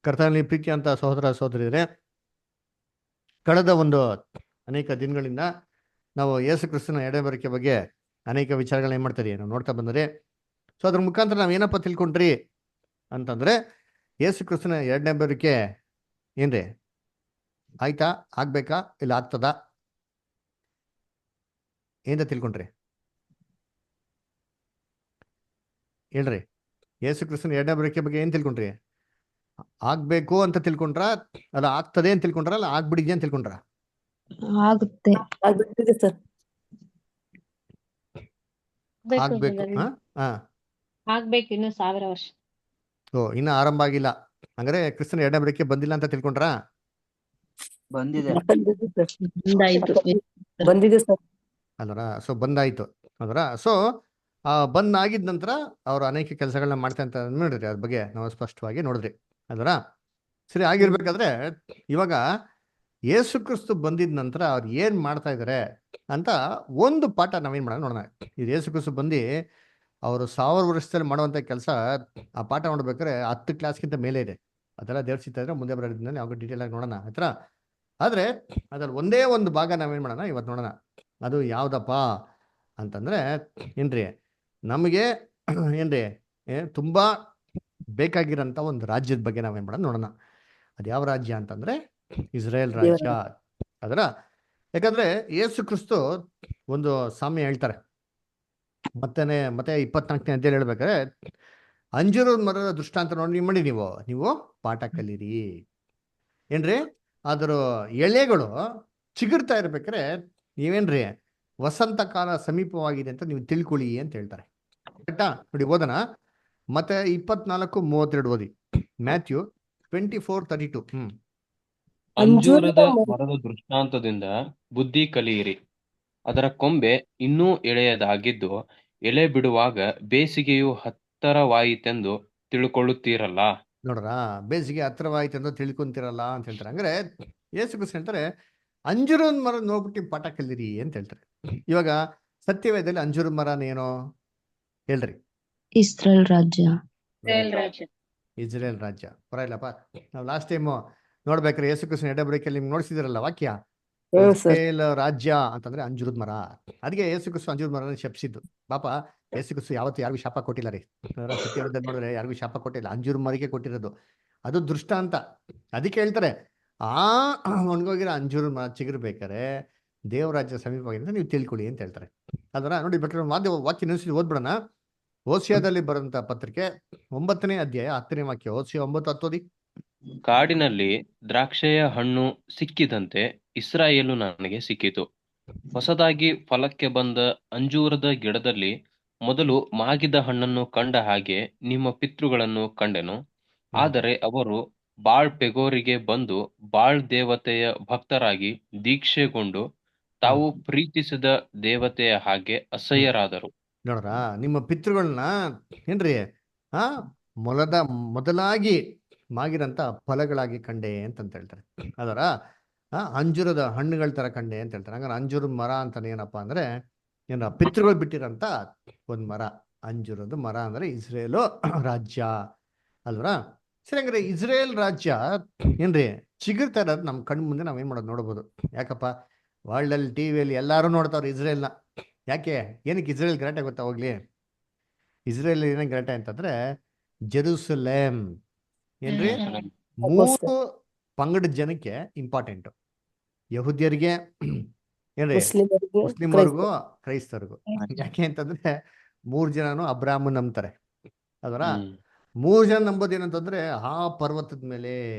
ಕರ್ತನಲ್ಲಿ ಪ್ರೀತಿ ಅಂತ ಸಹೋದರ ಸಹೋದರಿಯರೇ, ಕಳೆದ ಒಂದು ಅನೇಕ ದಿನಗಳಿಂದ ನಾವು ಯೇಸು ಕ್ರಿಸ್ತನ ಎಡೆಬರಿಕೆ ಬಗ್ಗೆ ಅನೇಕ ವಿಚಾರಗಳನ್ನ ಏನ್ ಮಾಡ್ತೀರಿ ನಾವು ನೋಡ್ತಾ ಬಂದರೆ, ಸೊ ಅದ್ರ ಮುಖಾಂತರ ನಾವು ಏನಪ್ಪ ತಿಳ್ಕೊಂಡ್ರಿ ಅಂತಂದ್ರೆ, ಯೇಸು ಕ್ರಿಸ್ತನ ಎರಡನೇ ಬರಿಕೆ ಏನ್ರಿ ಆಯ್ತಾ, ಆಗ್ಬೇಕಾ, ಇಲ್ಲ ಆಗ್ತದ ಏನ್ ತಿಳ್ಕೊಂಡ್ರಿ ಹೇಳ್ರಿ. ಯೇಸು ಕ್ರಿಸ್ತನ ಎರಡನೇ ಬರಿಕೆ ಬಗ್ಗೆ ಏನ್ ತಿಳ್ಕೊಂಡ್ರಿ? ಆಗ್ಬೇಕು ಅಂತ ತಿಳ್ಕೊಂಡ್ರ, ಅಲ್ಲ ಆಗ್ತದೆ ಅಂತ ತಿಳ್ಕೊಂಡ್ರ, ಅಲ್ಲ ಆಗ್ಬಿಡಿದೆ ಅಂತ ತಿಳ್ಕೊಂಡ್ರ? ಆಗುತ್ತೆ. ಆಗುತ್ತಿದೆ ಸರ್. ಆಗ್ಬೇಕು. ಹಾ ಹಾ ಆಗ್ಬೇಕು ಇನ್ನು 1000 ವರ್ಷ. ಓ, ಇನ್ನ ಆರಂಭ ಆಗಿಲ್ಲ. ಹಂಗಾರೆ ಕ್ರಿಸ್ತನ ಎರಡನೇ ಬರಿಕೆ ಬಂದಿಲ್ಲ ಅಂತ ತಿಳ್ಕೊಂಡ್ರ? ಬಂದಿದೆ. ಬಂದಿದೆ ಸರ್. ಬಂದಾಯ್ತು. ಬಂದಿದೆ ಸರ್. ಅಲ್ವರ? ಸೊ ಬಂದಾಯ್ತು ಅಲ್ವರ? ಸೊ ಬಂದ್ ಆಗಿದ ನಂತರ ಅವ್ರು ಅನೇಕ ಕೆಲಸಗಳನ್ನ ಮಾಡ್ತಾ ಅಂತ ನೋಡಿದ್ರಿ, ಅದ್ರ ಬಗ್ಗೆ ನಾವು ಸ್ಪಷ್ಟವಾಗಿ ನೋಡಿದ್ರಿ ಅಲ್ವರ? ಸರಿ, ಆಗಿರ್ಬೇಕಾದ್ರೆ ಇವಾಗ ಯೇಸು ಕ್ರಿಸ್ತು ಬಂದಿದ ನಂತರ ಅವ್ರು ಏನ್ ಮಾಡ್ತಾ ಇದಾರೆ ಅಂತ ಒಂದು ಪಾಠ ನಾವೇನ್ ಮಾಡೋಣ ನೋಡೋಣ. ಇದು ಯೇಸು ಕ್ರಿಸ್ತು ಬಂದು ಅವರು 1000 ವರ್ಷದಲ್ಲಿ ಮಾಡುವಂತ ಕೆಲಸ, ಆ ಪಾಠ ನೋಡ್ಬೇಕಾದ್ರೆ 10 ಕ್ಲಾಸ್ಗಿಂತ ಮೇಲೆ ಇದೆ. ಅದೆಲ್ಲ ದೇವ್ಸಿತ್ತ ಇದ್ರೆ ಮುಂದೆ ಬರೋ ದಿನದಲ್ಲಿ ನಾವು ಡೀಟೇಲ್ ಆಗಿ ನೋಡೋಣ ಆಯ್ತಾ. ಆದ್ರೆ ಅದ್ರಲ್ಲಿ ಒಂದೇ ಒಂದು ಭಾಗ ನಾವೇನ್ ಮಾಡೋಣ ಇವತ್ತು ನೋಡೋಣ. ಅದು ಯಾವ್ದಪ್ಪ ಅಂತಂದ್ರೆ ಏನ್ರಿ, ನಮಗೆ ಏನ್ರಿ ತುಂಬಾ ಬೇಕಾಗಿರೋಂಥ ಒಂದು ರಾಜ್ಯದ ಬಗ್ಗೆ ನಾವೇನ್ ಮಾಡೋಣ ನೋಡೋಣ. ಅದು ಯಾವ ರಾಜ್ಯ ಅಂತಂದ್ರೆ ಇಸ್ರೇಲ್ ರಾಜ್ಯ. ಅದರ ಯಾಕಂದ್ರೆ ಯೇಸು ಕ್ರಿಸ್ತು ಒಂದು ಸಾಮ್ಯ ಹೇಳ್ತಾರೆ. ಮತ್ತೆ 24ನೇ ಅಧ್ಯಾಯ ಹೇಳ್ಬೇಕಾದ್ರೆ, ಅಂಜೂರದ ಮರದ ದೃಷ್ಟಾಂತ ನೋಡಿ ಮಾಡಿ ನೀವು ಪಾಠ ಕಲೀರಿ ಏನ್ರಿ. ಅದ್ರ ಎಲೆಗಳು ಚಿಗುರ್ತಾ ಇರ್ಬೇಕಾರೆ ನೀವೇನ್ರಿ ವಸಂತ ಕಾಲ ಸಮೀಪವಾಗಿದೆ ಅಂತ ನೀವು ತಿಳ್ಕೊಳ್ಳಿ ಅಂತ ಹೇಳ್ತಾರೆ. ಕರೆಕ್ಟಾ? ನೋಡಿ ಓದೋಣ. ಮತ್ತೆ 24:32 ಓದಿ. ಮ್ಯಾಥ್ಯೂ 24:32. ಅಂಜೂರದ ಮರದ ದೃಷ್ಟಾಂತದಿಂದ ಬುದ್ಧಿ ಕಲಿಯಿರಿ. ಅದರ ಕೊಂಬೆ ಇನ್ನೂ ಎಳೆಯದಾಗಿದ್ದು ಎಲೆ ಬಿಡುವಾಗ ಬೇಸಿಗೆಯು ಹತ್ತರವಾಯಿತೆಂದು ತಿಳ್ಕೊಳ್ಳುತ್ತೀರಲ್ಲ. ನೋಡ್ರ, ಬೇಸಿಗೆ ಹತ್ರವಾಯ್ತು ಅಂತ ತಿಳ್ಕೊಂತೀರಲ್ಲ ಅಂತ ಹೇಳ್ತಾರೆ. ಅಂದ್ರೆ ಯೇಸು ಕ್ರಿಸ್ತ ಹೇಳ್ತಾರೆ ಅಂಜೂರದ ಮರ ನೋಡ್ಬಿಟ್ಟು ಪಾಠ ಕಲೀರಿ ಅಂತ ಹೇಳ್ತಾರೆ. ಇವಾಗ ಸತ್ಯವೇದದಲ್ಲಿ ಅಂಜೂರದ ಮರನೇನೋ ಹೇಳ್ರಿ. ಇಸ್ರೇಲ್ ರಾಜ್ಯ. ಇಸ್ರೇಲ್ ರಾಜ್ಯ ಪರವಾಗಿಲ್ಲಪ್ಪ. ನಾವು ಲಾಸ್ಟ್ ಟೈಮ್ ನೋಡ್ಬೇಕಾದ್ರೆ ಯೇಸು ಕ್ರಿಸ್ತನ ಎಡೆಬರಿಕೆಯಲ್ಲಿ ನಿಮ್ಗೆ ನೋಡ್ಸಿದಿರಲ್ಲ ವಾಕ್ಯ, ಇಸ್ರೇಲ್ ರಾಜ್ಯ ಅಂತಂದ್ರೆ ಅಂಜೂರದ ಮರ. ಅದಕ್ಕೆ ಯೇಸು ಕ್ರಿಸ್ತು ಅಂಜೂರದ ಮರನ ಶಪಿಸಿದ್ದು. ಪಾಪ ಯೇಸು ಕ್ರಿಸ್ತು ಯಾವತ್ತು ಯಾರಿಗೂ ಶಾಪ ಕೊಟ್ಟಿಲ್ಲ ರೀ. ಸತ್ಯವೇದದಲ್ಲಿ ನೋಡಿದ್ರೆ ಯಾರಿಗೂ ಶಾಪ ಕೊಟ್ಟಿಲ್ಲ, ಅಂಜೂರ ಮರಿಗೆ ಕೊಟ್ಟಿರೋದು. ಅದು ದೃಷ್ಟಾಂತ. ಅದಕ್ಕೆ ಹೇಳ್ತಾರೆ ಆ ಒಣಗೋಗಿರೋ ಅಂಜೂರ ಮರ ಚಿಗುರ್ಬೇಕಾರೆ ದೇವರಾಜ್ಯ ಸಮೀಪವಾಗಿದೆ ನೀವು ತಿಳ್ಕೊಳ್ಳಿ ಅಂತ ಹೇಳ್ತಾರೆ. ಅದರ ನೋಡಿ ಬೇಕಾದ್ರೆ ವಾಕ್ಯ ನಿಲ್ಸಿ ಓದ್ಬಿಡೋಣ. ಓಸಿಯಾದಲ್ಲಿ ಬರುವಂತ ಪತ್ರಿಕೆ 9ನೇ ಅಧ್ಯಾಯ 10ನೇ ವಾಕ್ಯ. ಓಸಿಯಾ 9:10 ಓದಿ. ಕಾಡಿನಲ್ಲಿ ದ್ರಾಕ್ಷೆಯ ಹಣ್ಣು ಸಿಕ್ಕಿದಂತೆ ಇಸ್ರಾಯೇಲು ನನಗೆ ಸಿಕ್ಕಿತು. ಹೊಸದಾಗಿ ಫಲಕ್ಕೆ ಬಂದ ಅಂಜೂರದ ಗಿಡದಲ್ಲಿ ಮೊದಲು ಮಾಗಿದ ಹಣ್ಣನ್ನು ಕಂಡ ಹಾಗೆ ನಿಮ್ಮ ಪಿತೃಗಳನ್ನು ಕಂಡೆನು. ಆದರೆ ಅವರು ಬಾಳ್ ಪೆಗೋರಿಗೆ ಬಂದು ಬಾಳ್ ದೇವತೆಯ ಭಕ್ತರಾಗಿ ದೀಕ್ಷೆಗೊಂಡು ತಾವು ಪ್ರೀತಿಸಿದ ದೇವತೆಯ ಹಾಗೆ ಅಸಹ್ಯರಾದರು. ನೋಡ್ರ, ನಿಮ್ಮ ಪಿತೃಗಳನ್ನ ಏನ್ರಿ ಮೊದಲಾಗಿ ಮಾಗಿರಂತ ಫಲಗಳಾಗಿ ಕಂಡೆ ಅಂತ ಹೇಳ್ತಾರೆ. ಅದರ ಅಂಜೂರದ ಹಣ್ಣುಗಳ ತರ ಕಂಡೆ ಅಂತ ಹೇಳ್ತಾರೆ. ಹಂಗಾರೆ ಅಂಜೂರದ ಮರ ಅಂತಾನೆ ಏನಪ್ಪಾ ಅಂದ್ರೆ ಏನ ಪಿತೃಗಳು ಬಿಟ್ಟಿರಂತ ಒಂದ್ ಮರ. ಅಂಜೂರದ ಮರ ಅಂದ್ರೆ ಇಸ್ರೇಲು ರಾಜ್ಯ ಅಲ್ವರ? ಸರಿ, ಹಂಗಾರೆ ಇಸ್ರೇಲ್ ರಾಜ್ಯ ಏನ್ರಿ ಚಿಗುರ್ತಾ ಇರೋದು ನಮ್ ಕಣ್ ಮುಂದೆ ನಾವೇನ್ ಮಾಡೋದು ನೋಡ್ಬೋದು. ಯಾಕಪ್ಪ ವರ್ಲ್ಡ್ ಅಲ್ಲಿ ಟಿವಿಯಲ್ಲಿ ಎಲ್ಲಾರು ನೋಡ್ತಾವ್ರು ಇಸ್ರೇಲ್ನ. ಯಾಕೆ, ಏನಕ್ಕೆ ಇಸ್ರೇಲ್ ಗಲಾಟೆ ಗೊತ್ತಾ? ಹೋಗ್ಲಿ, ಇಸ್ರೇಲ್ ಏನೇನು ಗಲಾಟೆ ಅಂತಂದ್ರೆ ಜೆರೂಸಲೇಮ್ ಏನ್ರಿ 3 ಪಂಗಡದ ಜನಕ್ಕೆ ಇಂಪಾರ್ಟೆಂಟ್. ಯಹೂದ್ಯರಿಗೆ ಏನ್ರಿ, ಮುಸ್ಲಿಮರಿಗೂ ಕ್ರೈಸ್ತರಿಗೂ. ಯಾಕೆ ಅಂತಂದ್ರೆ 3 ಜನನು ಅಬ್ರಾಹ್ಮ ನಂಬ್ತಾರೆ. ಅದರ 3 ಜನ ನಂಬೋದು ಏನಂತಂದ್ರೆ ಆ ಪರ್ವತದ ಮೇಲೆ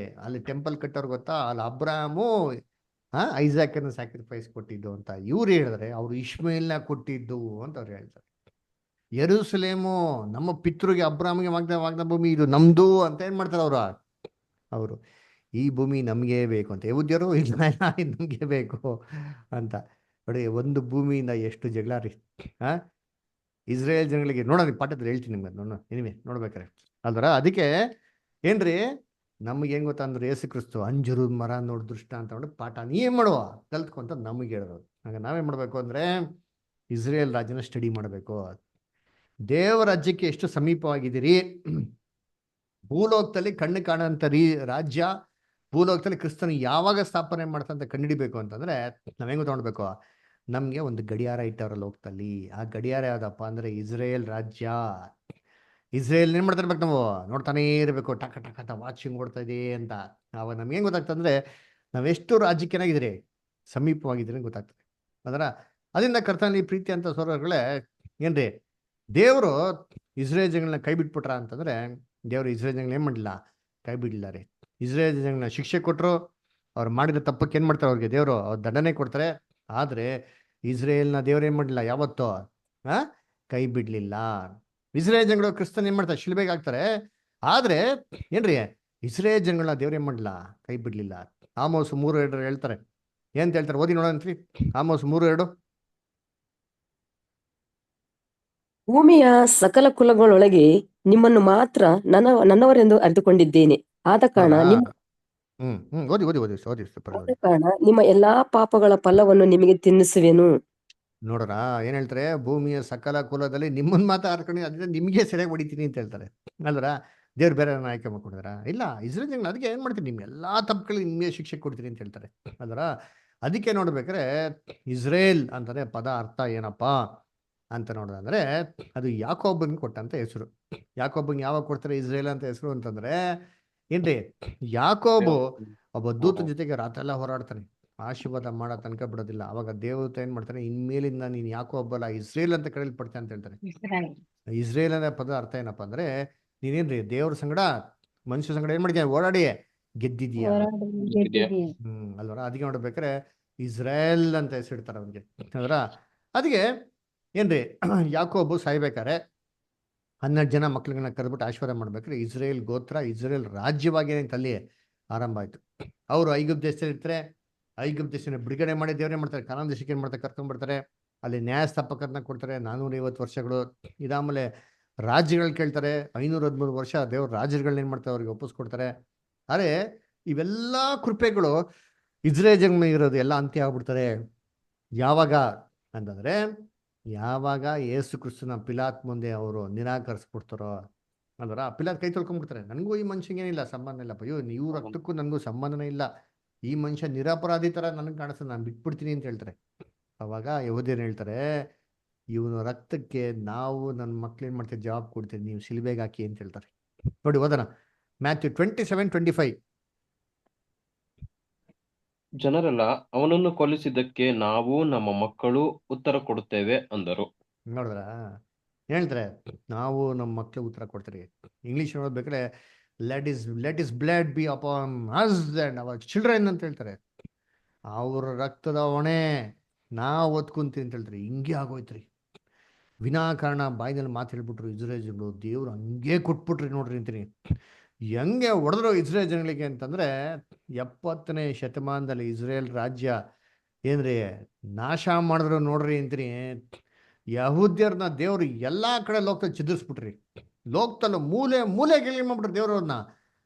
ಅಲ್ಲಿ ಟೆಂಪಲ್ ಕಟ್ಟೋರು ಗೊತ್ತಾ, ಅಲ್ಲಿ ಅಬ್ರಾಹಮು ಐಸಾಕನ್ನು ಸ್ಯಾಕ್ರಿಫೈಸ್ ಕೊಟ್ಟಿದ್ದು ಅಂತ ಇವ್ರು ಹೇಳಿದ್ರೆ, ಅವ್ರು ಇಶ್ಮೇಲ್ನ ಕೊಟ್ಟಿದ್ದು ಅಂತ ಅವ್ರು ಹೇಳ್ತಾರೆ. ಯೆರೂಸಲೇಮು ನಮ್ಮ ಪಿತೃಗೆ ಅಬ್ರಾಹ್ಮಿಗೆ ವಾಗ್ದ ಭೂಮಿ, ಇದು ನಮ್ದು ಅಂತ ಏನ್ ಮಾಡ್ತಾರೆ ಅವರು ಈ ಭೂಮಿ ನಮ್ಗೆ ಬೇಕು ಅಂತ. ಯಹೂದ್ಯರು ಇಲ್ಲ ಇದು ನಮ್ಗೆ ಬೇಕು ಅಂತ. ನೋಡಿ, ಒಂದು ಭೂಮಿಯಿಂದ ಎಷ್ಟು ಜಗಳ ರೀ. ಇಸ್ರೇಲ್ ಜನಗಳಿಗೆ ನೋಡೋಣ, ಪಾಠದಲ್ಲಿ ಹೇಳ್ತೀನಿ ನಿಮ್ಗೆ ನೋಡ ನೋಡ್ಬೇಕಾರೆ ಅಲ್ವರ? ಅದಕ್ಕೆ ಏನ್ರಿ ನಮ್ಗೆ ಹೆಂಗ್ ಗೊತ್ತಾ ಅಂದ್ರೆ ಯೇಸು ಕ್ರಿಸ್ತು ಅಂಜೂರದ ಮರ ನೋಡ್ ದೃಷ್ಟ ಅಂತ ನೋಡಿ ಪಾಠ ನೀನ್ ಮಾಡುವ ಕಲ್ತ್ಕೊಂತ ನಮಗೆ ಹೇಳೋದು. ಹಾಗೆ ನಾವೇನ್ ಮಾಡ್ಬೇಕು ಅಂದ್ರೆ ಇಸ್ರೇಲ್ ರಾಜ್ಯನ ಸ್ಟಡಿ ಮಾಡಬೇಕು. ದೇವ ರಾಜ್ಯಕ್ಕೆ ಎಷ್ಟು ಸಮೀಪವಾಗಿದ್ದೀರಿ, ಭೂಲೋಕದಲ್ಲಿ ಕಣ್ಣು ಕಾಣಂತ ರಾಜ್ಯ, ಭೂಲೋಕದಲ್ಲಿ ಕ್ರಿಸ್ತನ ಯಾವಾಗ ಸ್ಥಾಪನೆ ಮಾಡ್ತಂತ ಕಂಡುಹಿಡಿಬೇಕು ಅಂತಂದ್ರೆ ನಾವ್ ಹೆಂಗ್ ತಗೊಳ್ಬೇಕು? ನಮ್ಗೆ ಒಂದು ಗಡಿಯಾರ ಇಟ್ಟವ್ರ ಲೋಕದಲ್ಲಿ. ಆ ಗಡಿಯಾರ ಯಾವ್ದಪ್ಪ ಅಂದ್ರೆ ಇಸ್ರೇಲ್ ರಾಜ್ಯ. ಇಸ್ರೇಲ್ ಏನ್ ಮಾಡ್ತಿರ್ಬೇಕು ನಾವು? ನೋಡ್ತಾನೇ ಇರಬೇಕು, ಟಕ ಟಕ ಅಂತ ವಾಚಿಂಗ್ ಓಡ್ತಾ ಇದೆ ಅಂತ. ಅವಾಗ ನಮ್ಗೆ ಹೆಂಗ್ ಗೊತ್ತಾಗ್ತಂದ್ರೆ ನಾವೆಷ್ಟು ರಾಜ್ಯಕ್ಕೇನಾಗಿದ್ರಿ, ಸಮೀಪವಾಗಿದ್ರಿ ಗೊತ್ತಾಗ್ತದೆ. ಅದರ ಅದರಿಂದ ಕರ್ತನಲ್ಲಿ ಪ್ರೀತಿ ಅಂತ ಸೋದರಗಳೇ, ಏನ್ರಿ ದೇವರು ಇಸ್ರೇಲ್ ಜನಗಳನ್ನ ಕೈ ಬಿಟ್ಬಿಟ್ರ ಅಂತಂದ್ರೆ, ದೇವರು ಇಸ್ರೇಲ್ ಜನಗಳನ್ನ ಏನ್ ಮಾಡಲಿಲ್ಲ? ಕೈ ಬಿಡಲಿಲ್ಲ ರೀ. ಇಸ್ರೇಲ್ ಜನಗಳನ್ನ ಶಿಕ್ಷೆ ಕೊಟ್ಟರು, ಅವ್ರು ಮಾಡಿದ ತಪ್ಪಕ್ಕೆ ಏನ್ ಮಾಡ್ತಾರೆ? ಅವ್ರಿಗೆ ದೇವರು ಅವ್ರ ದಂಡನೆ ಕೊಡ್ತಾರೆ. ಆದ್ರೆ ಇಸ್ರೇಲ್ನ ದೇವ್ರು ಏನ್ ಮಾಡಲಿಲ್ಲ ಯಾವತ್ತೋ ಕೈ ಬಿಡ್ಲಿಲ್ಲ. ಇಸ್ರೇಲ್ ಜನಗಳು ಕ್ರಿಸ್ತನ್ ಏನ್ ಮಾಡ್ತಾರೆ? ಶಿಲ್ಬೆಗೆ ಹಾಕ್ತಾರೆ. ಆದ್ರೆ ಏನ್ರಿ ಇಸ್ರೇಲ್ ಜನಗಳನ್ನ ದೇವ್ರು ಏನ್ ಮಾಡಲಿಲ್ಲ? ಕೈ ಬಿಡ್ಲಿಲ್ಲ. ಆಮೋಸ್ 3:2 ಹೇಳ್ತಾರೆ. ಏನ್ ಹೇಳ್ತಾರೆ? ಓದಿ ನೋಡಂತ್ರಿ. ಆಮೋಸ್ 3:2. ಭೂಮಿಯ ಸಕಲ ಕುಲಗಳೊಳಗೆ ನಿಮ್ಮನ್ನು ಮಾತ್ರ ನನ್ನವರೆಂದು ಅರಿತುಕೊಂಡಿದ್ದೇನೆ. ಆದ ಕಾರಣ ಹೌದಾ? ಓದಿ ಆದ ಪರವಾಗಿಲ್ಲ. ಕಾರಣ ನಿಮ್ಮ ಎಲ್ಲಾ ಪಾಪಗಳ ಫಲವನ್ನು ನಿಮಗೆ ತಿನ್ನಿಸುವೆನು. ನೋಡ್ರ ಏನ್ ಹೇಳ್ತಾರೆ? ಭೂಮಿಯ ಸಕಲ ಕುಲದಲ್ಲಿ ನಿಮ್ಮನ್ನ ಮಾತ್ರ ಆರ್ಕೊಂಡು ಅದರಿಂದ ನಿಮ್ಗೆ ಸರಿಯಾಗಿ ಹೊಡಿತೀನಿ ಅಂತ ಹೇಳ್ತಾರೆ. ಅಲ್ವರ ದೇವ್ರು ಬೇರೆ ಆಯ್ಕೆ ಮಾಡ್ಕೊಂಡಿದಾರ? ಇಲ್ಲ, ಇಸ್ರೇಲ್ ಜನಗಳು ಅದಕ್ಕೆ ಏನ್ ಮಾಡ್ತೀನಿ, ನಿಮ್ ಎಲ್ಲಾ ತಪ್ಪುಗಳಿಗೆ ನಿಮ್ಗೆ ಶಿಕ್ಷೆ ಕೊಡ್ತೀನಿ ಅಂತ ಹೇಳ್ತಾರೆ. ಅಲ್ವರ ಅದಕ್ಕೆ ನೋಡ್ಬೇಕಾದ್ರೆ ಇಸ್ರೇಲ್ ಅಂತಂದ್ರೆ ಪದ ಅರ್ಥ ಏನಪ್ಪಾ ಅಂತ ನೋಡೋದಂದ್ರೆ ಅದು ಯಾಕೋಬನ್ಗೆ ಕೊಟ್ಟಂತ ಹೆಸರು. ಯಾಕೋಬಂಗೆ ಯಾವಾಗ ಕೊಡ್ತಾರೆ ಇಸ್ರೇಲ್ ಅಂತ ಹೆಸರು ಅಂತಂದ್ರೆ, ಏನ್ರಿ ಯಾಕೋಬು ಒಬ್ಬ ದೂತನ ಜೊತೆಗೆ ರಾತ್ರಿ ಎಲ್ಲ ಹೋರಾಡ್ತಾನೆ, ಆಶೀರ್ವಾದ ಮಾಡೋ ತನಕ ಬಿಡೋದಿಲ್ಲ. ಅವಾಗ ದೇವತೆ ಏನ್ ಮಾಡ್ತಾನೆ, ಇನ್ಮೇಲಿಂದ ನೀನ್ ಯಾಕೋ ಒಬ್ಬಲ್ಲ ಇಸ್ರೇಲ್ ಅಂತ ಕರೆಯಲ್ಪಡ್ತೆ ಅಂತ ಹೇಳ್ತಾನೆ. ಇಸ್ರೇಲ್ ಅನ್ನೋ ಪದ ಅರ್ಥ ಏನಪ್ಪಾ ಅಂದ್ರೆ, ನೀನೇನ್ರಿ ದೇವ್ರ ಸಂಗಡ ಮನುಷ್ಯ ಸಂಗಡ ಏನ್ ಮಾಡಿದ್ಯಾ? ಓಡಾಡಿ ಗೆದ್ದಿದ್ಯಾ. ಅಲ್ವರ ಅದಕ್ಕೆ ನೋಡ್ಬೇಕಾರೆ ಇಸ್ರೇಲ್ ಅಂತ ಹೆಸರಿಡ್ತಾರೆ ಅವನಿಗೆ. ಅದರ ಅದಕ್ಕೆ ಏನ್ರಿ ಯಾಕೋಬು ಸಾಯ್ಬೇಕಾರೆ 12 ಜನ ಮಕ್ಳುಗಳನ್ನ ಕರೆದ್ಬಿಟ್ಟು ಆಶೀರ್ವಾದ ಮಾಡ್ಬೇಕಾದ್ರೆ ಇಸ್ರೇಲ್ ಗೋತ್ರ, ಇಸ್ರೇಲ್ ರಾಜ್ಯವಾಗಿ ಅಲ್ಲಿ ಆರಂಭ ಆಯ್ತು. ಅವರು ಐಗುಪ್ತ ದೇಶದಲ್ಲಿ ಇರ್ತಾರೆ. ಐಗುಪ್ತ ದೇಶನ ಬಿಡುಗಡೆ ಮಾಡಿ ದೇವ್ರೇನ್ ಮಾಡ್ತಾರೆ? ಕಾನಾನ್ ದೇಶಕ್ಕೆ ಏನ್ ಮಾಡ್ತಾರೆ? ಕರ್ಕೊಂಡ್ಬರ್ತಾರೆ. ಅಲ್ಲಿ ನ್ಯಾಯಸ್ಥಾಪಕರನ್ನ ಕೊಡ್ತಾರೆ 450 ವರ್ಷಗಳು. ಇದಾದ್ಮೇಲೆ ರಾಜ್ಯಗಳು ಕೇಳ್ತಾರೆ. 513 ವರ್ಷ ದೇವ್ರ ರಾಜ್ಯಗಳನ್ನ ಏನ್ ಮಾಡ್ತಾರೆ? ಅವ್ರಿಗೆ ಒಪ್ಪಿಸ್ಕೊಡ್ತಾರೆ. ಅರೆ ಇವೆಲ್ಲಾ ಕೃಪೆಗಳು ಇಸ್ರೇಲ್ ಜನ ಇರೋದು ಎಲ್ಲ ಅಂತ್ಯ ಆಗ್ಬಿಡ್ತಾರೆ. ಯಾವಾಗ ಅಂತಂದ್ರೆ, ಯಾವಾಗ ಯೇಸು ಕ್ರಿಸ್ತನ ಪಿಲಾತ್ ಮುಂದೆ ಅವರು ನಿರಾಕರಿಸ್ಬಿಡ್ತಾರೋ, ಅಲ್ವರ ಪಿಲಾತ್ ಕೈ ತೊಳ್ಕೊಂಡ್ಬಿಡ್ತಾರೆ. ನನಗೂ ಈ ಮನುಷ್ಯಂಗೆ ಏನಿಲ್ಲ ಸಂಬಂಧ ಇಲ್ಲ, ಅಯ್ಯೋ ನೀವು ರಕ್ತಕ್ಕೂ ನನಗೂ ಸಂಬಂಧನೇ ಇಲ್ಲ, ಈ ಮನುಷ್ಯ ನಿರಪರಾಧಿ ತರ ನನಗೆ ಕಾಣಿಸ್ತದೆ, ನಾನು ಬಿಟ್ಬಿಡ್ತೀನಿ ಅಂತ ಹೇಳ್ತಾರೆ. ಅವಾಗ ಯಹೂದ್ಯರು ಹೇಳ್ತಾರೆ, ಇವನು ರಕ್ತಕ್ಕೆ ನಾವು ನನ್ನ ಮಕ್ಳು ಏನ್ ಮಾಡ್ತೀವಿ? ಜವಾಬ್ ಕೊಡ್ತೀವಿ, ನೀವು ಶಿಲ್ಬೆಗೆ ಹಾಕಿ ಅಂತ ಹೇಳ್ತಾರೆ. ನೋಡಿ ಓದೋಣ, ಮ್ಯಾಥ್ಯೂ 27:25. ಜನರೆಲ್ಲ ಅವನನ್ನು ಕೊಲ್ಲಿಸಿದ್ದಕ್ಕೆ ನಾವು ನಮ್ಮ ಮಕ್ಕಳು ಉತ್ತರ ಕೊಡುತ್ತೇವೆ ಅಂದರು. ನೋಡಿದ್ರ ಹೇಳ್ತಾರೆ, ನಾವು ನಮ್ಮ ಮಕ್ಳು ಉತ್ತರ ಕೊಡ್ತೀರಿ. ಇಂಗ್ಲಿಷ್ ನೋಡ್ಬೇಕಾದ್ರೆ let us blood B upon us and our children ಅಂತ ಹೇಳ್ತಾರೆ. ಅವ್ರ ರಕ್ತದ ಹೊಣೆ ನಾವು ಒತ್ಕೊಂತೀವಿ ಅಂತ ಹೇಳ್ತಾರೆ. ಹಿಂಗೆ ಆಗೋಯ್ತ್ರಿ. ವಿನಾಕಾರಣ ಬಾಯಿನಲ್ಲಿ ಮಾತು ಹೇಳ್ಬಿಟ್ರು ಇಸ್ರೇಲ್ ಜನಗಳು. ದೇವ್ರು ಹಂಗೆ ಕೊಟ್ಬಿಟ್ರಿ ನೋಡ್ರಿ ಅಂತೀನಿ. ಹೆಂಗೆ ಹೊಡೆದ್ರು ಇಸ್ರೇಲ್ ಜನಗಳಿಗೆ ಅಂತಂದ್ರೆ, 70ನೇ ಶತಮಾನದಲ್ಲಿ ಇಸ್ರೇಲ್ ರಾಜ್ಯ ಏನ್ರಿ ನಾಶ ಮಾಡಿದ್ರು ನೋಡ್ರಿ ಅಂತೀನಿ. ಯಹೂದ್ಯರನ್ನ ದೇವ್ರು ಎಲ್ಲಾ ಕಡೆ ಲೋಕದಲ್ಲಿ ಚೆದರ್ಸ್ಬಿಟ್ರಿ. ಲೋಕದಲ್ಲ ಮೂಲೆ ಮೂಲೆಗೆ ಏನ್ ಮಾಡ್ಬಿಟ್ರು? ದೇವ್ರವ್ರನ್ನ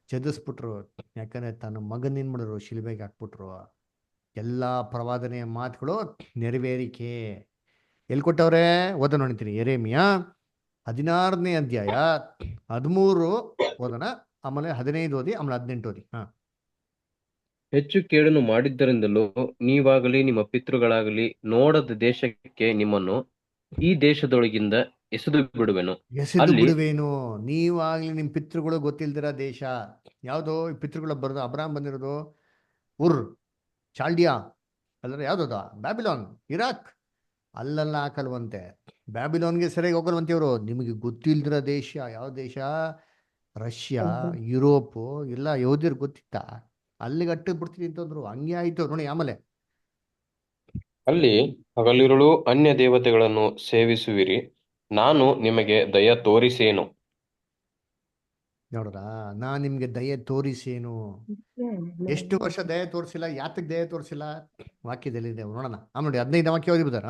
ಚೆದರ್ಸ್ಬಿಟ್ರು. ಯಾಕಂದ್ರೆ ತನ್ನ ಮಗನ್ ಏನ್ ಮಾಡಿದ್ರು? ಶಿಲುಬೆಗೆ ಹಾಕ್ಬಿಟ್ರು. ಎಲ್ಲಾ ಪ್ರವಾದನೆಯ ಮಾತುಗಳು ನೆರವೇರಿಕೆ ಎಲ್ಲಿ ಕೊಟ್ಟವ್ರೆ? ಓದ ನೋಡಿತೀನಿ, ಯೆರೆಮೀಯ 16ನೇ ಅಧ್ಯಾಯ 13 ಓದೋಣ, ಆಮೇಲೆ 15 ಓದಿ, ಆಮೇಲೆ 18 ಓದಿ. ಹೆಚ್ಚು ಕೇಡನ್ನು ಮಾಡಿದ್ದರಿಂದಲೂ ನೀವಾಗಲಿ ನಿಮ್ಮ ಪಿತೃಗಳಾಗಲಿ ನೋಡದ ದೇಶಕ್ಕೆ ನಿಮ್ಮನ್ನು ಈ ದೇಶದೊಳಗಿಂದ ಎಸೆದು ಬಿಡುವೆನು. ಎಸೆದು ಬಿಡುವೇನು? ನೀವಾಗ್ಲಿ ನಿಮ್ ಪಿತೃಗಳು ಗೊತ್ತಿಲ್ದಿರ ದೇಶ ಯಾವ್ದು? ಪಿತೃಗಳು ಬರೋದು ಅಬ್ರಾಹಂ ಬಂದಿರೋದು ಉರ್, ಚಾಲ್ಡಿಯಾ, ಅಲ್ಲರ ಯಾವ್ದದ? ಬ್ಯಾಬಿಲಾನ್, ಇರಾಕ್, ಅಲ್ಲೆಲ್ಲ ಹಾಕಲ್ವಂತೆ. ಬ್ಯಾಬಿಲಾನ್ಗೆ ಸರಿಯಾಗಿ ಹೋಗಲ್ವಂತೆ ಇವರು. ನಿಮಗೆ ಗೊತ್ತಿಲ್ದಿರ ದೇಶ ಯಾವ ದೇಶ? ರಷ್ಯಾ, ಯುರೋಪು ಎಲ್ಲ ಯಹೂದ್ಯರು ಗೊತ್ತಿತ್ತ? ಅಲ್ಲಿಗೆ ಅಟ್ಟು ಬಿಡ್ತೀನಿ ಅಂತಂದ್ರು. ಹಂಗೆ ಆಯ್ತು ನೋಡಿ. ಆಮೇಲೆ ಅಲ್ಲಿ ಹಗಲಿರುಳು ಅನ್ಯ ದೇವತೆಗಳನ್ನು ಸೇವಿಸುವಿರಿ, ನಾನು ನಿಮಗೆ ದಯ ತೋರಿಸೇನು. ನೋಡ್ರ, ನಾ ನಿಮ್ಗೆ ದಯೆ ತೋರಿಸೇನು. ಎಷ್ಟು ವರ್ಷ ದಯೆ ತೋರಿಸಿಲ್ಲ? ಯಾತಕ್ ದಯೆ ತೋರಿಸಿಲ್ಲ? ವಾಕ್ಯದಲ್ಲಿದೆ, ನೋಡೋಣ. ನೋಡಿ 15 ವಾಕ್ಯ ಓದಿ ಬಿದ್ದಾರ.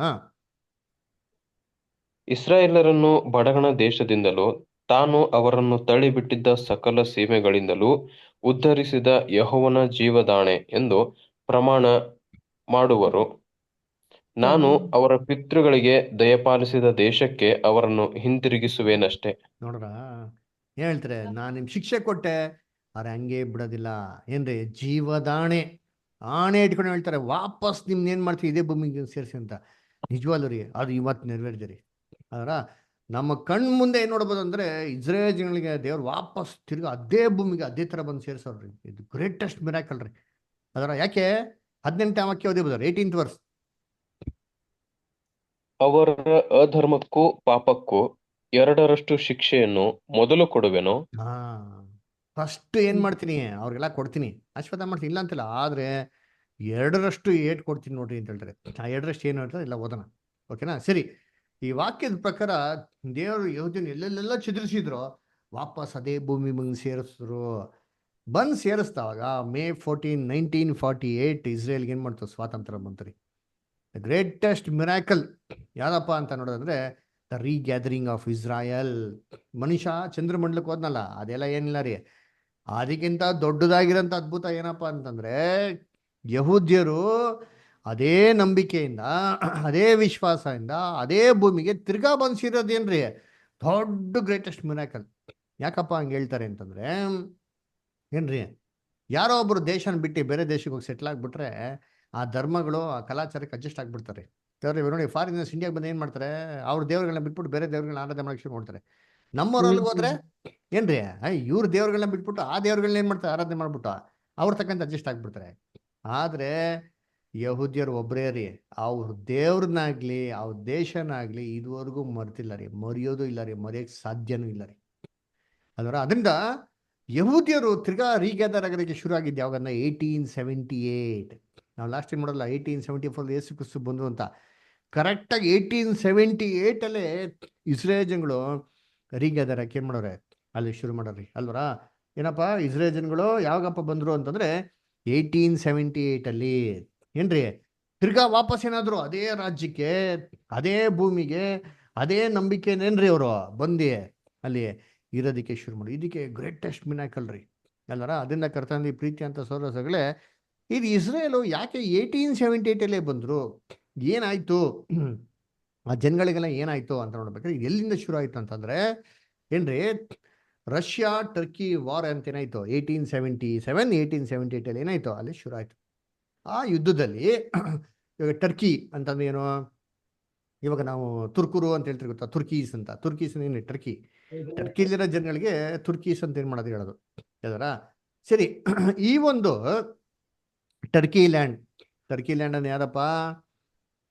ಇಸ್ರಾಯೇಲರನ್ನು ಬಡಗಣ ದೇಶದಿಂದಲೂ ತಾನು ಅವರನ್ನು ತಳ್ಳಿಬಿಟ್ಟಿದ್ದ ಸಕಲ ಸೀಮೆಗಳಿಂದಲೂ ಉದ್ಧರಿಸಿದ ಯೆಹೋವನ ಜೀವದಾಣೆ ಎಂದು ಪ್ರಮಾಣ ಮಾಡುವರು. ನಾನು ಅವರ ಪಿತೃಗಳಿಗೆ ದಯಪಾಲಿಸಿದ ದೇಶಕ್ಕೆ ಅವರನ್ನು ಹಿಂತಿರುಗಿಸುವೆನಷ್ಟೇ. ನೋಡ್ರ, ಏನ್ ಹೇಳ್ತಾರೆ, ನಾನು ನಿಮ್ ಶಿಕ್ಷೆ ಕೊಟ್ಟೆ, ಆದ್ರೆ ಹಂಗೆ ಬಿಡೋದಿಲ್ಲ. ಏನ್ರಿ, ಜೀವದಾಣೆ, ಆಣೆ ಇಟ್ಕೊಂಡು ಹೇಳ್ತಾರೆ, ವಾಪಸ್ ನಿಮ್ನ ಏನ್ ಮಾಡ್ತೀವಿ ಇದೇ ಭೂಮಿಗೆ ಸೇರಿಸಿ ಅಂತ. ನಿಜವಾಗ್ಲೂ ರೀ, ಅದು ಇವತ್ತು ನೆರವೇರಿದೆ. ಅದರ ನಮ್ಮ ಕಣ್ ಮುಂದೆ ಏನ್ ನೋಡ್ಬೋದು ಅಂದ್ರೆ, ಇಸ್ರೇಲ್ ಜನಗಳಿಗೆ ದೇವ್ರು ವಾಪಸ್ ತಿರ್ಗಿ ಅದೇ ಭೂಮಿಗೆ ಅದೇ ತರ ಬಂದು ಸೇರಿಸೋರ್ರಿ. ಇದು ಗ್ರೇಟೆಸ್ಟ್ ಮಿರಾಕಲ್ ರೀ. ಅದರ ಯಾಕೆ 18ನೇ ವಾಕ್ಯ ಓದಿಬೋದು, 18th ವರ್ಸ್. ಅವರ ಅಧರ್ಮಕ್ಕೂ ಪಾಪಕ್ಕೂ ಎರಡರಷ್ಟು ಶಿಕ್ಷೆಯನ್ನು ಮೊದಲು ಕೊಡುವೆನು. ಹಾ, ಫಸ್ಟ್ ಏನ್ ಮಾಡ್ತೀನಿ, ಅವ್ರಿಗೆಲ್ಲ ಕೊಡ್ತೀನಿ, ಆಶೀರ್ವಾದ ಮಾಡ್ತೀನಿ, ಇಲ್ಲ ಅಂತಿಲ್ಲ, ಆದ್ರೆ ಎರಡರಷ್ಟು ಏಟ್ ಕೊಡ್ತೀನಿ ನೋಡ್ರಿ ಅಂತ ಹೇಳ್ತಾರೆ. ಆ ಎರಡರಷ್ಟು ಏನು ಹೇಳ್ತಾರೆ ಇಲ್ಲ, ಓದೋಣ, ಓಕೆನಾ? ಸರಿ, ಈ ವಾಕ್ಯದ ಪ್ರಕಾರ ದೇವರು ಯಹೂದ್ಯನ ಎಲ್ಲೆಲ್ಲೆಲ್ಲ ಚದುರಿಸಿದ್ರು, ವಾಪಸ್ ಅದೇ ಭೂಮಿ ಮುಂದೆ ಸೇರಿಸಿದ್ರು. ಬಂದು ಸೇರಿಸ್ತಾವಾಗ May 14, 1948 ಇಸ್ರೇಲ್ಗೆ ಏನು ಮಾಡ್ತು, ಸ್ವಾತಂತ್ರ್ಯ ಬಂತು. ದ ಗ್ರೇಟೆಸ್ಟ್ ಮಿರಾಕಲ್ ಯಾವ್ದಪ್ಪ ಅಂತ ನೋಡೋದಂದ್ರೆ ದ ರೀಗ್ಯಾದರಿಂಗ್ ಆಫ್ ಇಸ್ರಾಯಲ್. ಮನುಷ್ಯ ಚಂದ್ರಮಂಡಲಕ್ಕೆ ಹೋದ್ನಲ್ಲ, ಅದೆಲ್ಲ ಏನಿಲ್ಲ ರೀ. ಅದಕ್ಕಿಂತ ದೊಡ್ಡದಾಗಿರೋಂಥ ಅದ್ಭುತ ಏನಪ್ಪ ಅಂತಂದ್ರೆ, ಯಹೂದ್ಯರು ಅದೇ ನಂಬಿಕೆಯಿಂದ, ಅದೇ ವಿಶ್ವಾಸದಿಂದ ಅದೇ ಭೂಮಿಗೆ ತಿರ್ಗಾ ಬಂದು ಸೇರೋದೇನ್ರಿ ದೊಡ್ಡ ಗ್ರೇಟೆಸ್ಟ್ ಮಿರಾಕಲ್. ಯಾಕಪ್ಪ ಹಂಗೆ ಹೇಳ್ತಾರೆ ಅಂತಂದ್ರೆ, ಏನ್ರಿ, ಯಾರೋ ಒಬ್ರು ದೇಶನ ಬಿಟ್ಟು ಬೇರೆ ದೇಶಕ್ಕೆ ಹೋಗಿ ಸೆಟ್ಲ್ ಆಗ್ಬಿಟ್ರೆ ಆ ಧರ್ಮಗಳು ಆ ಕಲಾಚಾರಕ್ಕೆ ಅಡ್ಜಸ್ಟ್ ಆಗ್ಬಿಡ್ತಾರೆ. ನೋಡಿ, ಫಾರಿನರ್ಸ್ ಇಂಡಿಯಾಗೆ ಬಂದು ಏನು ಮಾಡ್ತಾರೆ, ಅವ್ರ ದೇವ್ರುಗಳನ್ನ ಬಿಟ್ಬಿಟ್ಟು ಬೇರೆ ದೇವ್ರುಗಳನ್ನ ಆರಾಧನೆ ಮಾಡಕ್ಕೆ ಶುರು ಮಾಡ್ತಾರೆ. ನಮ್ಮವ್ರಲ್ಲಿ ಹೋದ್ರೆ ಏನ್ರಿ, ಇವ್ರ ದೇವ್ರುಗಳನ್ನ ಬಿಟ್ಬಿಟ್ಟು ಆ ದೇವ್ರುಗಳನ್ನ ಏನು ಮಾಡ್ತಾರೆ, ಆರಾಧನೆ ಮಾಡ್ಬಿಟ್ಟು ಅವ್ರ ತಕ್ಕಂತ ಅಡ್ಜಸ್ಟ್ ಆಗ್ಬಿಡ್ತಾರೆ. ಆದ್ರೆ ಯಹೂದ್ಯರು ಒಬ್ಬರೇ ರೀ, ಅವ್ರ ದೇವ್ರನ್ನಾಗ್ಲಿ ಅವ್ರ ದೇಶನಾಗ್ಲಿ ಇದುವರೆಗೂ ಮರ್ತಿಲ್ಲ ರೀ, ಮರೆಯೋದು ಇಲ್ಲ ರೀ, ಮರೆಯಕ್ಕೆ ಸಾಧ್ಯನೂ ಇಲ್ಲ ರೀ. ಅದರಿಂದ ಯಹೂದ್ಯರು ತಿರ್ಗಾ ರೀಗ್ಯಾದರ್ ಆಗೋದಕ್ಕೆ ಶುರು ಆಗಿದ್ದು ಯಾವಾಗನ್ನ 1878. ನಾವು ಲಾಸ್ಟ್ ಟೈಮ್ ನೋಡಲ್ಲ, 1874 ಯೇಸು ಕ್ರಿಸ್ತು ಬಂದರು ಅಂತ. ಕರೆಕ್ಟಾಗಿ 1878 ಇಸ್ರೇಲ್ ಜನಗಳು ರೀಗ್ಯಾದರ್ ಆಗಿ ಏನು ಮಾಡೋರೆ, ಅಲ್ಲಿ ಶುರು ಮಾಡೋರಿ ಅಲ್ವರಾ? ಏನಪ್ಪ, ಇಸ್ರೇಲ್ ಜನಗಳು ಯಾವಾಗಪ್ಪ ಬಂದರು ಅಂತಂದ್ರೆ 1878 ಏನ್ರಿ, ತಿರ್ಗಾ ವಾಪಸ್ ಏನಾದ್ರು ಅದೇ ರಾಜ್ಯಕ್ಕೆ, ಅದೇ ಭೂಮಿಗೆ, ಅದೇ ನಂಬಿಕೆನೇನ್ರಿ ಅವರು ಬಂದು ಅಲ್ಲಿ ಇರೋದಕ್ಕೆ ಶುರು ಮಾಡಿ. ಇದಕ್ಕೆ ಗ್ರೇಟೆಸ್ಟ್ ಮಿರಾಕಲ್ ರೀ ಅಲ್ವರ? ಅದರಿಂದ ಕರ್ತನಲ್ಲಿ ಪ್ರೀತಿ ಅಂತ ಸೋದರಗಳೇ, ಇದು ಇಸ್ರೇಲು ಯಾಕೆ 1878 ಬಂದರು, ಏನಾಯ್ತು, ಆ ಜನಗಳಿಗೆಲ್ಲ ಏನಾಯ್ತು ಅಂತ ನೋಡ್ಬೇಕಾದ್ರೆ ಎಲ್ಲಿಂದ ಶುರು ಆಯ್ತು ಅಂತಂದ್ರೆ, ಏನ್ರಿ, ರಷ್ಯಾ ಟರ್ಕಿ ವಾರ್ ಅಂತ ಏನಾಯ್ತು 1877 1878 ಏನಾಯ್ತು, ಅಲ್ಲಿ ಶುರು ಆಯ್ತು. ಆ ಯುದ್ಧದಲ್ಲಿ ಇವಾಗ ಟರ್ಕಿ ಅಂತಂದ್ರೆ ಏನು, ಇವಾಗ ನಾವು ತುರ್ಕುರು ಅಂತ ಹೇಳ್ತೀವಿ ಗೊತ್ತಾ, ತುರ್ಕೀಸ್ ಅಂತ. ತುರ್ಕೀಸ್ ಏನು, ಟರ್ಕಿಲಿರೋ ಜನಗಳಿಗೆ ತುರ್ಕೀಸ್ ಅಂತ ಏನು ಮಾಡೋದು ಹೇಳೋದು ಯಾವ್ದಾರ? ಸರಿ, ಈ ಒಂದು ಟರ್ಕಿ ಲ್ಯಾಂಡ್ ಅನ್ನು ಯಾರಪ್ಪ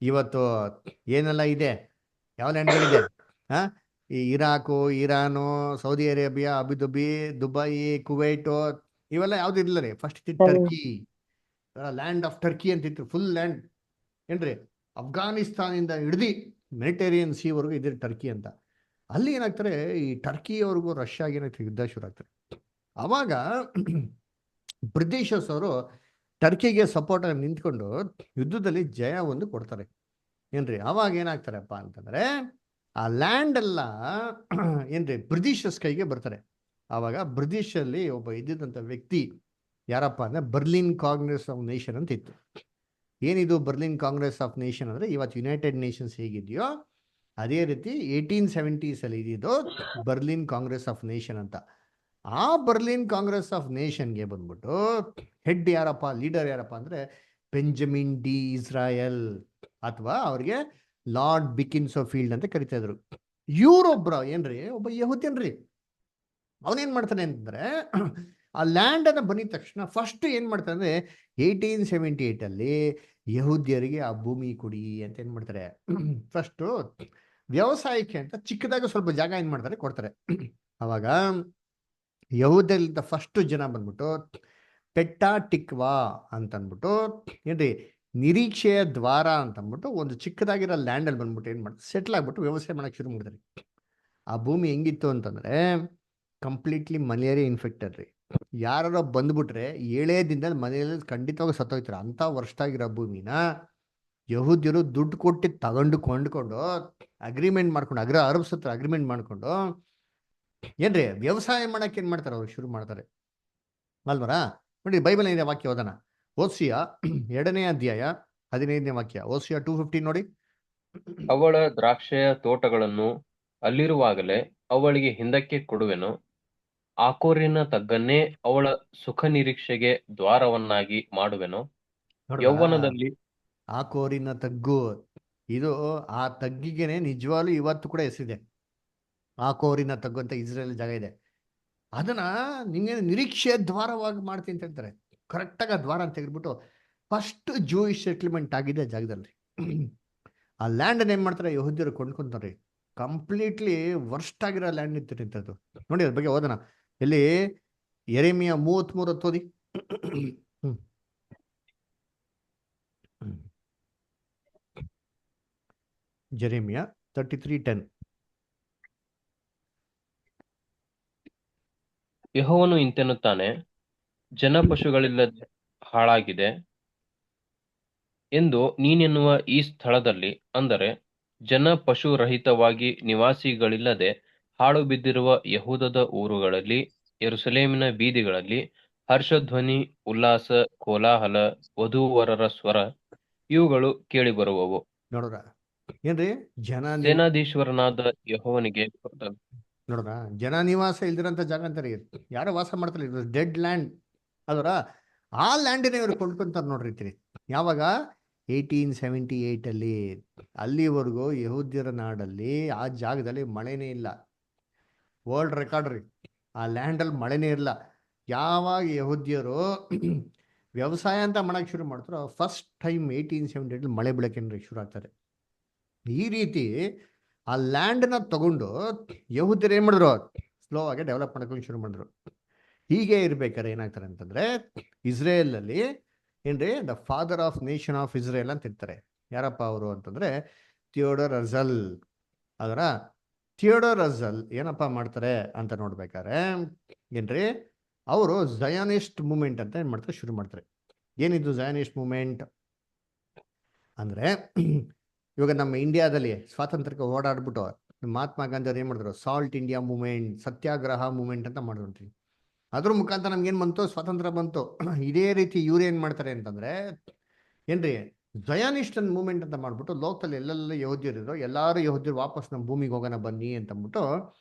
ಇವತ್ತು ಏನೆಲ್ಲ ಇದೆ, ಯಾವ ಲ್ಯಾಂಡ್ಗಳಿದೆ, ಈ Iraq, Iran, Saudi Arabia, Abu Dhabi, Dubai, Kuwait, ಇವೆಲ್ಲ ಯಾವ್ದು ಇಲ್ಲ ರೀ. First Turkey, land of Turkey ಅಂತಿತ್ತು, ಫುಲ್ ಲ್ಯಾಂಡ್ ಏನ್ರಿ, ಅಫ್ಘಾನಿಸ್ತಾನಿಂದ ಹಿಡ್ದು ಮೆಡಿಟೇರಿಯನ್ ಸೀವರೆಗೂ ಇದೆ ಟರ್ಕಿ ಅಂತ. ಅಲ್ಲಿ ಏನಾಗ್ತಾರೆ, ಈ ಟರ್ಕಿಯವ್ರಿಗೂ ರಷ್ಯಾಗೆ ಏನಾಗ್ತದೆ, ಯುದ್ಧ ಶುರು ಆಗ್ತಾರೆ. ಅವಾಗ ಬ್ರಿಟಿಷರ್ಸ್ ಅವರು ಟರ್ಕಿಗೆ ಸಪೋರ್ಟ್ ಆಗಿ ನಿಂತ್ಕೊಂಡು ಯುದ್ಧದಲ್ಲಿ ಜಯ ಒಂದು ಕೊಡ್ತಾರೆ ಏನ್ರಿ. ಅವಾಗ ಏನಾಗ್ತಾರಪ್ಪ ಅಂತಂದ್ರೆ, ಆ ಲ್ಯಾಂಡ್ ಎಲ್ಲ ಏನ್ರಿ ಬ್ರಿಟಿಷರ್ಸ್ ಕೈಗೆ ಬರ್ತಾರೆ. ಆವಾಗ ಬ್ರಿಟಿಷಲ್ಲಿ ಒಬ್ಬ ಇದ್ದಿದ್ದಂಥ ವ್ಯಕ್ತಿ ಯಾರಪ್ಪ ಅಂದ್ರೆ ಬರ್ಲಿನ್ ಕಾಂಗ್ರೆಸ್ ಆಫ್ ನೇಷನ್ ಅಂತ ಇತ್ತು. ಏನಿದು ಬರ್ಲಿನ್ ಕಾಂಗ್ರೆಸ್ ಆಫ್ ನೇಷನ್ ಅಂದ್ರೆ, ಇವತ್ತು ಯುನೈಟೆಡ್ ನೇಷನ್ಸ್ ಹೇಗಿದೆಯೋ ಅದೇ ರೀತಿ 1870s ಇದ್ದಿದ್ದು ಬರ್ಲಿನ್ ಕಾಂಗ್ರೆಸ್ ಆಫ್ ನೇಷನ್ ಅಂತ. ಆ ಬರ್ಲಿನ್ ಕಾಂಗ್ರೆಸ್ ಆಫ್ ನೇಷನ್ಗೆ ಬಂದ್ಬಿಟ್ಟು ಹೆಡ್ ಯಾರಪ್ಪ, ಲೀಡರ್ ಯಾರಪ್ಪ ಅಂದ್ರೆ ಬೆಂಜಮಿನ್ ಡಿ ಇಸ್ರಾಯಲ್, ಅಥವಾ ಅವ್ರಿಗೆ ಲಾರ್ಡ್ ಬಿಕಿನ್ಸೋಫೀಲ್ಡ್ ಅಂತ ಕರಿತಾ ಇದ್ರು. ಇವ್ರೊಬ್ರ ಏನ್ರಿ, ಒಬ್ಬ ಯಹೂದ್ಯನ್ರಿ. ಅವನೇನ್ ಮಾಡ್ತಾನೆ ಅಂತಂದ್ರೆ, ಆ ಲ್ಯಾಂಡ್ ಅನ್ನ ಬಂದಿದ ತಕ್ಷಣ ಫಸ್ಟ್ ಏನ್ ಮಾಡ್ತಾರೆ ಅಂದ್ರೆ 1878 ಯಹೂದ್ಯರಿಗೆ ಆ ಭೂಮಿ ಕೊಡಿ ಅಂತ ಏನ್ ಮಾಡ್ತಾರೆ, ಫಸ್ಟ್ ವ್ಯವಸಾಯಕ್ಕೆ ಅಂತ ಚಿಕ್ಕದಾಗ ಸ್ವಲ್ಪ ಜಾಗ ಏನ್ ಮಾಡ್ತಾರೆ, ಕೊಡ್ತಾರೆ. ಅವಾಗ ಯಹೂದ್ಯರಿಂದ ಫಸ್ಟ್ ಜನ ಬಂದ್ಬಿಟ್ಟು ಪೆಟ್ಟಾ ಟಿಕ್ವಾ ಅಂತ ಅಂದ್ಬಿಟ್ಟು ಏನ್ರಿ, ನಿರೀಕ್ಷೆಯ ದ್ವಾರ ಅಂತ ಅಂದ್ಬಿಟ್ಟು ಒಂದು ಚಿಕ್ಕದಾಗಿರೋ ಲ್ಯಾಂಡಲ್ಲಿ ಬಂದ್ಬಿಟ್ಟು ಏನ್ ಮಾಡ್ತಾರೆ, ಸೆಟ್ಲ್ ಆಗ್ಬಿಟ್ಟು ವ್ಯವಸಾಯ ಮಾಡಕ್ಕೆ ಶುರು ಮಾಡಿದ್ರಿ. ಆ ಭೂಮಿ ಹೆಂಗಿತ್ತು ಅಂತಂದ್ರೆ ಕಂಪ್ಲೀಟ್ಲಿ ಮಲೇರಿಯಾ ಇನ್ಫೆಕ್ಟೆಡ್ ರೀ. ಯಾರೋ ಬಂದ್ಬಿಟ್ರೆ 7 ದಿನದಲ್ಲಿ ಮನೆಯಲ್ಲಿ ಖಂಡಿತವಾಗಿ ಸತ್ತೋಯ್ತಾರೆ. ಅಂತ ವರ್ಷದಾಗಿರೋ ಭೂಮಿನ ಯಹೂದ್ಯರು ದುಡ್ಡು ಕೊಟ್ಟು ಕೊಂಡ್ಕೊಂಡು ಅಗ್ರಿಮೆಂಟ್ ಮಾಡ್ಕೊಂಡು, ಅರಬ್ಸ್ ಹತ್ರ ಅಗ್ರಿಮೆಂಟ್ ಮಾಡ್ಕೊಂಡು ಏನ್ರಿ ವ್ಯವಸಾಯ ಮಾಡಕ್ಕೆ ಏನ್ ಮಾಡ್ತಾರೆ, ಅವ್ರು ಶುರು ಮಾಡ್ತಾರೆ ಅಲ್ವರಾ? ನೋಡಿ, ಬೈಬಲ್ ಏನಿದೆ ವಾಕ್ಯ ಓದೋಣ. ಓಸಿಯ 2ನೇ ಅಧ್ಯಾಯ 15ನೇ ವಾಕ್ಯ. ಓಸಿಯ 2:15 ನೋಡಿ. ಅವಳ ದ್ರಾಕ್ಷೆಯ ತೋಟಗಳನ್ನು ಅಲ್ಲಿರುವಾಗಲೇ ಅವಳಿಗೆ ಹಿಂದಕ್ಕೆ ಕೊಡುವೆನು, ಆಕೋರಿನ ತಗ್ಗನ್ನೇ ಅವಳ ಸುಖ ನಿರೀಕ್ಷೆಗೆ ದ್ವಾರವನ್ನಾಗಿ ಮಾಡುವೆನು. ನೋಡ್ರ ಯೌವನದಲ್ಲಿ ಆ ಕೋರಿನ ತಗ್ಗು, ಇದು ಆ ತಗ್ಗಿಗೆನೆ ನಿಜವಾಗ್ಲೂ ಇವತ್ತು ಕೂಡ ಹೆಸರಿದೆ. ಆ ಕೋರಿನ ತಗ್ಗು ಅಂತ ಇಸ್ರೇಲ್ ಜಾಗ ಇದೆ. ಅದನ್ನ ನಿಂಗೆ ನಿರೀಕ್ಷೆ ದ್ವಾರವಾಗಿ ಮಾಡ್ತೀನಿ ಅಂತ ಹೇಳ್ತಾರೆ. ಕರೆಕ್ಟಾಗಿ ಆ ದ್ವಾರ ಅಂತ ತೆಗೆದ್ಬಿಟ್ಟು ಫಸ್ಟ್ ಜೂಯಿಶ್ ಸೆಟ್ಲ್ಮೆಂಟ್ ಆಗಿದೆ ಆ ಜಾಗದಲ್ಲಿ. ಆ ಲ್ಯಾಂಡ್ ಏನ್ ಮಾಡ್ತಾರೆ, ಯಹೂದ್ಯರು ಕೊಂಡ್ಕೊಂತಾರೆ. ಕಂಪ್ಲೀಟ್ಲಿ ವರ್ಸ್ಟ್ ಆಗಿರೋ ಲ್ಯಾಂಡ್ ನಿಂತಿರ್ತದ್ದು ನೋಡಿ. ಅದ್ರ ಬಗ್ಗೆ ಓದೋಣ. ಎಲ್ಲಿ ಯೆರೆಮೀಯ 33 ಓದಿ. ಹ್ಮ್. ಜೆರೆಮಿಯ 33:10. ಯೆಹೋವನು ಇಂತೆನ್ನುತ್ತಾನೆ, ಜನ ಪಶುಗಳಿಲ್ಲದೆ ಹಾಳಾಗಿದೆ ಎಂದು ನೀನೆನ್ನುವ ಈ ಸ್ಥಳದಲ್ಲಿ, ಅಂದರೆ ಜನ ಪಶುರಹಿತವಾಗಿ ನಿವಾಸಿಗಳಿಲ್ಲದೆ ಹಾಳು ಬಿದ್ದಿರುವ ಯಹೂದದ ಊರುಗಳಲ್ಲಿ, ಯೆರೂಸಲೇಮಿನ ಬೀದಿಗಳಲ್ಲಿ ಹರ್ಷಧ್ವನಿ, ಉಲ್ಲಾಸ, ಕೋಲಾಹಲ, ವಧೂವರರ ಸ್ವರ ಇವುಗಳು ಕೇಳಿಬರುವವು. ನೋಡ್ರ ಏನ್ರಿ, ಜನ ಸೇನಾಧೀಶ್ವರನಾದ ಯೆಹೋವನಿಗೆ ನೋಡ್ರ ಜನ ನಿವಾಸ ಇಲ್ದಿರಂತ ಜಾಗ ಅಂತಾರೆ. ಯಾರೋ ವಾಸ ಮಾಡ್ತಾರೆ, ಇದು ಡೆಡ್ ಲ್ಯಾಂಡ್ ಅದರ. ಆ ಲ್ಯಾಂಡಿನ ಇವರು ಕೊಂಡ್ಕೊಂತಾರೆ ನೋಡ್ರಿ. ಯಾವಾಗ 1878 ಅಲ್ಲಿ. ಅಲ್ಲಿವರೆಗೂ ಯಹೂದ್ಯರ ನಾಡಲ್ಲಿ ಆ ಜಾಗದಲ್ಲಿ ಮಳೆನೇ ಇಲ್ಲ. ವರ್ಲ್ಡ್ ರೆಕಾರ್ಡ್ ರೀ. ಆ ಲ್ಯಾಂಡಲ್ಲಿ ಮಳೆನೇ ಇರಲ್ಲ. ಯಾವಾಗ ಯಹೂದ್ಯರು ವ್ಯವಸಾಯ ಅಂತ ಮಾಡಕ್ ಶುರು ಮಾಡ್ತಾರೋ ಫಸ್ಟ್ ಟೈಮ್ 1878 ಮಳೆ ಬೀಳಕ್ಕೆ ಶುರು ಆಗ್ತಾರೆ. ಈ ರೀತಿ ಆ ಲ್ಯಾಂಡ್ನ ತಗೊಂಡು ಯಹೂದ್ಯರು ಏನ್ ಮಾಡಿದ್ರು, ಸ್ಲೋ ಆಗಿ ಡೆವಲಪ್ ಮಾಡ್ಕೊಂಡು ಶುರು ಮಾಡಿದ್ರು. ಹೀಗೆ ಇರ್ಬೇಕಾದ್ರೆ ಏನಾಗ್ತಾರೆ ಅಂತಂದ್ರೆ, ಇಸ್ರೇಲ್ ಅಲ್ಲಿ ಏನ್ರಿ the father of nation of Israel ಅಂತ ಇರ್ತಾರೆ. ಯಾರಪ್ಪ ಅವರು ಅಂತಂದ್ರೆ ಥಿಯೋಡರ್ ಹರ್ಜಲ್. ಅದರ ಥಿಯೋಡರ್ ಹರ್ಜಲ್ ಏನಪ್ಪ ಮಾಡ್ತಾರೆ ಅಂತ ನೋಡ್ಬೇಕಾದ್ರೆ ಏನ್ರಿ, ಅವರು ಝಯಾನಿಸ್ಟ್ ಮೂವ್ಮೆಂಟ್ ಅಂತ ಏನ್ ಮಾಡ್ತಾರೆ, ಶುರು ಮಾಡ್ತಾರೆ. ಏನಿದು ಝಯಾನಿಸ್ಟ್ ಮೂವ್ಮೆಂಟ್ ಅಂದ್ರೆ, ಇವಾಗ ನಮ್ಮ ಇಂಡಿಯಾದಲ್ಲಿ ಸ್ವಾತಂತ್ರ್ಯಕ್ಕೆ ಓಡಾಡ್ಬಿಟ್ಟು ಮಹಾತ್ಮ ಗಾಂಧಿ ಅವ್ರು ಏನ್ ಮಾಡಿದ್ರು, ಸಾಲ್ಟ್ ಇಂಡಿಯಾ ಮೂವ್ಮೆಂಟ್, ಸತ್ಯಾಗ್ರಹ ಮೂವ್ಮೆಂಟ್ ಅಂತ ಮಾಡಿದ್ರು. ಅದ್ರ ಮುಖಾಂತರ ನಮ್ಗೆ ಏನ್ ಬಂತು, ಸ್ವಾತಂತ್ರ್ಯ ಬಂತು. ಇದೇ ರೀತಿ ಇವ್ರು ಏನ್ ಮಾಡ್ತಾರೆ ಅಂತಂದ್ರೆ ಏನ್ರಿ, ಝಯಾನಿಸ್ಟ್ ಮೂವ್ಮೆಂಟ್ ಅಂತ ಮಾಡ್ಬಿಟ್ಟು ಲೋಕದಲ್ಲಿ ಎಲ್ಲೆಲ್ಲ ಯಹೂದ್ಯರಿದ್ರು ಎಲ್ಲಾರು ಯಹೂದ್ಯರು ವಾಪಸ್ ನಮ್ಮ ಭೂಮಿಗೆ ಹೋಗೋಣ ಬನ್ನಿ ಅಂತಂದ್ಬಿಟ್ಟು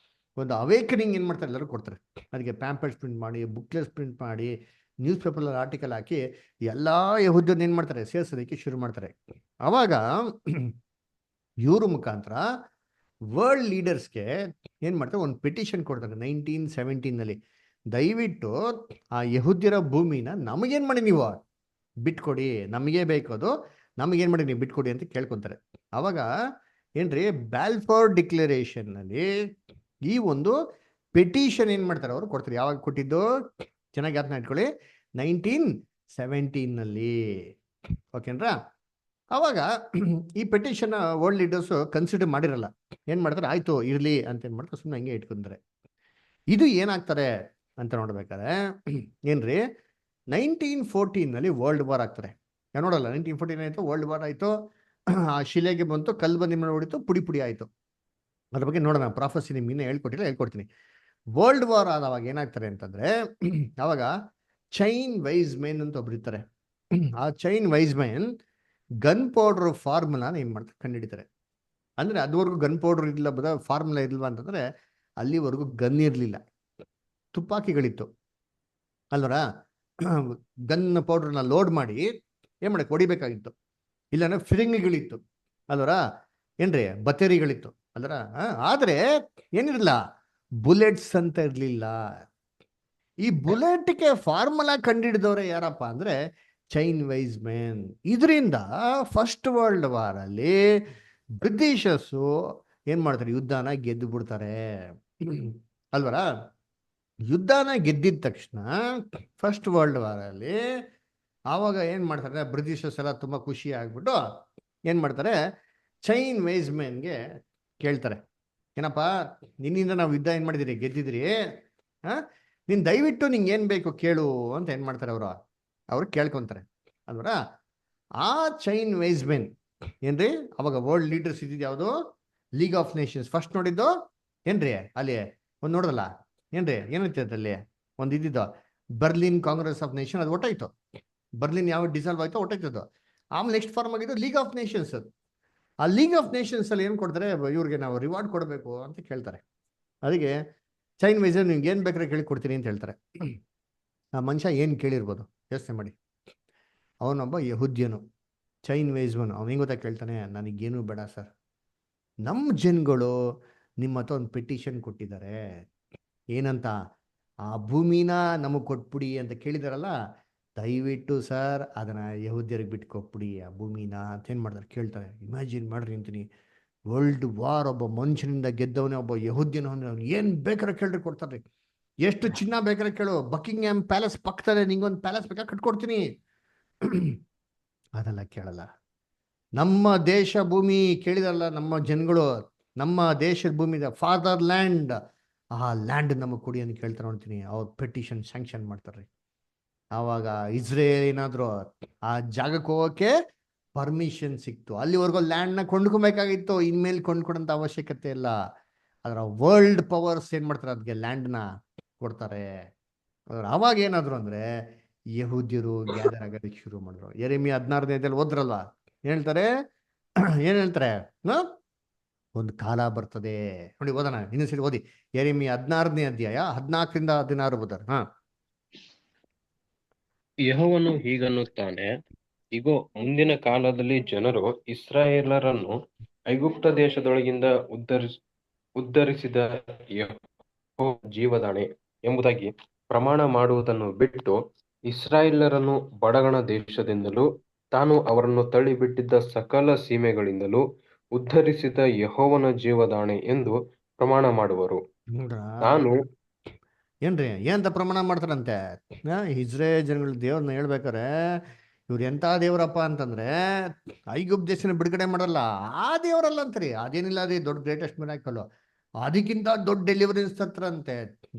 ಒಂದು ಅವೇಕನಿಂಗ್ ಏನ್ ಮಾಡ್ತಾರೆ, ಎಲ್ಲರೂ ಕೊಡ್ತಾರೆ. ಅದಕ್ಕೆ ಪ್ಯಾಂಪಲ್ಸ್ ಪ್ರಿಂಟ್ ಮಾಡಿ, ಬುಕ್ಲೆಟ್ಸ್ ಪ್ರಿಂಟ್ ಮಾಡಿ, ನ್ಯೂಸ್ ಪೇಪರ್ ಆರ್ಟಿಕಲ್ ಹಾಕಿ ಎಲ್ಲಾ ಯಹೂದ್ಯರನ್ನ ಏನ್ ಮಾಡ್ತಾರೆ, ಸೇರ್ಸೋದಕ್ಕೆ ಶುರು ಮಾಡ್ತಾರೆ. ಅವಾಗ ಇವ್ರ ಮುಖಾಂತರ ವರ್ಲ್ಡ್ ಲೀಡರ್ಸ್ಗೆ ಏನ್ ಮಾಡ್ತಾರೆ, ಒಂದು ಪೆಟಿಷನ್ ಕೊಡ್ತಾರೆ 1917 ದಯವಿಟ್ಟು ಆ ಯಹೂದ್ಯರ ಭೂಮಿನ ನಮಗೇನ್ ಮಾಡಿ ನೀವು ಬಿಟ್ಕೊಡಿ, ನಮಗೇ ಬೇಕದು, ನಮಗೇನ್ ಮಾಡಿ ನೀವು ಬಿಟ್ಕೊಡಿ ಅಂತ ಕೇಳ್ಕೊಂತಾರೆ. ಅವಾಗ ಏನ್ರಿ, ಬ್ಯಾಲ್ಫೋರ್ ಡಿಕ್ಲರೇಷನ್ ಅಲ್ಲಿ ಈ ಒಂದು ಪೆಟಿಷನ್ ಏನ್ ಮಾಡ್ತಾರೆ, ಅವರು ಕೊಡ್ತಾರೆ. ಯಾವಾಗ ಕೊಟ್ಟಿದ್ದು, ಚೆನ್ನಾಗಿ ಅರ್ಥ ಇಟ್ಕೊಳ್ಳಿ, 1917 ಓಕೆನ್ರಾ. ಅವಾಗ ಈ ಪೆಟಿಷನ್ ವರ್ಲ್ಡ್ ಲೀಡರ್ಸ್ ಕನ್ಸಿಡರ್ ಮಾಡಿರಲ್ಲ. ಏನ್ ಮಾಡ್ತಾರೆ, ಆಯ್ತು ಇರ್ಲಿ ಅಂತ ಏನ್ ಮಾಡ್ತಾರೆ, ಸುಮ್ಮನೆ ಹಂಗೆ ಇಟ್ಕೊಂತಾರೆ. ಇದು ಏನಾಗ್ತಾರೆ ಅಂತ ನೋಡ್ಬೇಕಾದ್ರೆ ಏನ್ರಿ, 1914 ವರ್ಲ್ಡ್ ವಾರ್ ಆಗ್ತಾರೆ. ನೋಡಲ್ಲ, 1914 ಆಯ್ತು, ವರ್ಲ್ಡ್ ವಾರ್ ಆಯ್ತು. ಆ ಶಿಲೆಗೆ ಬಂತು, ಕಲ್ಲು ಬಂದಿ ಮೇಲೆ ಹೊಡಿತು, ಪುಡಿ ಪುಡಿ ಆಯ್ತು. ಅದ್ರ ಬಗ್ಗೆ ನೋಡೋಣ. ಪ್ರಾಫೆಸಿ ನಿಮ್ಗೆ ಇನ್ನೂ ಹೇಳ್ಕೊಡ್ತೀನಿ. ವರ್ಲ್ಡ್ ವಾರ್ ಆದವಾಗ ಏನಾಗ್ತಾರೆ ಅಂತಂದ್ರೆ, ಅವಾಗ ಚೈನ್ ವೈಸ್ ಮೆನ್ ಅಂತ ಒಬ್ರು ಇರ್ತಾರೆ. ಆ Chinese men gun powder ಫಾರ್ಮುಲಾನ ಏನ್ ಮಾಡ್ತಾರೆ, ಕಂಡುಹಿಡಿತಾರೆ. ಅಂದ್ರೆ ಅದುವರೆಗೂ ಗನ್ ಪೌಡರ್ ಇರ್ಲಿಲ್ಲ, ಫಾರ್ಮುಲಾ ಇರ್ಲಿಲ್ವಾ ಅಂತಂದ್ರೆ ಅಲ್ಲಿವರೆಗೂ ಗನ್ ಇರ್ಲಿಲ್ಲ, ತುಪಾಕಿಗಳಿತ್ತು ಅಲ್ವರ. ಗನ್ ಪೌಡರ್ನ ಲೋಡ್ ಮಾಡಿ ಏನ್ ಮಾಡಕ್ಕೆ ಹೊಡಿಬೇಕಾಗಿತ್ತು, ಇಲ್ಲಾಂದ್ರೆ ಫಿರಿಂಗ್ಗಳಿತ್ತು ಅಲ್ವರ, ಏನ್ರಿ ಬತೇರಿಗಳಿತ್ತು ಅಲ್ವರ. ಆದ್ರೆ ಏನಿರಲಿಲ್ಲ, ಬುಲೆಟ್ಸ್ ಅಂತ ಇರ್ಲಿಲ್ಲ. ಈ ಬುಲೆಟ್ಗೆ ಫಾರ್ಮುಲಾ ಕಂಡುಹಿಡಿದವ್ರೆ ಯಾರಪ್ಪ ಅಂದ್ರೆ ಚೈನ್ ವೈಸ್ ಮೆನ್. ಇದರಿಂದ ಫಸ್ಟ್ ವರ್ಲ್ಡ್ ವಾರ್ ಅಲ್ಲಿ ಬ್ರಿಟಿಷರ್ಸು ಏನ್ ಮಾಡ್ತಾರೆ, ಯುದ್ಧನ ಗೆದ್ದು ಬಿಡ್ತಾರೆ ಅಲ್ವರ. ಯುದ್ಧನ ಗೆದ್ದಿದ ತಕ್ಷಣ ಫಸ್ಟ್ ವರ್ಲ್ಡ್ ವಾರ್ ಅಲ್ಲಿ ಆವಾಗ ಏನ್ ಮಾಡ್ತಾರೆ, ಬ್ರಿಟಿಷರ್ಸ್ ಎಲ್ಲ ತುಂಬಾ ಖುಷಿ ಆಗ್ಬಿಟ್ಟು ಏನ್ ಮಾಡ್ತಾರೆ, ಚೈನ್ ವೈಸ್ ಮೆನ್ಗೆ ಕೇಳ್ತಾರೆ, ಏನಪ್ಪಾ ನಿನ್ನಿಂದ ನಾವು ಯುದ್ಧ ಏನ್ ಮಾಡಿದಿರಿ, ಗೆದ್ದಿದ್ರಿ, ನೀನ್ ದಯವಿಟ್ಟು ನಿಂಗೆ ಏನ್ ಬೇಕು ಕೇಳು ಅಂತ ಏನ್ ಮಾಡ್ತಾರೆ, ಅವ್ರು ಕೇಳ್ಕೊಂತಾರೆ ಅಲ್ವರ. ಆ ಚೈನ್ ವೈಸ್ ಮೆನ್ ಏನ್ರಿ, ಅವಾಗ ವರ್ಲ್ಡ್ ಲೀಡರ್ಸ್ ಇದ್ದಿದ್ದು ಯಾವುದು, ಲೀಗ್ ಆಫ್ ನೇಷನ್ಸ್. ಫಸ್ಟ್ ನೋಡಿದ್ದು ಏನ್ರಿ, ಅಲ್ಲಿ ಒಂದು ನೋಡೋದಲ್ಲ ಏನ್ರಿ, ಏನೈತೆ ಅಲ್ಲಿ ಒಂದು ಇದ್ದಿದ್ದು ಬರ್ಲಿನ್ ಕಾಂಗ್ರೆಸ್ ಆಫ್ ನೇಷನ್, ಅದು ಒಟ್ಟಾಯ್ತು. ಬರ್ಲಿನ್ ಯಾವ ಡಿಸಾಲ್ವ್ ಆಯ್ತು, ಒಟ್ಟಾಯ್ತದು. ಆಮೇಲೆ ನೆಕ್ಸ್ಟ್ ಫಾರ್ಮ್ ಆಗಿದ್ದು ಲೀಗ್ ಆಫ್ ನೇಷನ್ಸ್. ಆ ಲೀಗ್ ಆಫ್ ನೇಷನ್ಸ್ ಅಲ್ಲಿ ಏನ್ ಕೊಡ್ತಾರೆ, ಇವ್ರಿಗೆ ನಾವು ರಿವಾರ್ಡ್ ಕೊಡಬೇಕು ಅಂತ ಕೇಳ್ತಾರೆ. ಅದಕ್ಕೆ ಚೈನ್ ವೈಸ್ ನಿಮ್ಗೆ ಏನು ಬೇಕಾದ್ರೆ ಕೇಳಿ ಕೊಡ್ತೀನಿ ಅಂತ ಹೇಳ್ತಾರೆ. ಆ ಮನುಷ್ಯ ಏನು ಕೇಳಿರ್ಬೋದು ಯೋಚನೆ ಮಾಡಿ. ಅವನೊಬ್ಬ ಯಹುದ್ಯನು, ಚೈನ್ ವೈಸ್ವನು. ಅವ್ನು ಹೆಂಗೆ ಗೊತ್ತಾ ಕೇಳ್ತಾನೆ, ನನಗೇನು ಬೇಡ ಸರ್, ನಮ್ಮ ಜನಗಳು ನಿಮ್ಮ ಹತ್ರ ಒಂದು ಪೆಟಿಷನ್ ಕೊಟ್ಟಿದ್ದಾರೆ. ಏನಂತ? ಆ ಭೂಮಿನ ನಮಗೆ ಕೊಟ್ಬಿಡಿ ಅಂತ ಕೇಳಿದಾರಲ್ಲ, ದಯವಿಟ್ಟು ಸರ್ ಅದನ್ನು ಯಹೂದ್ಯರಿಗೆ ಬಿಟ್ಟು ಕೊಟ್ಬಿಡಿ ಆ ಭೂಮಿನ ಅಂತ ಏನು ಮಾಡ್ತಾರೆ ಕೇಳ್ತಾರೆ. ಇಮ್ಯಾಜಿನ್ ಮಾಡ್ರಿ ಅಂತೀನಿ, ವರ್ಲ್ಡ್ ವಾರ್ ಒಬ್ಬ ಮನುಷ್ಯನಿಂದ ಗೆದ್ದವನೇ ಒಬ್ಬ ಯಹೂದ್ಯನ, ಅವ್ನು ಏನು ಬೇಕಾದ್ರೆ ಕೇಳ್ರಿ ಕೊಡ್ತಾರೆ. ಎಷ್ಟು ಚಿನ್ನ ಬೇಕಾದ್ರೆ ಕೇಳು, ಬಕಿಂಗ್ಹ್ಯಾಮ್ ಪ್ಯಾಲೇಸ್ ಪಕ್ಕದಲ್ಲೇ ನಿಂಗೊಂದು ಪ್ಯಾಲೇಸ್ ಬೇಕಾದ್ರೆ ಕಟ್ಕೊಡ್ತೀನಿ. ಅದೆಲ್ಲ ಕೇಳಲ್ಲ. ನಮ್ಮ ದೇಶ ಭೂಮಿ ಕೇಳಿದಲ್ಲ ನಮ್ಮ ಜನಗಳು, ನಮ್ಮ ದೇಶದ ಭೂಮಿ ಇದೆ, ಫಾದರ್ ಲ್ಯಾಂಡ್, ಆ ಲ್ಯಾಂಡ್ ನಮಗೆ ಕೊಡಿ ಅಂತ ಕೇಳ್ತಾರೆ ನೋಡ್ತೀನಿ. ಅವ್ರು ಪೆಟಿಷನ್ ಸ್ಯಾಂಕ್ಷನ್ ಮಾಡ್ತಾರೆ. ಆವಾಗ ಇಸ್ರೇಲ್ ಏನಾದ್ರು ಆ ಜಾಗಕ್ಕೆ ಹೋಗೋಕೆ ಪರ್ಮಿಷನ್ ಸಿಕ್ತು. ಅಲ್ಲಿವರೆಗೂ ಲ್ಯಾಂಡ್ನ ಕೊಂಡ್ಕೊಬೇಕಾಗಿತ್ತು, ಇನ್ಮೇಲೆ ಕೊಂಡ್ಕೊಡೋಂಥ ಅವಶ್ಯಕತೆ ಇಲ್ಲ. ಅದರ ವರ್ಲ್ಡ್ ಪವರ್ಸ್ ಏನು ಮಾಡ್ತಾರೆ, ಅದಕ್ಕೆ ಲ್ಯಾಂಡ್ನ ಕೊಡ್ತಾರೆ. ಅವಾಗ ಏನಾದ್ರು ಅಂದರೆ ಯಹೂದ್ಯರು ಗ್ಯಾದರ್ ಆಗೋದಕ್ಕೆ ಶುರು ಮಾಡಿದ್ರು. ಯೆರೆಮೀಯ 16ನೇದಲ್ಲಿ ಓದ್ರಲ್ವಾ, ಹೇಳ್ತಾರೆ ಏನು ಹೇಳ್ತಾರೆ, ಒಂದು ಕಾಲ ಬರ್ತದೆ ನೋಡಿ. ಓದೋಣ ಇನ್ನೊಂದ್ಸರಿ ಓದಿ, ಯೆರೆಮೀಯ 16ನೇ ಅಧ್ಯಾಯ 14ರಿಂದ 16 ಓದಾರ. ಯೆಹೋವನು ಹೀಗನ್ನುತ್ತಾನೆ, ಇಗೋ, ಮುಂದಿನ ಕಾಲದಲ್ಲಿ ಜನರು ಇಸ್ರಾಯೇಲರನ್ನು ಐಗುಪ್ತ ದೇಶದೊಳಗಿಂದ ಉದ್ಧರಿಸಿದ ಯೆಹೋವನ ಜೀವದಾಣೆ ಎಂಬುದಾಗಿ ಪ್ರಮಾಣ ಮಾಡುವುದನ್ನು ಬಿಟ್ಟು, ಇಸ್ರಾಯೇಲರನ್ನು ಬಡಗಣ ದೇಶದಿಂದಲೂ ತಾನು ಅವರನ್ನು ತಳ್ಳಿಬಿಟ್ಟಿದ್ದ ಸಕಲ ಸೀಮೆಗಳಿಂದಲೂ ಉದ್ಧರಿಸಿದ ಯೆಹೋವನ ಜೀವದಾಣೆ ಎಂದು ಪ್ರಮಾಣ ಮಾಡುವರು. ನಾನು ಏನ್ರಿ ಏನಂತ ಪ್ರಮಾಣ ಮಾಡ್ತಾರಂತೆ? ಇಸ್ರೇಲ್ ಜನಗಳ ದೇವ್ರನ್ನ ಹೇಳ್ಬೇಕಾರೆ, ಇವ್ರು ಎಂಥ ದೇವ್ರಪ್ಪ ಅಂತಂದ್ರೆ ಐಗುಪ್ತ ದೇಶನ ಬಿಡುಗಡೆ ಮಾಡಲ್ಲ, ಆ ದೇವರಲ್ಲ ಅಂತಾರಿ. ಅದೇನಿಲ್ಲ ರೀ, ದೊಡ್ಡ ಗ್ರೇಟೆಸ್ಟ್ ಮಿರಾಕಲ್, ಅದಕ್ಕಿಂತ ದೊಡ್ಡ ಡೆಲಿವರೆನ್ಸ್ ತರ್ತಾರಂತೆ.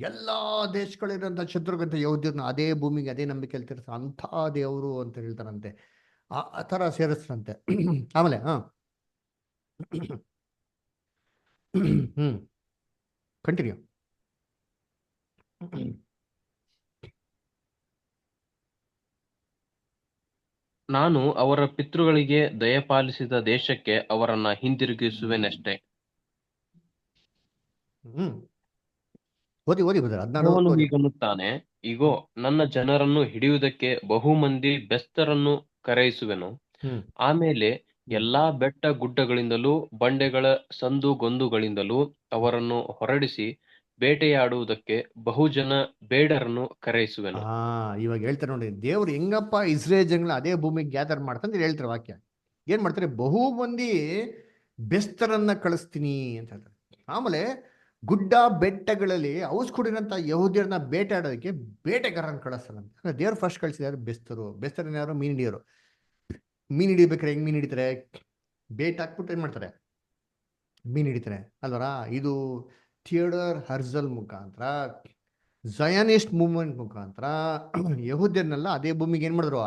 ಎಲ್ಲ ದೇಶಗಳಿರೋಂಥ ಶತ್ರುಗಂತ ಯಹೂದ್ಯರನ್ನ ಅದೇ ಭೂಮಿಗೆ ಅದೇ ನಂಬಿಕೆ ಹೇಳ್ತಿರ್ತ ಅಂಥ ದೇವರು ಅಂತ ಹೇಳ್ತಾರಂತೆ. ಆ ಥರ ಸೇರಿಸ್ತಾರಂತೆ. ಆಮೇಲೆ ಕಂಟಿನ್ಯೂ. ನಾನು ಅವರ ಪಿತೃಗಳಿಗೆ ದಯಪಾಲಿಸಿದ ದೇಶಕ್ಕೆ ಅವರನ್ನ ಹಿಂದಿರುಗಿಸುವೆನಷ್ಟೇ. ಓದಿ ಬದರ 16 ಯೆಹೋವನು ಹೀಗನ್ನುತ್ತಾನೆ, ಇಗೋ, ನನ್ನ ಜನರನ್ನು ಹಿಡಿಯುವುದಕ್ಕೆ ಬಹುಮಂದಿ ಬೆಸ್ತರನ್ನು ಕರೆಯಿಸುವೆನು. ಆಮೇಲೆ ಎಲ್ಲಾ ಬೆಟ್ಟ ಗುಡ್ಡಗಳಿಂದಲೂ ಬಂಡೆಗಳ ಸಂದುಗೊಂದುಗಳಿಂದಲೂ ಅವರನ್ನು ಹೊರಡಿಸಿ ಬೇಟೆಯಾಡುವುದಕ್ಕೆ ಬಹುಜನ ಬೇಡರನ್ನು ಕರೆಯಿಸುವೆನು. ಇವಾಗ ಹೇಳ್ತಾರೆ ನೋಡಿ, ದೇವ್ರು ಹೆಂಗಪ್ಪ ಇಸ್ರೇಲ್ ಜನಗಳ ಅದೇ ಭೂಮಿಗೆ ಗ್ಯಾದರ್ ಮಾಡ್ತಂದ್ರೆ ಹೇಳ್ತಾರೆ ವಾಕ್ಯ. ಏನ್ ಮಾಡ್ತಾರೆ, ಬಹು ಮಂದಿ ಬೆಸ್ತರನ್ನ ಕಳಿಸ್ತೀನಿ ಅಂತ ಹೇಳ್ತಾರೆ. ಆಮೇಲೆ ಗುಡ್ಡ ಬೆಟ್ಟಗಳಲ್ಲಿ ಔಸ್ಕೂಡಿರಂತ ಯಹೂದ್ಯರನ್ನ ಬೇಟೆಯಾಡೋದಕ್ಕೆ ಬೇಟೆಗಾರನ ಕಳಿಸ್ತಾರಂತೆ. ದೇವ್ರು ಫಸ್ಟ್ ಕಳಿಸಿದಾರೆ ಬೆಸ್ತರನ್ನ ಯಾರು? ಮೀನ್ ಹಿಡಿಯೋರು. ಮೀನ್ ಹಿಡಿಬೇಕಾರೆ ಹೆಂಗ್ ಮೀನ್ ಹಿಡಿತಾರೆ? ಬೇಟ್ ಹಾಕ್ಬಿಟ್ಟು ಏನ್ ಮಾಡ್ತಾರೆ, ಮೀನ್ ಹಿಡಿತಾರೆ ಅಲ್ವರ. ಇದು ಥಿಯೋಡರ್ ಹರ್ಜಲ್ ಮುಖಾಂತರ, ಝಯಾನಿಸ್ಟ್ ಮೂವ್ಮೆಂಟ್ ಮುಖಾಂತರ ಯಹೂದ್ಯರನ್ನೆಲ್ಲ ಅದೇ ಭೂಮಿಗೆ ಏನ್ ಮಾಡಿದ್ರು,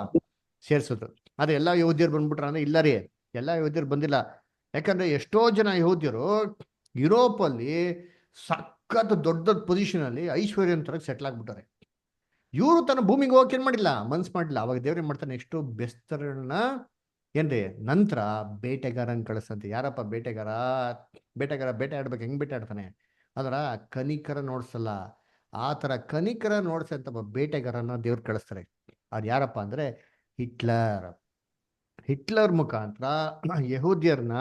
ಸೇರ್ಸಿದ್ರು. ಅದೇ ಎಲ್ಲ ಯಹೂದ್ಯರು ಬಂದ್ಬಿಟ್ರ ಅಂದ್ರೆ ಇಲ್ಲ ರೀ, ಎಲ್ಲ ಯಹೂದ್ಯರು ಬಂದಿಲ್ಲ. ಯಾಕಂದ್ರೆ ಎಷ್ಟೋ ಜನ ಯಹೂದ್ಯರು ಯುರೋಪಲ್ಲಿ ಸಖತ್ ದೊಡ್ಡ ಪೊಸಿಷನ್ ಅಲ್ಲಿ ಐಶ್ವರ್ಯವಂತರಾಗಿ ಸೆಟ್ಲ್ ಆಗ್ಬಿಟ್ಟಾರೆ. ಇವರು ತನ್ನ ಭೂಮಿಗೆ ಹೋಗಕ್ಕೆ ಏನ್ ಮಾಡಿಲ್ಲ, ಮನ್ಸು ಮಾಡಿಲ್ಲ. ಅವಾಗ ದೇವ್ರು ಏನ್ ಮಾಡ್ತಾನೆ, ಎಷ್ಟು ಬೆಸ್ತರನ್ನ ಏನ್ರಿ ನಂತರ ಬೇಟೆಗಾರನ್ ಕಳಿಸ್ತಂತೆ. ಯಾರಪ್ಪ ಬೇಟೆಗಾರ? ಬೇಟೆ ಆಡ್ಬೇಕು, ಹೆಂಗ್ ಬೇಟೆ ಆಡ್ತಾನೆ? ಅದರ ಕನಿಕರ ನೋಡ್ಸಲ್ಲ, ಆ ತರ ಕನಿಕರ ನೋಡ್ಸಂತ ಬೇಟೆಗಾರನ ದೇವ್ರು ಕಳಿಸ್ತಾರೆ. ಅದು ಯಾರಪ್ಪ ಅಂದ್ರೆ ಹಿಟ್ಲರ್ ಮುಖಾಂತರ ಯಹೂದ್ಯರನ್ನ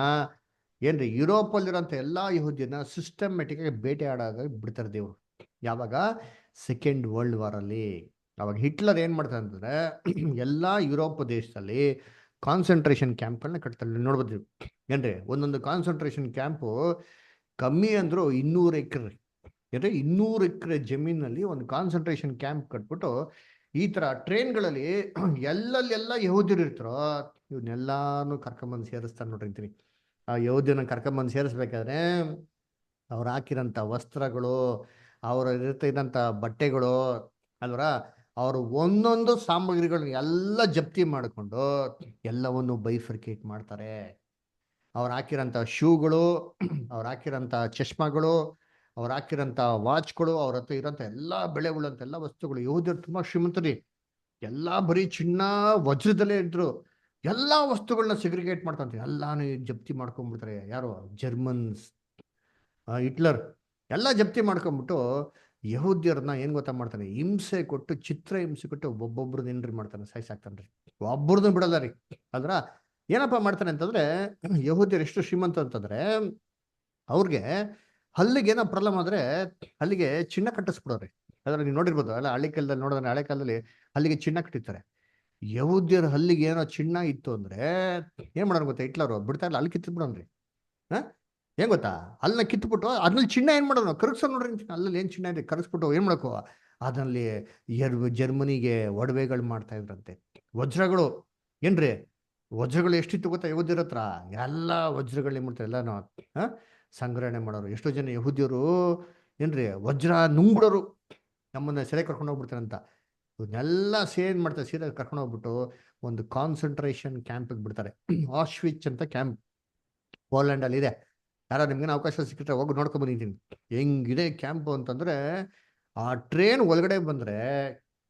ಏನ್ರಿ ಯುರೋಪಲ್ಲಿರೋಂಥ ಎಲ್ಲಾ ಯಹೂದ್ಯರನ್ನ ಸಿಸ್ಟಮ್ಯಾಟಿಕ್ ಆಗಿ ಬೇಟೆ ಆಡೋದಾಗ ಬಿಡ್ತಾರೆ ದೇವ್ರು. ಯಾವಾಗ? ಸೆಕೆಂಡ್ ವರ್ಲ್ಡ್ ವಾರ್ ಅಲ್ಲಿ. ಅವಾಗ ಹಿಟ್ಲರ್ ಏನ್ ಮಾಡ್ತಾರೆ ಅಂತಂದ್ರೆ ಎಲ್ಲಾ ಯುರೋಪ್ ದೇಶದಲ್ಲಿ ಕಾನ್ಸಂಟ್ರೇಷನ್ ಕ್ಯಾಂಪ್ಗಳನ್ನ ಕಟ್ತಾರೆ. ನೋಡ್ಬೋದು ಏನ್ರಿ, ಒಂದೊಂದು ಕಾನ್ಸಂಟ್ರೇಷನ್ ಕ್ಯಾಂಪು ಕಮ್ಮಿ ಅಂದ್ರು 200 ಎಕರೆ ಏನ್ರಿ, 200 ಎಕರೆ ಜಮೀನಲ್ಲಿ ಒಂದು ಕಾನ್ಸಂಟ್ರೇಷನ್ ಕ್ಯಾಂಪ್ ಕಟ್ಬಿಟ್ಟು ಈ ತರ ಟ್ರೈನ್ಗಳಲ್ಲಿ ಎಲ್ಲೆಲ್ಲ ಯಹೂದ್ಯರು ಇರ್ತಾರೋ ಇವನ್ನೆಲ್ಲಾನು ಕರ್ಕೊಂಬಂದು ಸೇರಿಸ್ತಾರೆ ನೋಡ್ರಿ ಅಂತೀನಿ. ಆ ಯಹೂದ್ಯನ ಕರ್ಕೊಂಬಂದು ಸೇರಿಸ್ಬೇಕಾದ್ರೆ ಅವ್ರು ಹಾಕಿರೋಂಥ ವಸ್ತ್ರಗಳು, ಅವ್ರ ಇರ್ತಿದ್ದಂಥ ಬಟ್ಟೆಗಳು ಅಲ್ವರ, ಅವರು ಒಂದೊಂದು ಸಾಮಗ್ರಿಗಳನ್ನ ಎಲ್ಲ ಜಪ್ತಿ ಮಾಡಿಕೊಂಡು ಎಲ್ಲವನ್ನು ಬೈಫರ್ಕೇಟ್ ಮಾಡ್ತಾರೆ. ಅವ್ರು ಹಾಕಿರೋಂಥ ಶೂಗಳು, ಅವ್ರು ಹಾಕಿರೋಂಥ ಚಶ್ಮಾಗಳು, ಅವ್ರು ಹಾಕಿರೋಂಥ ವಾಚ್ಗಳು, ಅವ್ರ ಹತ್ರ ಇರೋಂಥ ಎಲ್ಲ ಬೆಳೆ ಉಳ್ಳಂಥ ಎಲ್ಲ ವಸ್ತುಗಳು. ಯಹೂದ್ಯರು ತುಂಬಾ ಶ್ರೀಮಂತರಿ, ಎಲ್ಲ ಬರೀ ಚಿನ್ನ ವಜ್ರದಲ್ಲೇ ಇದ್ರು. ಎಲ್ಲ ವಸ್ತುಗಳನ್ನ ಸೆಗ್ರಿಗೇಟ್ ಮಾಡ್ಕೊಂತಾರೆ, ಎಲ್ಲಾನು ಜಪ್ತಿ ಮಾಡ್ಕೊಂಡ್ಬಿಡ್ತಾರೆ. ಯಾರು? ಜರ್ಮನ್ಸ್, ಹಿಟ್ಲರ್ ಎಲ್ಲ ಜಪ್ತಿ ಮಾಡ್ಕೊಂಡ್ಬಿಟ್ಟು ಯಹೂದ್ಯರನ್ನ ಏನ್ ಗೊತ್ತಾ ಮಾಡ್ತಾನೆ, ಹಿಂಸೆ ಕೊಟ್ಟು, ಚಿತ್ರ ಹಿಂಸೆ ಕೊಟ್ಟು ಒಬ್ಬೊಬ್ರದ್ದು ಏನ್ರಿ ಮಾಡ್ತಾನೆ, ಸಾಯ್ಸಾಕ್ತಾನ್ರಿ. ಒಬ್ಬರದ್ದು ಬಿಡಲ್ಲ ರೀ. ಅದ್ರ ಏನಪ್ಪ ಮಾಡ್ತಾನೆ ಅಂತಂದ್ರೆ, ಯಹೂದ್ಯರು ಎಷ್ಟು ಶ್ರೀಮಂತ ಅಂತಂದ್ರೆ, ಅವ್ರಿಗೆ ಹಲ್ಲಿಗೆ ಏನೋ ಪ್ರಾಬ್ಲಮ್ ಆದ್ರೆ ಅಲ್ಲಿಗೆ ಚಿನ್ನ ಕಟ್ಟಿಸ್ಬಿಡೋರಿ. ಅದ್ರ ನೀವು ನೋಡಿರ್ಬೋದು ಅಲ್ಲ, ಹಳ್ಳಿ ಕಾಲದಲ್ಲಿ ನೋಡಿದ್ರೆ, ಹಳೆ ಕಾಲದಲ್ಲಿ ಅಲ್ಲಿಗೆ ಚಿನ್ನ ಕಟ್ಟಿರ್ತಾರೆ. ಯಹೂದ್ಯರ ಹಲ್ಲಿಗೆ ಏನೋ ಚಿನ್ನ ಇತ್ತು ಅಂದ್ರೆ ಏನ್ ಮಾಡೋರು ಗೊತ್ತಾ, ಹಿಟ್ಲರು ಬಿಡ್ತಾ ಇಲ್ಲ, ಅಲ್ಲಿ ಕಿತ್ಬಿಡೋನ್ರಿ. ಹಾ ಏನ್ ಗೊತ್ತಾ, ಅಲ್ಲನ್ನ ಕಿತ್ಬಿಟ್ಟು ಅದ್ರಲ್ಲಿ ಚಿನ್ನ ಏನ್ ಮಾಡೋದು, ಕರಗ್ಸೋ ನೋಡ್ರಿ ಅಂತೀನಿ. ಅಲ್ಲಲ್ಲಿ ಏನ್ ಚಿನ್ನ ಇದೆ ಕರಗಿಸ್ಬಿಟ್ಟು ಏನ್ ಮಾಡಕೋ, ಅದ್ರಲ್ಲಿ ಜರ್ಮನಿಗೆ ಒಡವೆಗಳು ಮಾಡ್ತಾ ಇದ್ರಂತೆ. ವಜ್ರಗಳು ಏನ್ರಿ, ವಜ್ರಗಳು ಎಷ್ಟಿತ್ತು ಗೊತ್ತಾ ಯಹೂದ್ಯರ ಹತ್ರ, ಎಲ್ಲ ವಜ್ರಗಳು ಏನ್ ಮಾಡ್ತಾರೆ ಎಲ್ಲಾನು ಸಂಗ್ರಹಣೆ ಮಾಡೋರು. ಎಷ್ಟೋ ಜನ ಯಹೂದ್ಯರು ಏನ್ರಿ ವಜ್ರ ನುಂಗ್ಬಿಡೋರು, ನಮ್ಮನ್ನ ಸೆರೆ ಕರ್ಕೊಂಡು ಹೋಗ್ಬಿಡ್ತಾರೆ ಅಂತ. ಇವನ್ನೆಲ್ಲ ಸೇನ್ ಮಾಡ್ತಾರೆ, ಸೀದಾ ಕರ್ಕೊಂಡು ಹೋಗ್ಬಿಟ್ಟು ಒಂದು ಕಾನ್ಸಂಟ್ರೇಷನ್ ಕ್ಯಾಂಪಿಗೆ ಬಿಡ್ತಾರೆ. ಆಶ್ವಿಚ್ ಅಂತ ಕ್ಯಾಂಪ್ ಪೋಲೆಂಡ್ ಅಲ್ಲಿ ಇದೆ. ಯಾರೋ ನಿಮ್ಗೇನು ಅವಕಾಶ ಸಿಕ್ಕಿದ್ರೆ ಹೋಗಿ ನೋಡ್ಕೊಂಡ್ ಬಂದಿದ್ದೀನಿ ಹೆಂಗಿದೆ ಕ್ಯಾಂಪ್ ಅಂತಂದ್ರೆ. ಆ ಟ್ರೈನ್ ಒಳಗಡೆ ಬಂದ್ರೆ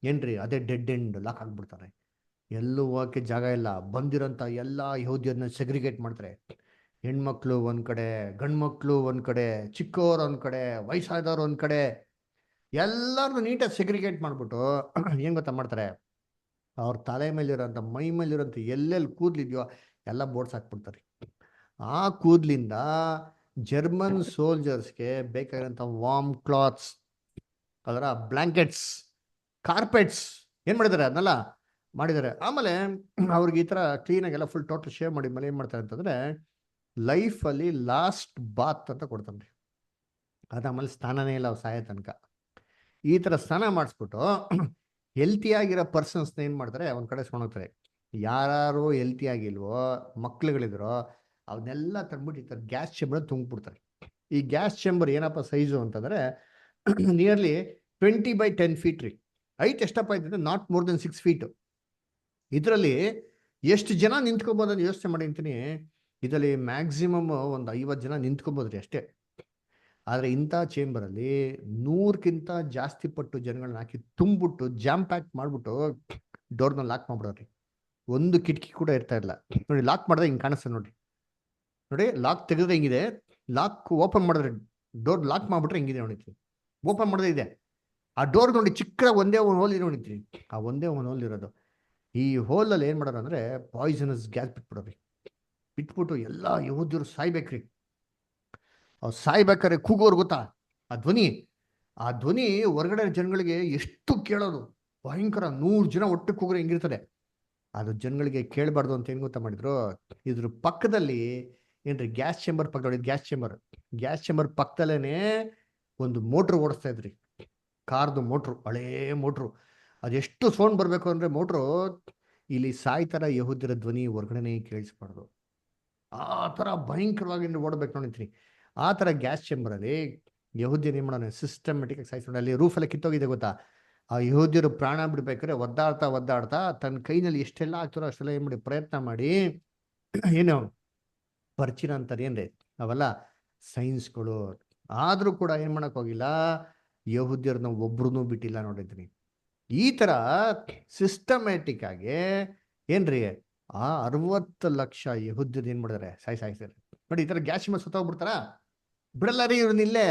ಏನ್ರಿ, ಅದೇ ಡೆಡ್ ಎಂಡ್, ಲಾಕ್ ಆಗ್ಬಿಡ್ತಾರೆ. ಎಲ್ಲೂ ಹೋಗಕ್ಕೆ ಜಾಗ ಇಲ್ಲ. ಬಂದಿರೋಂಥ ಎಲ್ಲ ಯಹೂದ್ಯರನ್ನ ಸೆಗ್ರಿಗೇಟ್ ಮಾಡ್ತಾರೆ. ಹೆಣ್ಮಕ್ಳು ಒಂದ್ ಕಡೆ, ಗಂಡ್ಮಕ್ಳು ಒಂದ್ ಕಡೆ, ಚಿಕ್ಕವ್ರು ಒಂದ್ ಕಡೆ, ವಯಸ್ಸಾದವ್ರು ಒಂದ್ ಕಡೆ, ಎಲ್ಲರನ್ನು ನೀಟಾಗಿ ಸೆಗ್ರಿಗೇಟ್ ಮಾಡ್ಬಿಟ್ಟು ಏನ್ ಗೊತ್ತಾ ಮಾಡ್ತಾರೆ, ಅವ್ರ ತಲೆ ಮೇಲಿರೋಂಥ, ಮೈ ಮೇಲಿರೋಂಥ ಎಲ್ಲೆಲ್ಲಿ ಕೂದ್ಲಿದ್ಯೋ ಎಲ್ಲ ಬೋರ್ಡ್ಸ್ ಹಾಕ್ಬಿಡ್ತಾರೆ. ಆ ಕೂದ್ಲಿಂದ ಜರ್ಮನ್ ಸೋಲ್ಜರ್ಸ್ಗೆ ಬೇಕಾಗಿರೋಂಥ ವಾರ್ಮ್ ಕ್ಲಾತ್ಸ್, ಅದರ ಬ್ಲಾಂಕೆಟ್ಸ್, ಕಾರ್ಪೆಟ್ಸ್ ಏನ್ ಮಾಡಿದ್ದಾರೆ, ಅದನ್ನೆಲ್ಲ ಮಾಡಿದ್ದಾರೆ. ಆಮೇಲೆ ಅವ್ರಿಗೆ ಈ ತರ ಕ್ಲೀನಾಗೆಲ್ಲ ಫುಲ್ ಟೋಟಲ್ ಶೇವ್ ಮಾಡಿ ಮೇಲೆ ಏನ್ ಮಾಡ್ತಾರೆ ಅಂತಂದ್ರೆ, ಲೈಫಲ್ಲಿ ಲಾಸ್ಟ್ ಬಾತ್ ಅಂತ ಕೊಡ್ತಾನೆ. ಅದಾದ್ಮೇಲೆ ಸ್ನಾನನೇ ಇಲ್ಲ ಅವ್ರು ಸಾಯೋ ತನಕ. ಈ ತರ ಸ್ನಾನ ಮಾಡಿಸ್ಬಿಟ್ಟು ಹೆಲ್ತಿ ಆಗಿರೋ ಪರ್ಸನ್ಸ್ನ ಏನ್ ಮಾಡ್ತಾರೆ, ಒಂದ್ ಕಡೆ ಹೋಗ್ತಾರೆ. ಯಾರು ಹೆಲ್ತಿ ಆಗಿಲ್ವೋ, ಮಕ್ಳುಗಳಿದ್ರೋ ಅವನ್ನೆಲ್ಲ ತಂದ್ಬಿಟ್ಟು ಗ್ಯಾಸ್ ಚೇಂಬರ್ ತುಂಬಿಬಿಡ್ತಾರೆ. ಈ ಗ್ಯಾಸ್ ಚೇಂಬರ್ ಏನಪ್ಪ ಸೈಜು ಅಂತಂದ್ರೆ ನಿಯರ್ಲಿ 20 by 10 feet ರೀ. ಹೈಟ್ ಎಷ್ಟಪ್ಪ ಇದ್ರೆ ನಾಟ್ ಮೋರ್ ದೆನ್ 6 feet. ಇದರಲ್ಲಿ ಎಷ್ಟು ಜನ ನಿಂತ್ಕೊಬೋದು ಅಂತ ಯೋಚನೆ ಮಾಡಿ ಅಂತೀನಿ. ಇದರಲ್ಲಿ ಮ್ಯಾಕ್ಸಿಮಮ್ ಒಂದು 50 ಜನ ನಿಂತ್ಕೊಬೋದ್ರಿ ಅಷ್ಟೇ. ಆದರೆ ಇಂಥ ಚೇಂಬರಲ್ಲಿ 100ಕ್ಕಿಂತ ಜಾಸ್ತಿ ಪಟ್ಟು ಜನಗಳನ್ನ ಹಾಕಿ ತುಂಬಿಬಿಟ್ಟು ಜಾಮ್ ಪ್ಯಾಕ್ ಮಾಡಿಬಿಟ್ಟು ಡೋರ್ನ ಲಾಕ್ ಮಾಡ್ಬಿಡೋರಿ. ಒಂದು ಕಿಟಕಿ ಕೂಡ ಇರ್ತಾ ಇಲ್ಲ ನೋಡಿ. ಲಾಕ್ ಮಾಡಿದ್ರೆ ಹಿಂಗೆ ಕಾಣಿಸ್ತದೆ ನೋಡಿ. ನೋಡಿ ಲಾಕ್ ತೆಗೆದ್ರೆ ಹಿಂಗಿದೆ, ಲಾಕ್ ಓಪನ್ ಮಾಡಿದ್ರೆ, ಡೋರ್ ಲಾಕ್ ಮಾಡಿಬಿಟ್ರೆ ಹಿಂಗಿದೆ ನೋಡಿದ್ರಿ. ಓಪನ್ ಮಾಡಿದ್ರೆ ಇದೆ. ಆ ಡೋರ್ ನೋಡಿ ಚಿಕ್ಕ ಒಂದೇ ಒಂದು ಹೋಲ್ ಇದೆ ನೋಡಿದ್ರಿ. ಆ ಒಂದೇ ಒಂದು ಹೋಲ್ ಇರೋದು. ಈ ಹೋಲಲ್ಲಿ ಏನು ಮಾಡೋರು ಅಂದರೆ ಪಾಯ್ಸನಸ್ ಗ್ಯಾಸ್ ಬಿಟ್ಬಿಡೋರಿ. ಬಿಟ್ಬಿಟ್ಟು ಎಲ್ಲ ಯಹೂದ್ಯರು ಸಾಯ್ಬೇಕ್ರಿ. ಅವ್ರು ಸಾಯ್ಬೇಕಾದ್ರೆ ಕೂಗೋರು ಗೊತ್ತಾ, ಆ ಧ್ವನಿ ಹೊರಗಡೆ ಜನಗಳಿಗೆ ಎಷ್ಟು ಕೇಳೋದು, ಭಯಂಕರ. 100 ಜನ ಒಟ್ಟು ಕೂಗ್ರೆ ಹೆಂಗಿರ್ತದೆ ಅದು ಜನಗಳಿಗೆ ಕೇಳಬಾರ್ದು ಅಂತ ಏನು ಗೊತ್ತಾ ಮಾಡಿದ್ರು, ಇದ್ರ ಪಕ್ಕದಲ್ಲಿ ಏನ್ರಿ ಗ್ಯಾಸ್ ಚೇಂಬರ್ ಪಕ್ಕ, ಗ್ಯಾಸ್ ಚೇಂಬರ್ ಪಕ್ಕದಲ್ಲೇನೆ ಒಂದು ಮೋಟ್ರ್ ಓಡಿಸ್ತಾ ಇದ್ರಿ, ಕಾರ್ದು ಮೋಟ್ರು, ಹಳೇ ಮೋಟ್ರು. ಅದೆಷ್ಟು ಸೌಂಡ್ ಬರಬೇಕು ಅಂದ್ರೆ ಮೋಟ್ರು, ಇಲ್ಲಿ ಸಾಯ್ತರ ಯಹೂದ್ಯರ ಧ್ವನಿ ಹೊರಗಡೆನೆ ಕೇಳಿಸ್ಬಾರ್ದು. ಆ ಥರ ಭಯಂಕರವಾಗಿ ಓಡಬೇಕು ನೋಡಿದ್ರಿ. ಆ ಥರ ಗ್ಯಾಸ್ ಚೇಂಬರಲ್ಲಿ ಯಹೂದ್ಯರು ಏನು ಮಾಡೋಣ, ಸಿಸ್ಟಮೆಟಿಕ್ ಆಗಿ ಸಾಯಿಸ್ಕೊಂಡು, ಅಲ್ಲಿ ರೂಫಲ್ಲಿ ಕಿತ್ತೋಗಿದೆ ಗೊತ್ತಾ. ಆ ಯಹೂದ್ಯರು ಪ್ರಾಣ ಬಿಡ್ಬೇಕಾದ್ರೆ ಒದ್ದಾಡ್ತಾ ತನ್ನ ಕೈನಲ್ಲಿ ಎಷ್ಟೆಲ್ಲ ಆಗ್ತಾರೋ ಅಷ್ಟೆಲ್ಲ ಏನು ಮಾಡಿ ಪ್ರಯತ್ನ ಮಾಡಿ ಏನು ಪರಿಚಿನ ಅಂತಾರೆ ಏನ್ರಿ ಅವೆಲ್ಲ ಸೈನ್ಸ್ಗಳು. ಆದರೂ ಕೂಡ ಏನು ಮಾಡಕ್ ಹೋಗಿಲ್ಲ, ಯಹೂದ್ಯರನ್ನ ಒಬ್ರು ಬಿಟ್ಟಿಲ್ಲ ನೋಡಿದ್ರಿ. ಈ ಥರ ಸಿಸ್ಟಮ್ಯಾಟಿಕ್ ಆಗಿ ಏನ್ರಿ ಆ 60 ಲಕ್ಷ ಯಹೂದ್ಯರು ಏನು ಮಾಡಿದಾರೆ, ಸಾಯಿಸ್ತಾರೆ ನೋಡಿ. ಈ ಥರ ಗ್ಯಾಸ್ ಚೇಂಬರ್ ಸತ್ತೋಗ್ಬಿಡ್ತಾರ, ಬಿಡಲ್ಲ ರೀ ಇವ್ರನ್ನಿಲ್ಲೇ.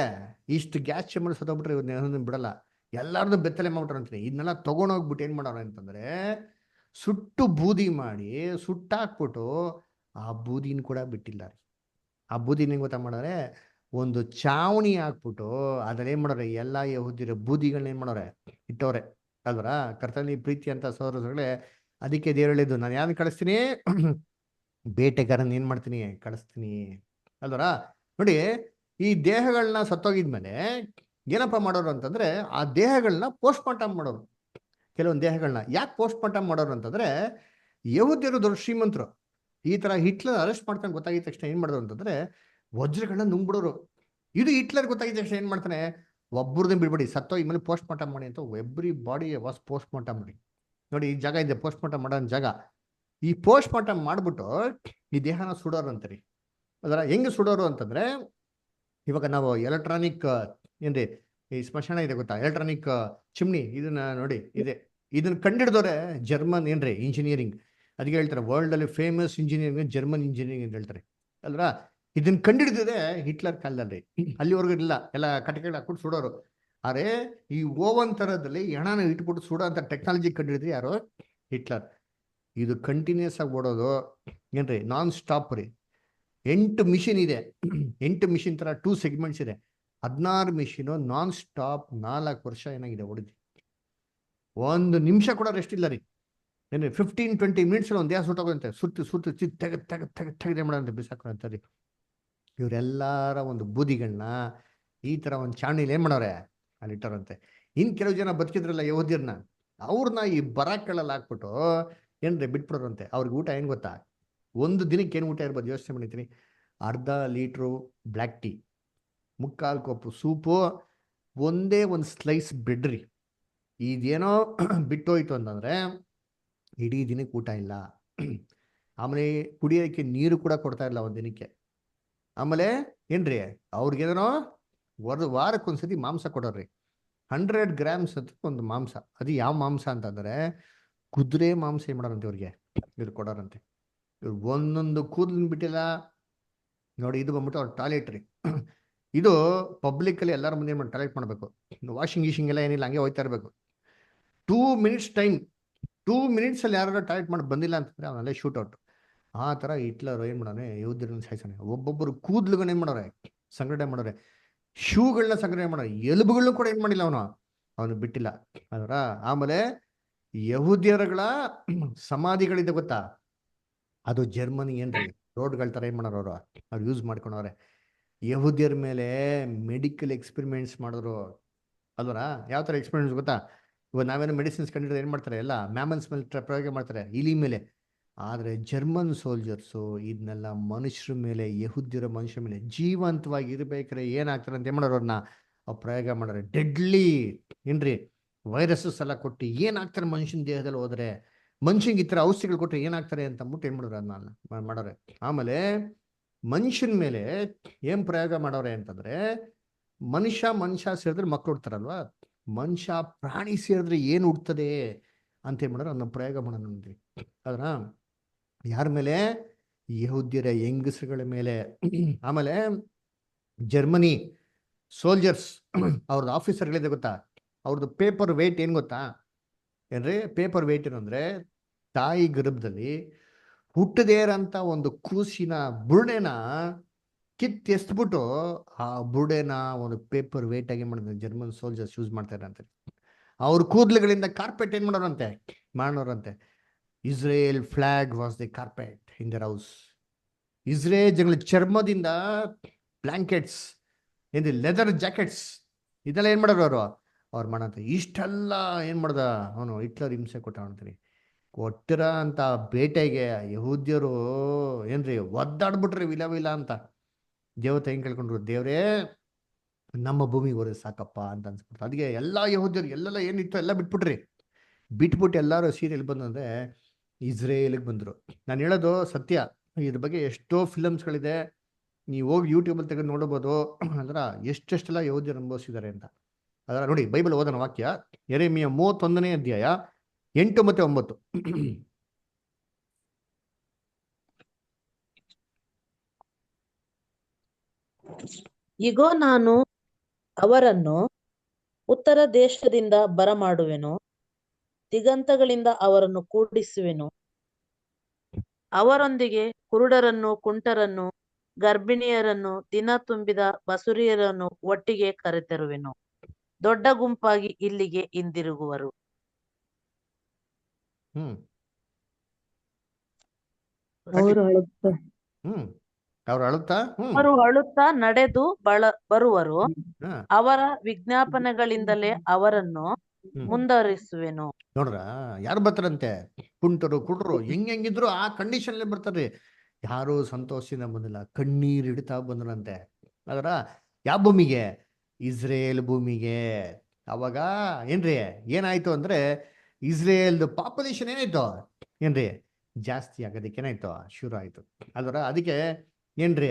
ಇಷ್ಟು ಗ್ಯಾಸ್ ಚೇಂಬರ್ ಸತ್ತೋಗ್ಬಿಟ್ರೆ ಇವ್ರನ್ನ ಬಿಡಲ್ಲ, ಎಲ್ಲಾರನ್ನೂ ಬೆತ್ತಲೆ ಮಾಡ್ಬಿಟ್ರೆ ಅಂತೀನಿ. ಇದನ್ನೆಲ್ಲ ತೊಗೊಂಡೋಗ್ಬಿಟ್ಟು ಏನು ಮಾಡೋರು ಅಂತಂದ್ರೆ ಸುಟ್ಟು ಬೂದಿ ಮಾಡಿ ಸುಟ್ಟಾಕ್ಬಿಟ್ಟು ಆ ಬೂದಿನ ಕೂಡ ಬಿಟ್ಟಿಲ್ಲ ರೀ. ಆ ಬೂದಿನ ಗೊತ್ತಾ ಮಾಡೋರೆ, ಒಂದು ಚಾವಣಿ ಹಾಕ್ಬಿಟ್ಟು ಅದ್ರಲ್ಲಿ ಏನು ಮಾಡೋರೆ, ಎಲ್ಲ ಯಹೂದ್ಯರ ಬೂದಿಗಳನ್ನ ಏನು ಮಾಡೋರೆ ಇಟ್ಟವ್ರೆ ಅಲ್ವರ. ಕರ್ತನಲ್ಲಿ ಪ್ರೀತಿ ಅಂತ ಸಹೋದರಗಳೇ, ಅದಕ್ಕೆ ದೇವ್ರು ಹೇಳಿದ್ದು, ನಾನು ಯಾರನ್ನ ಕಳಿಸ್ತೀನಿ, ಬೇಟೆಗಾರನ್ನ ಏನು ಮಾಡ್ತೀನಿ, ಕಳಿಸ್ತೀನಿ ಅಲ್ವರ. ನೋಡಿ ಈ ದೇಹಗಳನ್ನ ಸತ್ತೋಗಿದ್ಮೇಲೆ ಏನಪ್ಪ ಮಾಡೋರು ಅಂತಂದ್ರೆ, ಆ ದೇಹಗಳನ್ನ ಪೋಸ್ಟ್ ಮಾರ್ಟಮ್ ಮಾಡೋರು. ಕೆಲವೊಂದು ದೇಹಗಳನ್ನ ಯಾಕೆ ಪೋಸ್ಟ್ ಮಾರ್ಟಮ್ ಮಾಡೋರು ಅಂತಂದ್ರೆ, ಯಹೂದ್ಯರು ದೊಡ್ಡ ಶ್ರೀಮಂತರು. ಈ ತರ ಹಿಟ್ಲರ್ ಅರೆಸ್ಟ್ ಮಾಡ್ಕೊಂಡು ಗೊತ್ತಾಗಿದ ತಕ್ಷಣ ಏನ್ ಮಾಡೋರು ಅಂತಂದ್ರೆ ವಜ್ರಗಳನ್ನ ನುಂಗ್ಬಿಡೋರು. ಇದು ಹಿಟ್ಲರ್ ಗೊತ್ತಾಗಿದ ತಕ್ಷಣ ಏನ್ ಮಾಡ್ತಾನೆ, ಒಬ್ಬರದನ್ನ ಬಿಡ್ಬೇಡಿ, ಸತ್ತೋ ಈ ಮೇಲೆ ಪೋಸ್ಟ್ ಮಾರ್ಟಮ್ ಮಾಡಿ ಅಂತ every body was post mortem ಮಾಡಿ. ನೋಡಿ ಈ ಜಾಗ ಇದೆ ಪೋಸ್ಟ್ ಮಾರ್ಟಮ್ ಮಾಡೋ ಜಾಗ. ಈ ಪೋಸ್ಟ್ ಮಾರ್ಟಮ್ ಮಾಡ್ಬಿಟ್ಟು ಈ ದೇಹನ ಸುಡೋರು ಅಂತಾರೆ. ಅದರ ಹೆಂಗೆ ಸುಡೋರು ಅಂತಂದ್ರೆ, ಇವಾಗ ನಾವು ಎಲೆಕ್ಟ್ರಾನಿಕ್ ಏನ್ರಿ ಈ ಸ್ಮಶಾನ ಇದೆ ಗೊತ್ತಾ, ಎಲೆಕ್ಟ್ರಾನಿಕ್ ಚಿಮ್ನಿ, ಇದನ್ನ ನೋಡಿ ಇದೆ, ಇದನ್ನ ಕಂಡಿಡ್ದವ್ರೆ ಜರ್ಮನ್ ಏನ್ರಿ ಇಂಜಿನಿಯರಿಂಗ್. ಅದಕ್ಕೆ ಹೇಳ್ತಾರೆ ವರ್ಲ್ಡ್ ಅಲ್ಲಿ ಫೇಮಸ್ ಇಂಜಿನಿಯರಿಂಗ್ ಜರ್ಮನ್ ಇಂಜಿನಿಯರಿಂಗ್ ಅಂತ ಹೇಳ್ತಾರೆ ಅಲ್ವಾ. ಇದನ್ನ ಕಂಡಿಡಿದಿದೆ ಹಿಟ್ಲರ್ ಕಾಲದಲ್ಲಿ. ಅಲ್ಲಿವರೆಗೂ ಇಲ್ಲ, ಎಲ್ಲ ಕಟಕಗಳು ಹಾಕ್ಬಿಟ್ಟು ಸುಡೋರು. ಆದರೆ ಈ ಓವನ್ ಥರದಲ್ಲಿ ಹೆಣನ ಇಟ್ಬಿಟ್ಟು ಸುಡೋ ಅಂತ ಟೆಕ್ನಾಲಜಿ ಕಂಡಿಡಿದ್ರಿ ಯಾರು? ಹಿಟ್ಲರ್. ಇದು ಕಂಟಿನ್ಯೂಸ್ ಆಗಿ ಓಡೋದು ಏನ್ರಿ, ನಾನ್ ಸ್ಟಾಪ್ ರೀ. 8 ಮಿಷಿನ್ ಇದೆ. 8 ಮಿಷಿನ್ ಥರ 2 ಸೆಗ್ಮೆಂಟ್ಸ್ ಇದೆ. 16 ಮಿಷಿನು ನಾನ್ ಸ್ಟಾಪ್ 4 ವರ್ಷ ಏನಾಗಿದೆ ಹೊಡಿದ್ವಿ. 1 ನಿಮಿಷ ಕೂಡ ರೆಸ್ಟ್ ಇಲ್ಲ ರೀ. ಏನ್ರಿ 15-20 ಮಿನಿಟ್ಸ್ ಒಂದು ದೇಹ ಸುಟ್ಟೋಗಂತೆ, ಸುತ್ತು ತೆಗೆದೇ ಮಾಡೋಂತೆ ಬಿಸಾಕೋಂತ ರೀ. ಇವರೆಲ್ಲರ ಒಂದು ಬೂದಿಗಳನ್ನ ಈ ಥರ ಒಂದು ಚಾವಣಿಲಿ ಏನು ಮಾಡೋರೆ ಅಲ್ಲಿ ಇಟ್ಟರಂತೆ. ಇನ್ನು ಕೆಲವು ಜನ ಬದುಕಿದ್ರಲ್ಲ ಯಹೂದ್ಯರನ್ನ, ಅವ್ರನ್ನ ಈ ಬರಾಕ್ಗಳಲ್ಲಿ ಹಾಕ್ಬಿಟ್ಟು ಏನ್ರಿ ಬಿಟ್ಬಿಡೋರಂತೆ. ಅವ್ರಿಗೆ ಊಟ ಏನು ಗೊತ್ತಾ? ಒಂದು ದಿನಕ್ಕೆ ಏನು ಊಟ ಇರ್ಬೋದು ಯೋಚನೆ ಮಾಡಿದ್ದೀನಿ. ಅರ್ಧ ಲೀಟ್ರು ಬ್ಲ್ಯಾಕ್ ಟೀ, 3/4 ಕಪ್ಪು ಸೂಪು, ಒಂದೇ ಒಂದು ಸ್ಲೈಸ್ ಬ್ರೆಡ್ ರೀ. ಇದೇನೋ ಬಿಟ್ಟೋಯ್ತು ಅಂತಂದರೆ ಇಡೀ ದಿನಕ್ಕೆ ಊಟ ಇಲ್ಲ. ಆಮೇಲೆ ಕುಡಿಯೋಕ್ಕೆ ನೀರು ಕೂಡ ಕೊಡ್ತಾ ಇಲ್ಲ ಒಂದು ದಿನಕ್ಕೆ. ಆಮೇಲೆ ಏನ್ರಿ ಅವ್ರಿಗೇನೋ ವಾರಕ್ಕೊಂದ್ಸತಿ ಮಾಂಸ ಕೊಡೋರಿ. 100 ಗ್ರಾಮ್ಸ್ ಅಂತ ಒಂದು ಮಾಂಸ. ಅದು ಯಾವ ಮಾಂಸ ಅಂತಂದರೆ ಕುದುರೆ ಮಾಂಸ ಏನು ಮಾಡೋರಂತೆ ಇವ್ರಿಗೆ, ಇವ್ರು ಕೊಡೋರಂತೆ. ಇವ್ರು ಒಂದೊಂದು ಕೂದಲು ಬಿಟ್ಟಿಲ್ಲ ನೋಡಿ. ಇದು ಬಂದ್ಬಿಟ್ಟು ಅವ್ರ ಟಾಯ್ಲೆಟ್ ರೀ. ಇದು ಪಬ್ಲಿಕ್ಕಲ್ಲಿ ಎಲ್ಲರ ಮುಂದೆ ಮಾಡಿ ಟಾಯ್ಲೆಟ್ ಮಾಡಬೇಕು. ವಾಷಿಂಗ್ ಗೀಶಿಂಗ್ ಎಲ್ಲ ಏನಿಲ್ಲ, ಹಂಗೆ ಹೋಯ್ತಾ ಇರಬೇಕು. 2 ಮಿನಿಟ್ಸ್ ಟೈಮ್. 2 ಮಿನಿಟ್ಸಲ್ಲಿ ಯಾರು ಟಾಯ್ಲೆಟ್ ಮಾಡಿ ಬಂದಿಲ್ಲ ಅಂತಂದರೆ ಅವನಲ್ಲೇ ಶೂಟ್ಔಟ್. ಆ ಥರ ಹಿಟ್ಲರ್ ಏನು ಮಾಡೋನೆ, ಯಹೂದ್ಯರನ್ನ ಸಾಯಿಸೋನೆ. ಒಬ್ಬೊಬ್ಬರು ಕೂದಲುಗಳನ್ನ ಏನು ಮಾಡೋರೆ, ಸಂಗ್ರಹಣೆ ಮಾಡೋರೆ. ಶೂಗಳನ್ನ ಸಂಗ್ರಹಣೆ ಮಾಡೋರೆ. ಎಲುಬುಗಳನ್ನೂ ಕೂಡ ಏನು ಮಾಡಿಲ್ಲ ಅವನು ಬಿಟ್ಟಿಲ್ಲ ಅದರ. ಆಮೇಲೆ ಯಹೂದ್ಯರುಗಳ ಸಮಾಧಿಗಳಿದೆ ಗೊತ್ತಾ, ಅದು ಜರ್ಮನಿ ಏನ್ರಿ ರೋಡ್ಗಳ ಥರ ಏನು ಮಾಡೋರು ಅವ್ರು ಯೂಸ್ ಮಾಡ್ಕೊಂಡವ್ರೆ. ಯಹೂದ್ಯರ ಮೇಲೆ ಮೆಡಿಕಲ್ ಎಕ್ಸ್ಪೆರಿಮೆಂಟ್ಸ್ ಮಾಡಿದ್ರು ಅಲ್ವರ. ಯಾವ ಥರ ಎಕ್ಸ್ಪೆರಿಮೆಂಟ್ಸ್ ಗೊತ್ತಾ? ಇವಾಗ ನಾವೇನೋ ಮೆಡಿಸಿನ್ಸ್ ಕಂಡಿದ್ರೆ ಏನು ಮಾಡ್ತಾರೆ, ಎಲ್ಲ ಮ್ಯಾಮಲ್ಸ್ ಮೇಲೆ ಪ್ರಯೋಗ ಮಾಡ್ತಾರೆ, ಇಲಿ ಮೇಲೆ. ಆದರೆ ಜರ್ಮನ್ ಸೋಲ್ಜರ್ಸು ಇದನ್ನೆಲ್ಲ ಮನುಷ್ಯರ ಮೇಲೆ, ಯಹೂದ್ಯರ ಮನುಷ್ಯರ ಮೇಲೆ ಜೀವಂತವಾಗಿ ಇರಬೇಕಾದ್ರೆ ಏನಾಗ್ತಾರೆ ಅಂತ ಏನು ಮಾಡೋರು, ಅವ್ರನ್ನ ಪ್ರಯೋಗ ಮಾಡೋರು. ಡೆಡ್ಲಿ ಏನ್ರಿ ವೈರಸಸ್ ಎಲ್ಲ ಕೊಟ್ಟು ಏನಾಗ್ತಾರೆ ಮನುಷ್ಯನ ದೇಹದಲ್ಲಿ ಹೋದರೆ, ಮನುಷ್ಯಂಗೆ ಈ ಥರ ಔಷಧಿಗಳು ಕೊಟ್ಟರೆ ಏನಾಗ್ತಾರೆ ಅಂತ ಅಂದ್ಬಿಟ್ಟು ಏನು ಮಾಡೋರು, ಅದನ್ನ ಮಾಡೋರೆ. ಆಮೇಲೆ ಮನುಷ್ಯನ ಮೇಲೆ ಏನು ಪ್ರಯೋಗ ಮಾಡೋರೆ ಅಂತಂದರೆ, ಮನುಷ್ಯ ಸೇರಿದ್ರೆ ಮಕ್ಕಳು ಹುಡ್ತಾರಲ್ವ, ಮನುಷ್ಯ ಪ್ರಾಣಿ ಸೇರಿದ್ರೆ ಏನು ಹುಡ್ತದೆ ಅಂತ ಏನು ಮಾಡೋರು, ಅದನ್ನ ಪ್ರಯೋಗ ಮಾಡೋಣ ಅಂದ್ರಿ. ಅದರ ಯಾರ ಮೇಲೆ? ಯಹೂದ್ಯರ ಹೆಂಗಸಗಳ ಮೇಲೆ. ಆಮೇಲೆ ಜರ್ಮನಿ ಸೋಲ್ಜರ್ಸ್ ಅವ್ರದ್ದು ಆಫೀಸರ್ಗಳಿದೆ ಗೊತ್ತಾ, ಅವ್ರದ್ದು ಪೇಪರ್ ವೇಟ್ ಏನು ಗೊತ್ತಾ ಏನ್ರಿ? ಪೇಪರ್ ವೇಟ್ ಏನಂದರೆ ತಾಯಿ ಗರ್ಭದಲ್ಲಿ ಹುಟ್ಟದೇ ಇರೋಂಥ ಒಂದು ಕೂಸಿನ ಬುರುಡೆನ ಕಿತ್ತೆಸ್ಬಿಟ್ಟು ಆ ಬುರುಡೆನ ಒಂದು ಪೇಪರ್ ವೇಟ್ ಆಗಿ ಮಾಡಿದ್ರೆ ಜರ್ಮನ್ ಸೋಲ್ಜರ್ಸ್ ಯೂಸ್ ಮಾಡ್ತಾ ಇರಂತೆ. ಅವ್ರ ಕೂದಲುಗಳಿಂದ ಕಾರ್ಪೆಟ್ ಏನು ಮಾಡೋರಂತೆ. Israel flag was the carpet in their house. Israel ಜನಗಳ ಚರ್ಮದಿಂದ ಬ್ಲ್ಯಾಂಕೆಟ್ಸ್, ಏನು ಲೆದರ್ ಜಾಕೆಟ್ಸ್, ಇದೆಲ್ಲ ಏನು ಮಾಡೋರು ಅವ್ರು ಮಾಡಂತ. ಇಷ್ಟೆಲ್ಲ ಏನು ಮಾಡ್ದ ಅವನು ಹಿಟ್ಲರ್ ಹಿಂಸೆ ಕೊಟ್ಟ ಅಂತೀನಿ. ಕೊಟ್ಟಿರ ಅಂತ ಬೇಟೆಗೆ ಯಹೂದ್ಯರು ಏನ್ರಿ ಒದ್ದಾಡ್ಬಿಟ್ರಿ ವಿಲ ಅಂತ. ದೇವತೆ ಹೆಂಗೆ ಕೇಳ್ಕೊಂಡ್ರು, ದೇವರೇ ನಮ್ಮ ಭೂಮಿಗೆ ಹೋದ್ರೆ ಸಾಕಪ್ಪ ಅಂತ ಅನ್ಸ್ಬಿಡ್ತು. ಅದಕ್ಕೆ ಎಲ್ಲ ಯಹೂದ್ಯರು ಎಲ್ಲೆಲ್ಲ ಏನಿತ್ತು ಎಲ್ಲ ಬಿಟ್ಬಿಟ್ಟು ಎಲ್ಲರೂ ಸೀರಿಯಲ್ ಬಂದಂದರೆ ಇಸ್ರೇಲಿಗೆ ಬಂದರು. ನಾನು ಹೇಳೋದು ಸತ್ಯ. ಇದ್ರ ಬಗ್ಗೆ ಎಷ್ಟೋ ಫಿಲಮ್ಸ್ಗಳಿದೆ, ನೀವು ಹೋಗಿ ಯೂಟ್ಯೂಬಲ್ಲಿ ತೆಗೆದು ನೋಡ್ಬೋದು. ಅಂದ್ರೆ ಎಷ್ಟೆಷ್ಟೆಲ್ಲ ಯಹೂದ್ಯರು ಅನುಭವಿಸಿದ್ದಾರೆ ಅಂತ. ಅದರ ನೋಡಿ, ಬೈಬಲ್ ಓದೋಣ ವಾಕ್ಯ. ಯೆರೆಮೀಯ 31ನೇ ಅಧ್ಯಾಯ 8 ಮತ್ತು 9. ಇಗೋ, ನಾನು ಅವರನ್ನು ಉತ್ತರ ದೇಶದಿಂದ ಬರಮಾಡುವೆನು, ದಿಗಂತಗಳಿಂದ ಅವರನ್ನು ಕೂಡಿಸುವೆನು. ಅವರೊಂದಿಗೆ ಕುರುಡರನ್ನು, ಕುಂಟರನ್ನು, ಗರ್ಭಿಣಿಯರನ್ನು, ದಿನ ತುಂಬಿದ ಬಸುರಿಯರನ್ನು ಒಟ್ಟಿಗೆ ಕರೆತರುವೆನು. ದೊಡ್ಡ ಗುಂಪಾಗಿ ಇಲ್ಲಿಗೆ ಹಿಂದಿರುಗುವರು. ಅವ್ರು ಅಳುತ್ತಾ ಅವರು ಅಳುತ್ತಾ ನಡೆದು ಬರುವರು. ಅವರ ವಿಜ್ಞಾಪನೆಗಳಿಂದಲೇ ಅವರನ್ನು ಮುಂದುವರಿಸುವೆನು. ನೋಡ್ರ ಯಾರು ಬರ್ತಾರಂತೆ? ಕುಂಟರು ಕುಡ್ರು ಹೆಂಗಿದ್ರು ಆ ಕಂಡೀಷನ್ ಬರ್ತಾರ್ರಿ. ಯಾರು ಸಂತೋಷದಿಂದ ಬಂದಿಲ್ಲ, ಕಣ್ಣೀರು ಇಡ್ತಾ ಬಂದ್ರಂತೆ. ಅದರ ಯಾವ ಭೂಮಿಗೆ? ಇಸ್ರೇಲ್ ಭೂಮಿಗೆ. ಅವಾಗ ಏನ್ರಿ ಏನಾಯ್ತು ಅಂದ್ರೆ ಇಸ್ರೇಲ್ದು ಪಾಪ್ಯುಲೇಷನ್ ಏನಾಯ್ತು ಏನ್ರಿ ಜಾಸ್ತಿ ಆಗೋದಕ್ಕೆ ಏನಾಯ್ತು ಶುರು ಆಯ್ತು. ಅದರ ಅದಕ್ಕೆ ಏನ್ರಿ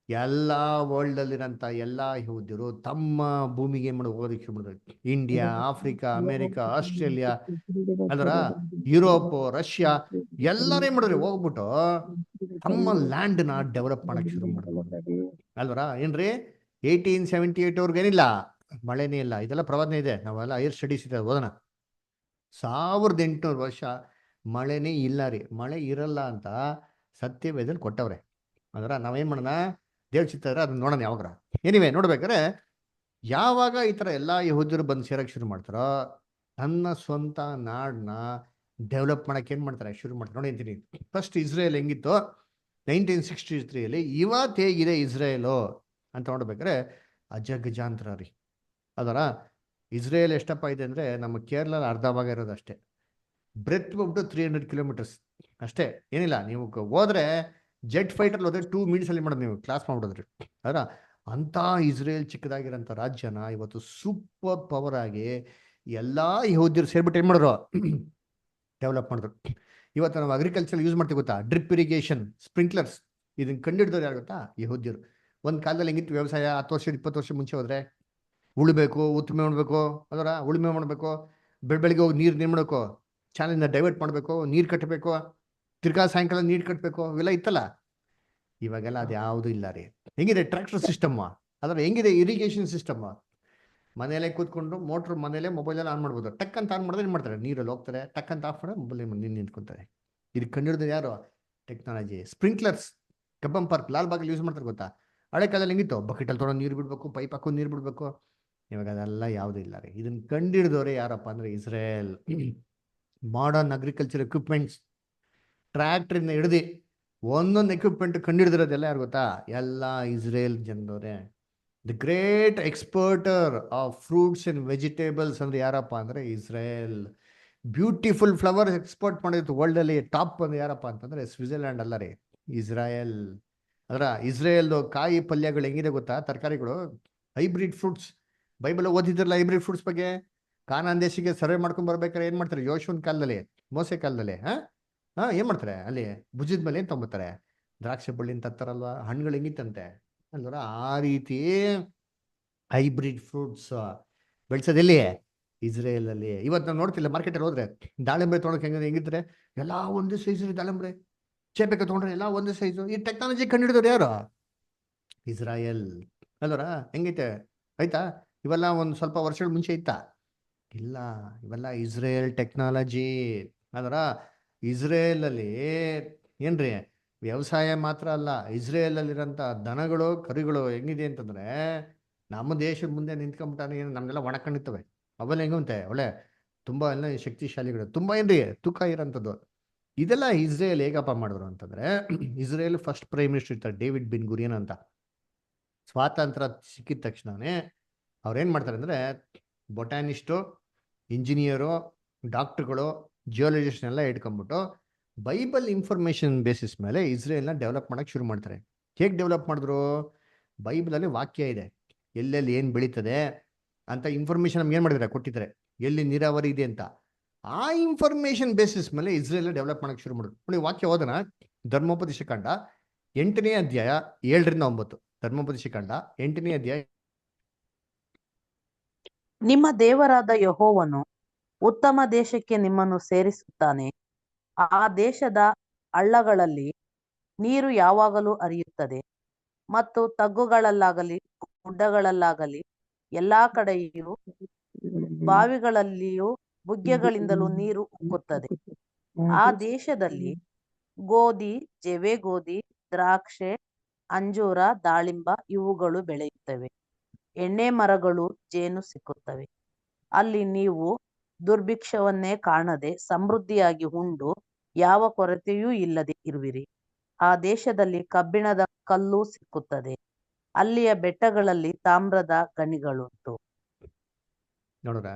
ಎಲ್ಲ ವರ್ಲ್ಡಲ್ಲಿರೋಂಥ ಎಲ್ಲ ಯಹೂದ್ಯರು ತಮ್ಮ ಭೂಮಿಗೆ ಏನು ಮಾಡಿ ಹೋಗೋದಕ್ಕೆ ಶುರು ಮಾಡಿದ್ರು. ಇಂಡಿಯಾ, ಆಫ್ರಿಕಾ, ಅಮೇರಿಕಾ, ಆಸ್ಟ್ರೇಲಿಯಾ, ಅದರ ಯುರೋಪ್, ರಷ್ಯಾ ಎಲ್ಲರೂ ಏನು ಮಾಡಿದ್ರು, ಹೋಗ್ಬಿಟ್ಟು ತಮ್ಮ ಲ್ಯಾಂಡ್ನ ಡೆವಲಪ್ ಮಾಡಕ್ಕೆ ಶುರು ಮಾಡಿದ್ರು. ಅಲ್ವರ ಏನ್ರಿ 1878 ಏನಿಲ್ಲ ಮಳೆನೇ ಇಲ್ಲ. ಇದೆಲ್ಲ ಪ್ರವಾದನೆ ಇದೆ, ನಾವೆಲ್ಲ ಹೈಯರ್ ಸ್ಟಡೀಸ್ ಇದೆ, ಓದೋಣ. 1800 ವರ್ಷ ಮಳೆನೇ ಇಲ್ಲ ರೀ, ಮಳೆ ಇರಲ್ಲ ಅಂತ ಸತ್ಯವೇದಲ್ಲಿ ಕೊಟ್ಟವ್ರೆ. ಅದರ ನಾವೇನ್ ಮಾಡೋಣ, ದೇವ್ರ ಚಿತ್ತ ಇದ್ರೆ ಅದನ್ನ ನೋಡೋಣ ಯಾವಾಗ್ರ. ಏನಿವೆ ನೋಡ್ಬೇಕಾದ್ರೆ ಯಾವಾಗ ಈ ಥರ ಎಲ್ಲ ಯಹೂದ್ಯರು ಬಂದು ಸೇರಕ್ಕೆ ಶುರು ಮಾಡ್ತಾರೋ, ತನ್ನ ಸ್ವಂತ ನಾಡನ್ನ ಡೆವಲಪ್ ಮಾಡಕ್ಕೆ ಏನು ಮಾಡ್ತಾರೆ, ಶುರು ಮಾಡ್ತಾರೆ. ನೋಡಿ ಅಂತೀನಿ, ಫಸ್ಟ್ ಇಸ್ರೇಲ್ ಹೆಂಗಿತ್ತು 1963 ಇವತ್ತು ಹೇಗಿದೆ ಇಸ್ರೇಲು ಅಂತ ನೋಡ್ಬೇಕಾದ್ರೆ ಅಜಗಜಾಂತರ ರೀ. ಅದರ ಇಸ್ರೇಲ್ ಎಷ್ಟಪ್ಪ ಇದೆ ಅಂದರೆ ನಮ್ಮ ಕೇರಳ ಅರ್ಧ ಭಾಗ ಇರೋದು ಅಷ್ಟೇ. ಬ್ರೆತ್ ಬಂದ್ಬಿಟ್ಟು 300 ಕಿಲೋಮೀಟರ್ಸ್ ಅಷ್ಟೇ, ಏನಿಲ್ಲ. ನೀವು ಹೋದ್ರೆ ಜೆಟ್ ಫೈಟರ್ ಹೋದ್ರೆ 2 minutes ಅಲ್ಲಿ ಮಾಡೋದು, ನೀವು ಕ್ಲಾಸ್ ಮಾಡ್ಬಿಡೋದ್ರಿ. ಅದರ ಅಂಥ ಇಸ್ರೇಲ್ ಚಿಕ್ಕದಾಗಿರೋಂಥ ರಾಜ್ಯನ ಇವತ್ತು ಸೂಪರ್ ಪವರ್ ಆಗಿ ಎಲ್ಲ ಯಹೂದ್ಯರು ಸೇರ್ಬಿಟ್ಟು ಏನು ಮಾಡಿದ್ರು, ಡೆವಲಪ್ ಮಾಡಿದ್ರು. ಇವತ್ತು ನಾವು ಅಗ್ರಿಕಲ್ಚರ್ ಯೂಸ್ ಮಾಡ್ತೀವಿ ಗೊತ್ತಾ, ಡ್ರಿಪ್ ಇರಿಗೇಷನ್, ಸ್ಪ್ರಿಂಕ್ಲರ್ಸ್. ಇದನ್ನ ಕಂಡಿಡಿದವ್ರು ಯಾರು ಗೊತ್ತಾ, ಯಹೂದ್ಯರು. ಒಂದು ಕಾಲದಲ್ಲಿ ಹೆಂಗಿತ್ತು ವ್ಯವಸಾಯ, 10 ವರ್ಷ 20 ವರ್ಷ ಮುಂಚೆ ಹೋದ್ರೆ ಉಳ್ಬೇಕು, ಉತ್ತುಮೆ ಮಾಡಬೇಕು, ಅದರ ಉಳುಮೆ ಮಾಡಬೇಕು, ಬೆಳಗ್ಗೆ ಹೋಗಿ ನೀರು ಮಾಡಬೇಕು, ಚಾನಲಿಂದ ಡೈವರ್ಟ್ ಮಾಡಬೇಕು, ನೀರು ಕಟ್ಟಬೇಕು, ತಿರ್ಗಾ ಸಾಯಂಕಾಲ ನೀರು ಕಟ್ಟಬೇಕು, ಇವೆಲ್ಲ ಇತ್ತಲ್ಲ. ಇವಾಗೆಲ್ಲ ಅದು ಯಾವುದು ಇಲ್ಲ ರೀ. ಹೆಂಗಿದೆ ಟ್ರ್ಯಾಕ್ಟರ್ ಸಿಸ್ಟಮ್, ಅದರ ಹೆಂಗಿದೆ ಇರಿಗೇಷನ್ ಸಿಸ್ಟಮ್. ಮನೆಯಲ್ಲೇ ಕೂತ್ಕೊಂಡು ಮೋಟ್ರ್ ಮನೇಲೆ ಮೊಬೈಲಲ್ಲಿ ಆನ್ ಮಾಡ್ಬೋದು, ಟಕ್ ಅಂತ ಆನ್ ಮಾಡಿದ್ರೆ ಏನು ಮಾಡ್ತಾರೆ, ನೀರಲ್ಲಿ ಹೋಗ್ತಾರೆ, ಟಕ್ ಅಂತ ಆಫ್ ಮಾಡಿದ್ರೆ ಮೊಬೈಲ್ ನಿಂತ್ಕೊಂತಾರೆ. ಇದು ಕಂಡಿಡಿದ್ರೆ ಯಾರು, ಟೆಕ್ನಾಲಜಿ. ಸ್ಪ್ರಿಂಕ್ಲರ್ಸ್ ಕಬ್ಬನ್ ಪಾರ್ಕ್ ಲಾಲ್ಬಾಗಲ್ಲಿ ಯೂಸ್ ಮಾಡ್ತಾರೆ ಗೊತ್ತಾ. ಹಳೆ ಕಾಲದಲ್ಲಿ ಹೆಂಗಿತ್ತು, ಬಕೆಟಲ್ಲಿ ತೊಗೊಂಡು ನೀರು ಬಿಡಬೇಕು, ಪೈಪ್ ಹಾಕೊಂಡು ನೀರು ಬಿಡಬೇಕು. ಇವಾಗ ಅದೆಲ್ಲ ಯಾವುದೂ ಇಲ್ಲ ರೀ. ಇದನ್ನ ಕಂಡಿಡಿದವ್ರೆ ಯಾರಪ್ಪ ಅಂದರೆ ಇಸ್ರೇಲ್. ಮಾಡರ್ನ್ ಅಗ್ರಿಕಲ್ಚರ್ ಎಕ್ವಿಪ್ಮೆಂಟ್ಸ್, ಟ್ರ್ಯಾಕ್ಟ್ರಿಂದ ಹಿಡ್ದು ಒಂದೊಂದು ಎಕ್ವಿಪ್ಮೆಂಟ್ ಕಂಡಿಡಿದಿರೋದೆಲ್ಲ ಯಾರು ಗೊತ್ತಾ, ಎಲ್ಲ ಇಸ್ರೇಲ್ ಜನದವ್ರೆ. The great exporter of fruits and vegetables ಅಂದ್ರೆ ಯಾರಪ್ಪ ಅಂದರೆ ಇಸ್ರೇಲ್. ಬ್ಯೂಟಿಫುಲ್ ಫ್ಲವರ್ಸ್ ಎಕ್ಸ್ಪೋರ್ಟ್ ಮಾಡಿತ್ತು ವರ್ಲ್ಡಲ್ಲಿ ಟಾಪ್ ಅಂದ್ರೆ ಯಾರಪ್ಪ ಅಂತಂದರೆ ಸ್ವಿಟ್ಜರ್ಲ್ಯಾಂಡ್ ಅಲ್ಲ ರೀ, ಇಸ್ರಾಯೇಲ್. ಅದರ ಇಸ್ರೇಲ್ದು ಕಾಯಿ ಪಲ್ಯಗಳು ಹೆಂಗಿದೆ ಗೊತ್ತಾ, ತರಕಾರಿಗಳು, ಹೈಬ್ರಿಡ್ ಫ್ರೂಟ್ಸ್. ಬೈಬಲ್ ಓದಿದ್ರಲ್ಲ ಹೈಬ್ರಿಡ್ ಫ್ರೂಟ್ಸ್ ಬಗ್ಗೆ. ಕಾನಾನ್ ದೇಶಕ್ಕೆ ಸರ್ವೆ ಮಾಡ್ಕೊಂಡು ಬರ್ಬೇಕಾದ್ರೆ ಏನು ಮಾಡ್ತಾರೆ, ಯೋಶುವನ್ ಕಾಲದಲ್ಲಿ, ಮೋಸೆ ಕಾಲದಲ್ಲಿ ಏನು ಮಾಡ್ತಾರೆ, ಅಲ್ಲಿ ಭುಜದ ಮೇಲೆ ಏನು ತೊಗೊಂಬರ್ತಾರೆ, ದ್ರಾಕ್ಷಿ ಬಳ್ಳಿನ ತತ್ತಾರಲ್ವಾ, ಹಣ್ಣುಗಳು ಹೆಂಗಿತ್ತಂತೆ ಅಲ್ವರ. ಆ ರೀತಿ ಹೈಬ್ರಿಡ್ ಫ್ರೂಟ್ಸ್ ಬೆಳೆಸೋದೆಲ್ಲಿ, ಇಸ್ರೇಲಲ್ಲಿ. ಇವತ್ತು ನಾವು ನೋಡ್ತಿಲ್ಲ, ಮಾರ್ಕೆಟಲ್ಲಿ ಹೋದ್ರೆ ದಾಳಿಂಬೆ ತೊಗೊಳಕ್ಕೆ ಹೆಂಗಿದ್ರೆ ಎಲ್ಲ ಒಂದೇ ಸೈಜ್ ರೀ. ದಾಳಿಂಬೆ ಚೇಪೆಗೆ ತೊಗೊಂಡ್ರೆ ಎಲ್ಲ ಒಂದೇ ಸೈಜು. ಈ ಟೆಕ್ನಾಲಜಿ ಕಂಡುಹಿಡಿದವ್ರು ಯಾರು, ಇಸ್ರಾಯೇಲ್ ಅಲ್ವರ. ಹೆಂಗೈತೆ ಆಯ್ತಾ, ಇವೆಲ್ಲ ಒಂದು ಸ್ವಲ್ಪ ವರ್ಷಗಳ ಮುಂಚೆ ಇತ್ತಾ, ಇಲ್ಲ. ಇವೆಲ್ಲ ಇಸ್ರೇಲ್ ಟೆಕ್ನಾಲಜಿ. ಅದರ ಇಸ್ರೇಲಲ್ಲಿ ಏನ್ರಿ ವ್ಯವಸಾಯ ಮಾತ್ರ ಅಲ್ಲ, ಇಸ್ರೇಲಲ್ಲಿರೋಂಥ ದನಗಳು ಕರುಗಳು ಹೆಂಗಿದೆ ಅಂತಂದ್ರೆ ನಮ್ಮ ದೇಶದ ಮುಂದೆ ನಿಂತ್ಕೊಂಡ್ಬಿಟ್ಟಾನೆ, ಏನು ನಮ್ಮೆಲ್ಲ ಒಣಕೊಂಡಿರ್ತವೆ. ಅವೆಲ್ಲ ಹೆಂಗಂತೆ ಒಳ್ಳೆ ತುಂಬ ಎಲ್ಲ ಶಕ್ತಿಶಾಲಿಗಳು, ತುಂಬ ಏನ್ರಿ ತೂಕ ಇರೋಂಥದ್ದು. ಇದೆಲ್ಲ ಇಸ್ರೇಲ್ ಹೇಗಪ್ಪ ಮಾಡಿದ್ರು ಅಂತಂದ್ರೆ, ಇಸ್ರೇಲ್ ಫಸ್ಟ್ ಪ್ರೈಮ್ ಮಿನಿಸ್ಟರ್ ಇರ್ತಾರೆ ಡೇವಿಡ್ ಬಿನ್ ಗುರಿಯನ್ ಅಂತ. ಸ್ವಾತಂತ್ರ್ಯ ಸಿಕ್ಕಿದ ತಕ್ಷಣನೇ ಅವ್ರೇನು ಮಾಡ್ತಾರೆ ಅಂದರೆ, ಬೊಟ್ಯಾನಿಸ್ಟು, ಇಂಜಿನಿಯರು, ಡಾಕ್ಟ್ರುಗಳು, ಜಿಯೋಲಜಿಸ್ಟ್ ಎಲ್ಲ ಇಟ್ಕೊಂಡ್ಬಿಟ್ಟು ಬೈಬಲ್ ಇನ್ಫಾರ್ಮೇಶನ್ ಬೇಸಿಸ್ ಮೇಲೆ ಇಸ್ರೇಲ್ನ ಡೆವಲಪ್ ಮಾಡೋಕ್ಕೆ ಶುರು ಮಾಡ್ತಾರೆ. ಹೇಗೆ ಡೆವಲಪ್ ಮಾಡಿದ್ರು, ಬೈಬಲಲ್ಲಿ ವಾಕ್ಯ ಇದೆ, ಎಲ್ಲೆಲ್ಲಿ ಏನು ಬೆಳೀತದೆ ಅಂತ ಇನ್ಫಾರ್ಮೇಶನ್ ನಮ್ಗೆ ಏನು ಮಾಡಿದ್ದಾರೆ, ಕೊಟ್ಟಿದ್ದಾರೆ, ಎಲ್ಲಿ ನೀರಾವರಿ ಇದೆ ಅಂತ. ಆ ಇನ್ಫಾರ್ಮೇಶನ್ ಬೇಸಿಸ್ ಮೇಲೆ ಇಸ್ರೇಲ್ ಡೆವಲಪ್ ಮಾಡೋಕ್ಕೆ ಶುರು ಮಾಡಿದ್ರು. ನೋಡಿ ವಾಕ್ಯ ಓದೋಣ, ಧರ್ಮೋಪದೇಶ ಕಾಂಡ 8ನೇ ಅಧ್ಯಾಯ 7ರಿಂದ 9. ಧರ್ಮೋಪದೇಶ ಕಾಂಡ 8ನೇ ಅಧ್ಯಾಯ. ನಿಮ್ಮ ದೇವರಾದ ಯೆಹೋವನು ಉತ್ತಮ ದೇಶಕ್ಕೆ ನಿಮ್ಮನ್ನು ಸೇರಿಸುತ್ತಾನೆ. ಆ ದೇಶದ ಹಳ್ಳಗಳಲ್ಲಿ ನೀರು ಯಾವಾಗಲೂ ಹರಿಯುತ್ತದೆ, ಮತ್ತು ತಗ್ಗುಗಳಲ್ಲಾಗಲಿ ಗುಡ್ಡಗಳಲ್ಲಾಗಲಿ ಎಲ್ಲಾ ಕಡೆಯೂ ಬಾವಿಗಳಲ್ಲಿಯೂ ಬುಗ್ಗೆಗಳಿಂದಲೂ ನೀರು ಉಕ್ಕುತ್ತದೆ. ಆ ದೇಶದಲ್ಲಿ ಗೋಧಿ, ಜವೆಗೋಧಿ, ದ್ರಾಕ್ಷೆ, ಅಂಜೂರ, ದಾಳಿಂಬ ಇವುಗಳು ಬೆಳೆಯುತ್ತವೆ. ಎಣ್ಣೆ ಮರಗಳು, ಜೇನು ಸಿಕ್ಕುತ್ತವೆ. ಅಲ್ಲಿ ನೀವು ದುರ್ಭಿಕ್ಷವನ್ನೇ ಕಾಣದೆ ಸಮೃದ್ಧಿಯಾಗಿ ಉಂಡು ಯಾವ ಕೊರತೆಯೂ ಇಲ್ಲದೆ ಇರುವಿರಿ. ಆ ದೇಶದಲ್ಲಿ ಕಬ್ಬಿಣದ ಕಲ್ಲು ಸಿಕ್ಕುತ್ತದೆ, ಅಲ್ಲಿಯ ಬೆಟ್ಟಗಳಲ್ಲಿ ತಾಮ್ರದ ಗಣಿಗಳುಂಟು. ನೋಡ್ರ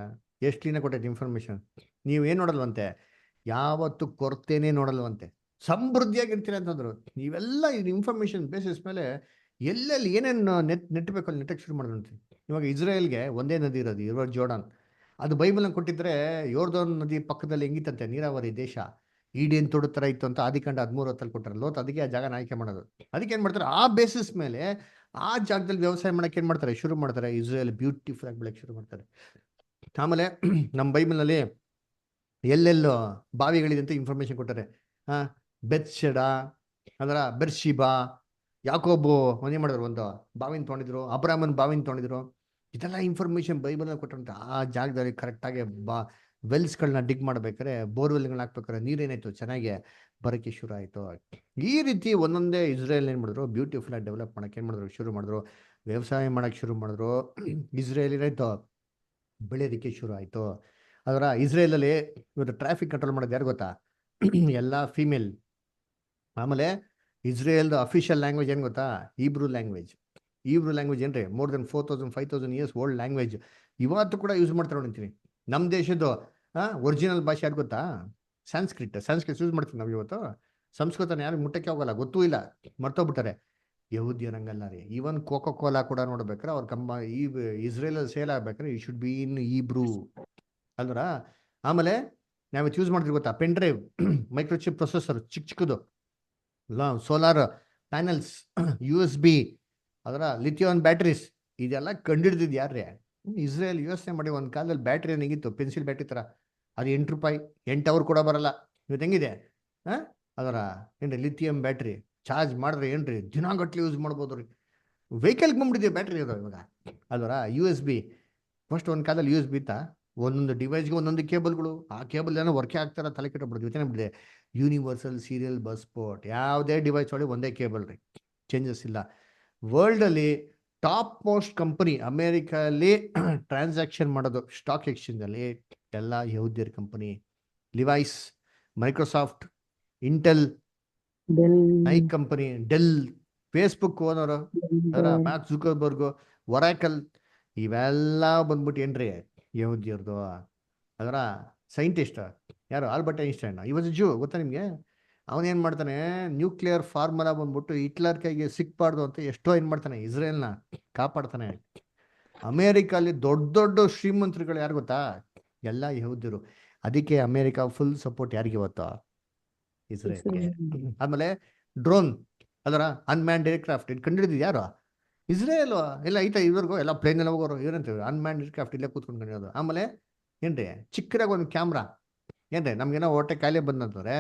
ಎಷ್ಟು ಕ್ಲೀನಾಗಿ ಕೊಟ್ಟೈತೆ ಇನ್ಫಾರ್ಮೇಶನ್. ನೀವೇನು ನೋಡಲ್ವಂತೆ, ಯಾವತ್ತು ಕೊರತೆನೇ ನೋಡಲ್ವಂತೆ, ಸಮೃದ್ಧಿಯಾಗಿರ್ತೀರ ಅಂತಂದ್ರು. ನೀವೆಲ್ಲ ಇದು ಇನ್ಫಾರ್ಮೇಶನ್ ಬೇಸಿಸ್ ಮೇಲೆ ಎಲ್ಲೆಲ್ಲಿ ಏನೇನು ನೆಟ್ಟಬೇಕು ಅಲ್ಲಿ ನೆಟ್ಟಕ್ಕೆ ಶುರು ಮಾಡಿದ್ರಂತೆ. ಇವಾಗ ಇಸ್ರೇಲ್ಗೆ ಒಂದೇ ನದಿ ಇರೋದು, ಇರುವ ಜೋರ್ಡಾನ್. ಅದು ಬೈಬಲ್ನ ಕೊಟ್ಟಿದ್ರೆ ಯೋರ್ದಾನ್ ನದಿ ಪಕ್ಕದಲ್ಲಿ ಹೆಂಗಿತ್ತಂತೆ, ನೀರಾವರಿ ದೇಶ, ಈಡೇನ್ ತೊಡ ಥರ ಇತ್ತು ಅಂತ ಆದಿಕಾಂಡ 13:10 ಕೊಟ್ಟರೆ. ಲೋತ್ ಅದಕ್ಕೆ ಆ ಜಾಗ ಆಯ್ಕೆ ಮಾಡೋದು. ಅದಕ್ಕೆ ಏನು ಮಾಡ್ತಾರೆ, ಆ ಬೇಸಿಸ್ ಮೇಲೆ ಆ ಜಾಗದಲ್ಲಿ ವ್ಯವಸಾಯ ಮಾಡೋಕೆ ಏನು ಮಾಡ್ತಾರೆ, ಶುರು ಮಾಡ್ತಾರೆ. ಇಸ್ರೇಲ್ ಬ್ಯೂಟಿಫುಲ್ ಆಗಿ ಬೆಳಕ್ಕೆ ಶುರು ಮಾಡ್ತಾರೆ. ಆಮೇಲೆ ನಮ್ಮ ಬೈಬಲ್ನಲ್ಲಿ ಎಲ್ಲೆಲ್ಲೋ ಬಾವಿಗಳಿದೆ ಅಂತ ಇನ್ಫಾರ್ಮೇಶನ್ ಕೊಟ್ಟಾರೆ. ಬೆತ್ಷೆಡ, ಅದರ ಬೆರ್ಷಿಬಾ, ಯಾಕೋಬು ಏನು ಮಾಡಿದ್ರು, ಒಂದು ಬಾವಿನ ತೊಗೊಂಡಿದ್ರು, ಅಬ್ರಾಮನ್ ಬಾವಿನ ತೊಗೊಂಡಿದ್ರು, ಇದೆಲ್ಲ ಇನ್ಫಾರ್ಮೇಶನ್ ಬೈಬಲ್ನ ಕೊಟ್ಟಂತ ಆ ಜಾಗದಲ್ಲಿ ಕರೆಕ್ಟಾಗಿ ವೆಲ್ಸ್ಗಳನ್ನ ಡಿಗ್ ಮಾಡ್ಬೇಕಾದ್ರೆ ಬೋರ್ವೆಲ್ಗಳನ್ನ ಹಾಕ್ಬೇಕಾದ್ರೆ ನೀರೇನಾಯ್ತು ಚೆನ್ನಾಗಿ ಬರೋಕ್ಕೆ ಶುರು ಆಯಿತು. ಈ ರೀತಿ ಒಂದೊಂದೇ ಇಸ್ರೇಲ್ ಏನು ಮಾಡಿದ್ರು, ಬ್ಯೂಟಿಫುಲ್ ಆಗಿ ಡೆವಲಪ್ ಮಾಡೋಕೆ ಏನು ಮಾಡಿದ್ರು, ಶುರು ಮಾಡಿದ್ರು. ವ್ಯವಸಾಯ ಮಾಡೋಕ್ಕೆ ಶುರು ಮಾಡಿದ್ರು. ಇಸ್ರೇಲ್ ಏನಾಯ್ತು, ಬೆಳೆಯೋದಕ್ಕೆ ಶುರು ಆಯಿತು. ಅದರ ಇಸ್ರೇಲಲ್ಲಿ ಇವತ್ತು ಟ್ರಾಫಿಕ್ ಕಂಟ್ರೋಲ್ ಮಾಡೋದು ಯಾರು ಗೊತ್ತಾ? ಎಲ್ಲ ಫೀಮೇಲ್. ಆಮೇಲೆ ಇಸ್ರೇಲ್ದು ಅಫಿಷಿಯಲ್ ಲ್ಯಾಂಗ್ವೇಜ್ ಏನು ಗೊತ್ತಾ? Hebrew language. ಹೀಬ್ರೂ ಲ್ಯಾಂಗ್ವೇಜ್ ಏನ್ರಿ more than 4000-5000 years old language. ಇವತ್ತು ಕೂಡ ಯೂಸ್ ಮಾಡ್ತಾರೆ ನೋಡ್ತೀನಿ. ನಮ್ಮ ದೇಶದ್ದು ಒರಿಜಿನಲ್ ಭಾಷೆ ಯಾರು ಗೊತ್ತಾ? ಸಂಸ್ಕೃತ ಯೂಸ್ ಮಾಡ್ತೀವಿ ನಾವು ಇವತ್ತು. ಸಂಸ್ಕೃತನ ಯಾರು ಮುಟ್ಟಕ್ಕೆ ಹೋಗಲ್ಲ, ಗೊತ್ತೂ ಇಲ್ಲ, ಮರ್ತೋಗ್ಬಿಟ್ಟಾರೆ. ಯಹೂದ್ಯರಂಗಲ್ಲ ರೀ. ಈವನ್ ಕೋಕೋ ಕೋಲಾ ಕೂಡ ನೋಡ್ಬೇಕಾರೆ ಅವ್ರ ಈ ಇಸ್ರೇಲಲ್ಲಿ ಸೇಲ್ ಆಗ್ಬೇಕಾದ್ರೆ ಈ ಶುಡ್ ಬಿ ಇನ್ ಹೀಬ್ರೂ ಅಲ್ವರ. ಆಮೇಲೆ ನಾವಿತ್ತು ಯೂಸ್ ಮಾಡ್ತೀವಿ ಗೊತ್ತಾ? ಪೆನ್ ಡ್ರೈವ್, ಮೈಕ್ರೋಚಿಪ್ ಪ್ರೊಸೆಸರ್, ಚಿಕ್ಕದು ಸೋಲಾರ್ ಪ್ಯಾನಲ್ಸ್, USB, ಅದರ ಲಿಥಿಯಂ ಬ್ಯಾಟ್ರೀಸ್, ಇದೆಲ್ಲ ಕಂಡಿಡ್ದಿದ್ದು ಯಾರ್ರೀ? ಇಸ್ರೇಲ್. ಯೋಚನೆ ಮಾಡಿ, ಒಂದು ಕಾಲದಲ್ಲಿ ಬ್ಯಾಟ್ರಿ ಏನಿಗಿತ್ತು, ಪೆನ್ಸಿಲ್ ಬ್ಯಾಟ್ರಿ ಥರ, ಅದು ₹8, 8 ಅವರ್ ಕೂಡ ಬರಲ್ಲ. ಇವತ್ತು ಹೆಂಗಿದೆ ಅದರ ಏನ್ರಿ ಲಿಥಿಯಂ ಬ್ಯಾಟ್ರಿ ಚಾರ್ಜ್ ಮಾಡಿದ್ರೆ ಏನ್ರಿ ದಿನಗಟ್ಲೆ ಯೂಸ್ ಮಾಡ್ಬೋದು ರೀ. ವೆಹಿಕಲ್ಗೆ ಬಂದ್ಬಿಟ್ಟಿದೆ ಬ್ಯಾಟ್ರಿ ಅದು ಇವಾಗ ಅಲ್ವರ. USB ಫಸ್ಟ್ ಒಂದು ಕಾಲದಲ್ಲಿ USB ಇತ್ತಾ, ಒಂದೊಂದು ಡಿವೈಸ್ಗೆ ಒಂದೊಂದು ಕೇಬಲ್ಗಳು, ಆ ಕೇಬಲ್ ಏನೋ ವರ್ಕೇ ಆಗ್ತಾರ, ತಲೆ ಕೆಟ್ಟಬಿಡ್ದು. ಯೋಚನೆ ಬಿಟ್ಟಿದೆ. ಯೂನಿವರ್ಸಲ್ ಸೀರಿಯಲ್ ಬಸ್ ಪೋರ್ಟ್, ಯಾವುದೇ ಡಿವೈಸ್ ಒಳಗೆ ಒಂದೇ ಕೇಬಲ್ ರೀ, ಚೇಂಜಸ್ ಇಲ್ಲ. ವರ್ಲ್ಡಲ್ಲಿ ಟಾಪ್ ಮೋಸ್ಟ್ ಕಂಪನಿ ಅಮೇರಿಕಲ್ಲಿ ಟ್ರಾನ್ಸಾಕ್ಷನ್ ಮಾಡೋದು ಸ್ಟಾಕ್ ಎಕ್ಸ್ಚೇಂಜಲ್ಲಿ ಎಲ್ಲ ಯಹೂದ್ಯರ company. Levi's, Microsoft, Intel, Nike company, del, Facebook owner ಅದರ ಮ್ಯಾಕ್ ಜುಕರ್ಬರ್ಗು, ಒರಾಕಲ್, ಇವೆಲ್ಲ ಬಂದ್ಬಿಟ್ಟು ಏನ್ರಿ ಯಹೂದ್ಯರ್ದು. ಅದರ ಸೈಂಟಿಸ್ಟ್ ಯಾರು? Albert Einstein. ಇವತ್ತು ಜೂ ಗೊತ್ತಾ ನಿಮಗೆ? ಅವನೇನು ಮಾಡ್ತಾನೆ, ನ್ಯೂಕ್ಲಿಯರ್ ಫಾರ್ಮುಲಾ ಬಂದ್ಬಿಟ್ಟು ಹಿಟ್ಲರ್ ಕೈಗೆ ಸಿಕ್ಬಾರ್ದು ಅಂತ ಎಷ್ಟೋ ಏನು ಮಾಡ್ತಾನೆ, ಇಸ್ರೇಲ್ನ ಕಾಪಾಡ್ತಾನೆ. ಅಮೇರಿಕಲ್ಲಿ ದೊಡ್ಡ ದೊಡ್ಡ ಶ್ರೀಮಂತರುಗಳು ಯಾರು ಗೊತ್ತಾ? ಎಲ್ಲ ಯಹೂದ್ಯರು. ಅದಕ್ಕೆ ಅಮೇರಿಕಾ ಫುಲ್ ಸಪೋರ್ಟ್ ಯಾರಿಗೆ ಇವತ್ತು? ಇಸ್ರೇಲ್ಗೆ. ಆಮೇಲೆ ಡ್ರೋನ್ ಅದರ ಅನ್ಮ್ಯಾನ್ಡ್ ಏರ್ಕ್ರಾಫ್ಟ್ ಇದು ಕಂಡಿಡಿದ್ದು ಯಾರು? ಇಸ್ರೇಲ್. ಎಲ್ಲ ಐತೆ ಇವ್ರಿಗೂ, ಎಲ್ಲ ಪ್ಲೇನ್ ಎಲ್ಲ ಹೋಗೋರು ಏನಂತೀವಿ, ಅನ್ಮ್ಯಾನ್ಡ್ ಏರ್ಕ್ರಾಫ್ಟ್ ಇಲ್ಲೇ ಕೂತ್ಕೊಂಡು ಕಂಡಿರೋದು. ಆಮೇಲೆ ಏನ್ರಿ ಚಿಕ್ಕದಾಗಿ ಒಂದು ಕ್ಯಾಮ್ರಾ, ಏನ್ರಿ ನಮ್ಗೇನೋ ಹೊಟ್ಟೆ ಕಾಯಿಲೆ ಬಂದಂತಂದ್ರೆ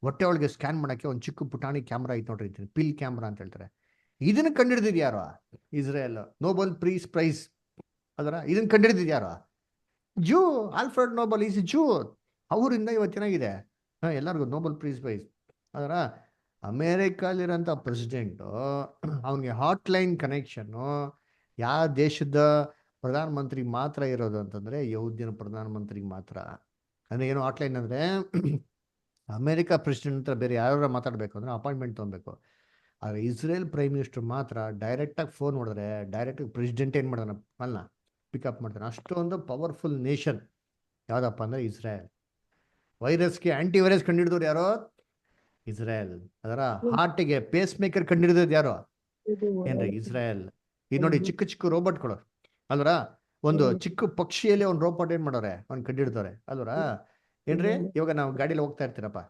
ಹೊಟ್ಟೆ ಒಳಗೆ ಸ್ಕ್ಯಾನ್ ಮಾಡೋಕ್ಕೆ ಒಂದು ಚಿಕ್ಕ ಪುಟಾಣಿ ಕ್ಯಾಮ್ರಾ ಐತೆ ನೋಡ್ರಿ, ಪಿಲ್ ಕ್ಯಾಮ್ರಾ ಅಂತ ಹೇಳ್ತಾರೆ. ಇದನ್ನು ಕಂಡಿಡಿದಿದ್ದು ಯಾರು? ಇಸ್ರೇಲ್. ನೋಬೆಲ್ ಪ್ರೈಸ್ ಅದರ ಇದನ್ನು ಕಂಡಿಡಿದಿದ್ದು ಯಾರು? Zoo. Alfred Nobel is zoo. ಅವರಿಂದ ಇವತ್ತೇನಾಗಿದೆ ಎಲ್ಲರಿಗೂ ನೋಬೆಲ್ ಪ್ರೈಸ್ ಅದರ. ಅಮೇರಿಕಲ್ಲಿರೋಂಥ ಪ್ರೆಸಿಡೆಂಟು ಅವನಿಗೆ ಹಾಟ್ಲೈನ್ ಕನೆಕ್ಷನ್ನು ಯಾವ ದೇಶದ ಪ್ರಧಾನಮಂತ್ರಿಗೆ ಮಾತ್ರ ಇರೋದು ಅಂತಂದರೆ ಯಹೂದ್ಯನ ಪ್ರಧಾನಮಂತ್ರಿಗೆ ಮಾತ್ರ. ಅಂದರೆ ಏನು ಹಾಟ್ಲೈನ್ ಅಂದರೆ ಅಮೇರಿಕಾ ಪ್ರೆಸಿಡೆಂಟ್ ಹತ್ರ ಬೇರೆ ಯಾರು ಮಾತಾಡಬೇಕು ಅಂದರೆ ಅಪಾಯಿಂಟ್ಮೆಂಟ್ ತೊಗೊಬೇಕು. ಆದರೆ ಇಸ್ರೇಲ್ ಪ್ರೈಮ್ ಮಿನಿಸ್ಟರ್ ಮಾತ್ರ ಡೈರೆಕ್ಟಾಗಿ ಫೋನ್ ಮಾಡಿದ್ರೆ ಡೈರೆಕ್ಟಾಗಿ ಪ್ರೆಸಿಡೆಂಟ್ ಏನು ಮಾಡ್ತಾನೆ ಅಲ್ಲ ಪಿಕಪ್ ಮಾಡ್ತಾನೆ. ಅಷ್ಟೊಂದು ಪವರ್ಫುಲ್ ನೇಷನ್ ಯಾವುದಪ್ಪ ಅಂದರೆ ಇಸ್ರೇಲ್. ವೈರಸ್ಗೆ ಆ್ಯಂಟಿ ವೈರಸ್ ಕಂಡುಹಿಡಿದವ್ರು ಯಾರೋ? ಇಸ್ರೇಲ್. ಅದರ ಹಾರ್ಟಿಗೆ ಪೇಸ್ ಮೇಕರ್ ಕಂಡುಹಿಡಿದವ್ರು ಯಾರೋ? ಏನ್ರಿ ಇಸ್ರೇಲ್. ಇದು ನೋಡಿ ಚಿಕ್ಕ ಚಿಕ್ಕ ರೋಬೋಟ್ಗಳು ಅಲ್ವರ. ಒಂದು ಚಿಕ್ಕ ಪಕ್ಷಿಯಲ್ಲಿ ಒಂದು ರೋಬೋಟ್ ಏನು ಮಾಡೋರೆ, ಅವ್ನು ಕಂಡುಹಿಡ್ತಾರೆ ಅಲ್ವರ. ಏನ್ರಿ ಇವಾಗ ನಾವು ಗಾಡಿಯಲ್ಲಿ ಹೋಗ್ತಾ ಇರ್ತೀರಪ್ಪ,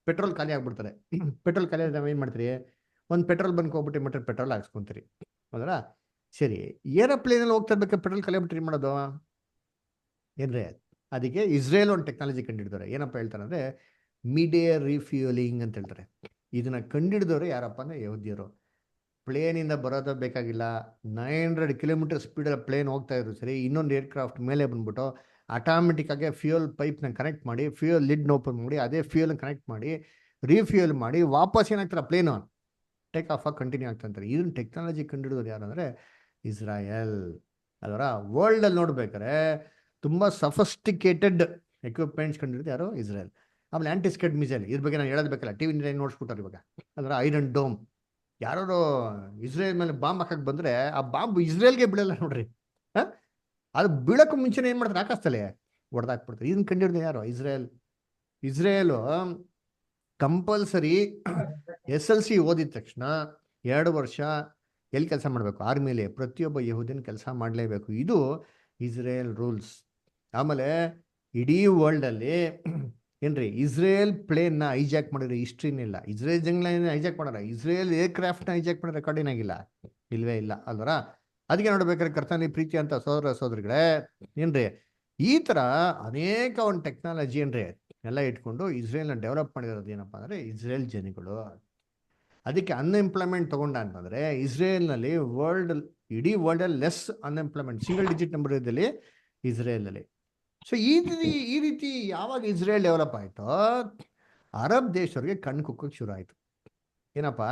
ಪೆಟ್ರೋಲ್ ಖಾಲಿ ಆಗ್ಬಿಡ್ತಾರೆ. ಪೆಟ್ರೋಲ್ ಖಾಲಿ ಆದ್ರೆ ನಾವೇನು ಮಾಡ್ತೀರಿ, ಒಂದು ಪೆಟ್ರೋಲ್ ಬಂಕ್ ಹೋಗ್ಬಿಟ್ಟು ಮತ್ತೆ ಪೆಟ್ರೋಲ್ ಹಾಕ್ಸ್ಕೊಂತೀರಿ ಅಲ್ವರ. ಸರಿ, ಏರೋಪ್ಲೇನಲ್ಲಿ ಹೋಗ್ತಾ ಇರ್ಬೇಕಾದ್ರೆ ಪೆಟ್ರೋಲ್ ಖಾಲಿ ಆಗ್ಬಿಟ್ರೆ ಏನು ಮಾಡೋದು ಏನ್ರಿ? ಅದಕ್ಕೆ ಇಸ್ರೇಲ್ ಒಂದು ಟೆಕ್ನಾಲಜಿ ಕಂಡುಹಿಡಿದವ್ರೆ. ಏನಪ್ಪ ಹೇಳ್ತಾರೆ ಅಂದರೆ ಮಿಡ್ ಏರ್ ರಿಫ್ಯೂಲಿಂಗ್ ಅಂತ ಹೇಳ್ತಾರೆ. ಇದನ್ನ ಕಂಡುಹಿಡಿದವರು ಯಾರಪ್ಪ ಅಂದರೆ ಯಹೂದ್ಯರು. ಪ್ಲೇನಿಂದ ಬರೋದು ಬೇಕಾಗಿಲ್ಲ, 900 ಕಿಲೋಮೀಟರ್ ಸ್ಪೀಡಲ್ಲಿ ಪ್ಲೇನ್ ಹೋಗ್ತಾ ಇದ್ರು ಸರಿ, ಇನ್ನೊಂದು ಏರ್ಕ್ರಾಫ್ಟ್ ಮೇಲೆ ಬಂದ್ಬಿಟ್ಟು ಆಟೋಮೆಟಿಕ್ಕಾಗಿ ಫ್ಯೂಯಲ್ ಪೈಪ್ನ ಕನೆಕ್ಟ್ ಮಾಡಿ, ಫ್ಯೂಯಲ್ ಲಿಡ್ನ ಓಪನ್ ಮಾಡಿ, ಅದೇ ಫ್ಯೂಯಲ್ನ ಕನೆಕ್ಟ್ ಮಾಡಿ ರೀಫ್ಯೂಯಲ್ ಮಾಡಿ ವಾಪಸ್ ಏನಾಗ್ತಾರೆ ಪ್ಲೇನು ಟೇಕ್ ಆಫ್ ಆಗಿ ಕಂಟಿನ್ಯೂ ಆಗ್ತಂತಾರೆ. ಇದನ್ನ ಟೆಕ್ನಾಲಜಿ ಕಂಡುಹಿಡಿದೋದು ಯಾರು ಅಂದರೆ ಇಸ್ರಾಯೇಲ್. ಅದರ ವರ್ಲ್ಡಲ್ಲಿ ನೋಡ್ಬೇಕಾದ್ರೆ ತುಂಬ ಸಫಿಸ್ಟಿಕೇಟೆಡ್ ಎಕ್ವಿಪ್ಮೆಂಟ್ಸ್ ಕಂಡಿರೋದು ಯಾರು? ಇಸ್ರೇಲ್. ಆಮೇಲೆ ಆಂಟಿಸ್ಕೆಡ್ ಮಿಸೈಲ್, ಇದ್ರ ಬಗ್ಗೆ ನಾನು ಹೇಳೋದು ಬೇಕಲ್ಲ, ಟಿವಿ ನೋಡ್ಸ್ಬಿಟ್ಟಾರೆ ಇವಾಗ. ಅದರ ಐರನ್ ಡೋಮ್, ಯಾರೋ ಇಸ್ರೇಲ್ ಮೇಲೆ ಬಾಂಬ್ ಹಾಕಕ್ಕೆ ಬಂದರೆ ಆ ಬಾಂಬ್ ಇಸ್ರೇಲ್ಗೆ ಬೀಳಲ್ಲ ನೋಡ್ರಿ. ಅದು ಬೀಳಕ್ಕೂ ಮುಂಚೆನೇ ಏನು ಮಾಡ್ತಾರೆ, ಆಕಾಶದಲ್ಲೇ ಹೊಡೆದಾಕ್ಬಿಡ್ತಾರೆ. ಇದನ್ನ ಕಂಡಿಡಿದ ಯಾರು? ಇಸ್ರೇಲ್. ಇಸ್ರೇಲು ಕಂಪಲ್ಸರಿ SLC ಓದಿದ ತಕ್ಷಣ 2 ವರ್ಷ ಎಲ್ಲಿ ಕೆಲಸ ಮಾಡಬೇಕು? ಆರ್ಮಿಲಿ. ಪ್ರತಿಯೊಬ್ಬ ಯಹೂದಿನ ಕೆಲಸ ಮಾಡಲೇಬೇಕು. ಇದು ಇಸ್ರೇಲ್ ರೂಲ್ಸ್. ಆಮೇಲೆ ಇಡೀ ವರ್ಲ್ಡಲ್ಲಿ ಏನ್ರಿ ಇಸ್ರೇಲ್ ಪ್ಲೇನ್ನ ಹೈಜಾಕ್ ಮಾಡಿರೋ ಹಿಸ್ಟ್ರಿನೇ ಇಲ್ಲ. ಇಸ್ರೇಲ್ ಜಂಗ್ಲನ್ನ ಹೈಜಾಕ್ ಮಾಡೋಣ, ಇಸ್ರೇಲ್ ಏರ್ಕ್ರಾಫ್ಟ್ನ ಹೈಜಾಕ್ ಮಾಡೋ ರೆಕಾರ್ಡ್ ಏನಾಗಿಲ್ಲ, ಇಲ್ವೇ ಇಲ್ಲ ಅಲ್ವರ. ಅದಕ್ಕೆ ನೋಡ್ಬೇಕಾದ್ರೆ ಕರ್ತನಲ್ಲಿ ಪ್ರೀತಿ ಅಂತ ಸೋದರಗಳೇ ಏನ್ರಿ ಈ ಥರ ಅನೇಕ ಒಂದು ಟೆಕ್ನಾಲಜಿ ಏನ್ರಿ ಎಲ್ಲ ಇಟ್ಕೊಂಡು ಇಸ್ರೇಲ್ನ ಡೆವಲಪ್ ಮಾಡಿರೋದು ಏನಪ್ಪ ಅಂದರೆ ಇಸ್ರೇಲ್ ಜನಗಳು. ಅದಕ್ಕೆ ಅನ್ಎಂಪ್ಲಾಯ್ಮೆಂಟ್ ತಗೊಂಡ ಅಂತಂದ್ರೆ ಇಸ್ರೇಲ್ನಲ್ಲಿ ಇಡೀ world less unemployment, single digit number ಇದ್ದಲ್ಲಿ ಇಸ್ರೇಲ್ನಲ್ಲಿ. ಸೊ ಈ ರೀತಿ ಯಾವಾಗ ಇಸ್ರೇಲ್ ಡೆವಲಪ್ ಆಯ್ತೋ ಅರಬ್ ದೇಶವ್ರಿಗೆ ಕಣ್ಣು ಕುಕ್ಕಕ್ಕೆ ಶುರು ಆಯ್ತು. ಏನಪ್ಪ,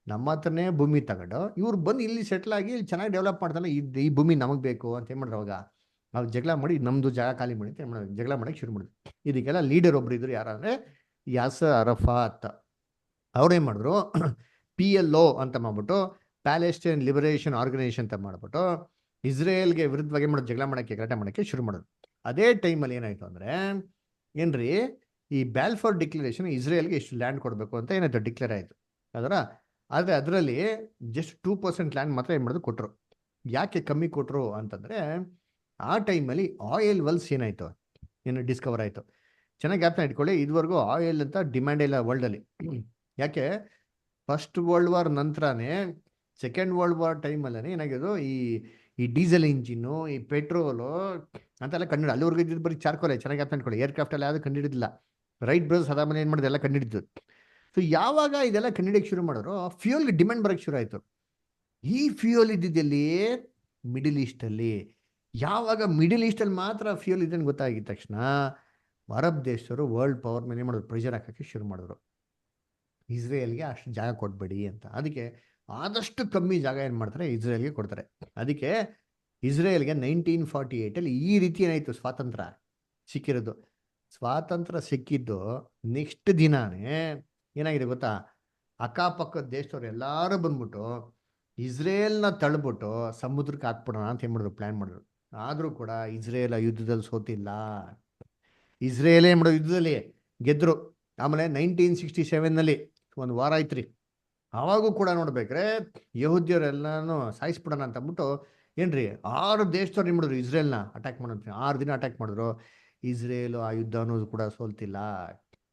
ನಮ್ಮ ಹತ್ರನೇ ಭೂಮಿ ತಗೊಂಡು ಇವ್ರು ಬಂದು ಇಲ್ಲಿ ಸೆಟ್ಲ್ ಆಗಿ ಇಲ್ಲಿ ಚೆನ್ನಾಗಿ ಡೆವಲಪ್ ಮಾಡ್ತಾನೆ, ಈ ಭೂಮಿ ನಮಗೆ ಬೇಕು ಅಂತ ಏನ್ ಮಾಡಿದ್ರು ಅವಾಗ ನಾವು ಜಗಳ ಮಾಡಿ ನಮ್ದು ಜಾಗ ಖಾಲಿ ಮಾಡಿ ಅಂತ ಜಗಳ ಮಾಡಕ್ಕೆ ಶುರು ಮಾಡಿದ್ರು. ಇದಕ್ಕೆಲ್ಲ ಲೀಡರ್ ಒಬ್ರು ಇದ್ರು, ಯಾರಂದ್ರೆ ಯಾಸರ್ ಅರಫಾತ್. ಅವ್ರೇನ್ ಮಾಡಿದ್ರು, PLO ಅಂತ ಮಾಡ್ಬಿಟ್ಟು ಪ್ಯಾಲೆಸ್ಟೈನ್ ಲಿಬರೇಷನ್ ಆರ್ಗನೈಸೇಷನ್ ಅಂತ ಮಾಡ್ಬಿಟ್ಟು ಇಸ್ರೇಲ್ಗೆ ವಿರುದ್ಧವಾಗಿ ಮಾಡೋದು, ಜಗಳ ಮಾಡಕ್ಕೆ ಗಲಾಟೆ ಮಾಡಕ್ಕೆ ಶುರು ಮಾಡಿದ್ರು. ಅದೇ ಟೈಮಲ್ಲಿ ಏನಾಯ್ತು ಅಂದ್ರೆ ಏನ್ರಿ, ಈ ಬ್ಯಾಲ್ಫೋರ್ ಡಿಕ್ಲರೇಷನ್ ಇಸ್ರೇಲ್ಗೆ ಇಷ್ಟು ಲ್ಯಾಂಡ್ ಕೊಡಬೇಕು ಅಂತ ಏನಾಯ್ತು ಡಿಕ್ಲೇರ್ ಆಯ್ತು ಆದರೆ ಅದರಲ್ಲಿ ಜಸ್ಟ್ 2% ಲ್ಯಾಂಡ್ ಮಾತ್ರ ಏನು ಮಾಡಿದ್ರು ಕೊಟ್ಟರು. ಯಾಕೆ ಕಮ್ಮಿ ಕೊಟ್ಟರು ಅಂತಂದರೆ ಆ ಟೈಮಲ್ಲಿ ಆಯಿಲ್ ವೆಲ್ಸ್ ಏನಾಯಿತು, ಏನು ಡಿಸ್ಕವರ್ ಆಯಿತು. ಚೆನ್ನಾಗಿ ಜ್ಞಾಪನ ಇಟ್ಕೊಳ್ಳಿ, ಇದುವರೆಗೂ ಆಯಿಲ್ ಅಂತ ಡಿಮ್ಯಾಂಡ್ ಇಲ್ಲ ವರ್ಲ್ಡಲ್ಲಿ. ಯಾಕೆ, ಫಸ್ಟ್ ವರ್ಲ್ಡ್ ವಾರ್ ನಂತರನೇ ಸೆಕೆಂಡ್ ವರ್ಲ್ಡ್ ವಾರ್ ಟೈಮಲ್ಲೇ ಏನಾಗಿದ್ದು, ಈ ಡೀಸೆಲ್ ಇಂಜಿನ್ನು, ಈ ಪೆಟ್ರೋಲು ಅಂತೆಲ್ಲ ಕಂಡು, ಅಲ್ಲಿವರೆಗೂ ಇದ್ದಿದ್ದು ಬರೀ ಚಾರ್ಕೋಲೆ. ಚೆನ್ನಾಗಿ ಜ್ಞಾಪನ ಇಟ್ಕೊಳ್ಳಿ, ಏರ್ಕ್ರಾಫ್ಟ್ ಎಲ್ಲ ಯಾವುದು ಕಂಡುಹಿಡಿದಿಲ್ಲ. ರೈಟ್ ಬ್ರದರ್ಸ್ ಅದಾದ್ಮೇಲೆ ಏನು ಮಾಡಿದ್ರು, ಎಲ್ಲ ಕಂಡುಹಿಡಿದ್ದು. ಸೊ ಯಾವಾಗ ಇದೆಲ್ಲ ಕಂಡುಹಿಡಿಯಕ್ಕೆ ಶುರು ಮಾಡಿದ್ರು, ಫ್ಯೂಯಲ್ಗೆ ಡಿಮ್ಯಾಂಡ್ ಬರೋಕ್ಕೆ ಶುರು ಆಯಿತು. ಈ ಫ್ಯೂಯಲ್ ಇದ್ದಿದ್ದಲ್ಲಿ ಮಿಡಿಲ್ ಈಸ್ಟಲ್ಲಿ. ಯಾವಾಗ ಮಿಡಿಲ್ ಈಸ್ಟಲ್ಲಿ ಮಾತ್ರ ಫ್ಯೂಯಲ್ ಇದೆ ಅಂತ ಗೊತ್ತಾಗಿದ್ದ ತಕ್ಷಣ ಅರಬ್ ದೇಶರು ವರ್ಲ್ಡ್ ಪವರ್ ಮೇಲೆ ಏನು ಮಾಡಿದ್ರು, ಪ್ರೆಷರ್ ಹಾಕೋಕ್ಕೆ ಶುರು ಮಾಡಿದ್ರು, ಇಸ್ರೇಲ್ಗೆ ಅಷ್ಟು ಜಾಗ ಕೊಡಬೇಡಿ ಅಂತ. ಅದಕ್ಕೆ ಆದಷ್ಟು ಕಮ್ಮಿ ಜಾಗ ಏನು ಮಾಡ್ತಾರೆ, ಇಸ್ರೇಲ್ಗೆ ಕೊಡ್ತಾರೆ. ಅದಕ್ಕೆ ಇಸ್ರೇಲ್ಗೆ 1948 ಈ ರೀತಿ ಏನಾಯಿತು, ಸ್ವಾತಂತ್ರ್ಯ ಸಿಕ್ಕಿರೋದು. ಸ್ವಾತಂತ್ರ್ಯ ಸಿಕ್ಕಿದ್ದು ನೆಕ್ಸ್ಟ್ ದಿನಾನೇ ಏನಾಗಿದೆ ಗೊತ್ತಾ, ಅಕ್ಕಪಕ್ಕದ ದೇಶದವ್ರು ಎಲ್ಲರೂ ಬಂದ್ಬಿಟ್ಟು ಇಸ್ರೇಲ್ನ ತಳ್ಬಿಟ್ಟು ಸಮುದ್ರಕ್ಕೆ ಹಾಕ್ಬಿಡೋಣ ಅಂತ ಏನು ಮಾಡಿದ್ರು, ಪ್ಲ್ಯಾನ್ ಮಾಡಿದ್ರು. ಆದರೂ ಕೂಡ ಇಸ್ರೇಲ್ ಯುದ್ಧದಲ್ಲಿ ಸೋತಿಲ್ಲ. ಇಸ್ರೇಲೇ ಮಾಡೋದು ಯುದ್ಧದಲ್ಲಿ ಗೆದ್ದರು. ಆಮೇಲೆ 1967 ಒಂದು ವಾರ ಆಯ್ತು ರೀ, ಆವಾಗೂ ಕೂಡ ನೋಡ್ಬೇಕ್ರೆ ಯಹೂದ್ಯರೆಲ್ಲನೂ ಸಾಯಿಸ್ಬಿಡೋಣ ಅಂತ ಅಂದ್ಬಿಟ್ಟು ಏನ್ರಿ 6 ದೇಶದವ್ರು ಏನು ಮಾಡಿದ್ರು, ಇಸ್ರೇಲ್ನ ಅಟ್ಯಾಕ್ ಮಾಡೋಂತ 6 ದಿನ ಅಟ್ಯಾಕ್ ಮಾಡಿದ್ರು. ಇಸ್ರೇಲು ಆ ಯುದ್ಧ ಅನ್ನೋದು ಕೂಡ ಸೋಲ್ತಿಲ್ಲ.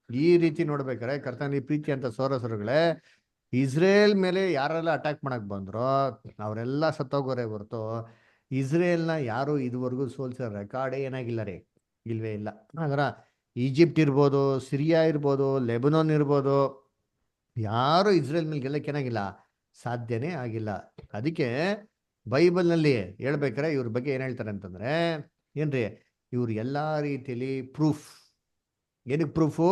ಈ ರೀತಿ ನೋಡ್ಬೇಕಾರೆ ಕರ್ತನಲ್ಲಿ ಪ್ರೀತಿ ಅಂತ ಸೋರಸರುಗಳೇ, ಇಸ್ರೇಲ್ ಮೇಲೆ ಯಾರೆಲ್ಲ ಅಟ್ಯಾಕ್ ಮಾಡಕ್ ಬಂದ್ರೋ ಅವರೆಲ್ಲ ಸತ್ತೋಗೋರೆ ಹೊರತು ಇಸ್ರೇಲ್ನ ಯಾರು ಇದುವರೆಗೂ ಸೋಲ್ಸೋ ರೆಕಾರ್ಡೇ ಏನಾಗಿಲ್ಲ ರೀ, ಇಲ್ವೇ ಇಲ್ಲ. ಅದರ ಈಜಿಪ್ಟ್ ಇರ್ಬೋದು, ಸಿರಿಯಾ ಇರ್ಬೋದು, ಲೆಬನಾನ್ ಇರ್ಬೋದು, ಯಾರು ಇಸ್ರೇಲ್ ಮೇಲೆ ಗೆಲ್ಲಕ್ಕೆ ಏನಾಗಿಲ್ಲ, ಸಾಧ್ಯನೇ ಆಗಿಲ್ಲ. ಅದಕ್ಕೆ ಬೈಬಲ್ನಲ್ಲಿ ಹೇಳ್ಬೇಕಾರೆ ಇವ್ರ ಬಗ್ಗೆ ಏನು ಹೇಳ್ತಾರೆ ಅಂತಂದ್ರೆ ಏನ್ರಿ, ಇವ್ರು ಎಲ್ಲ ರೀತಿಯಲ್ಲಿ ಪ್ರೂಫ್. ಏನಕ್ಕೆ ಪ್ರೂಫು,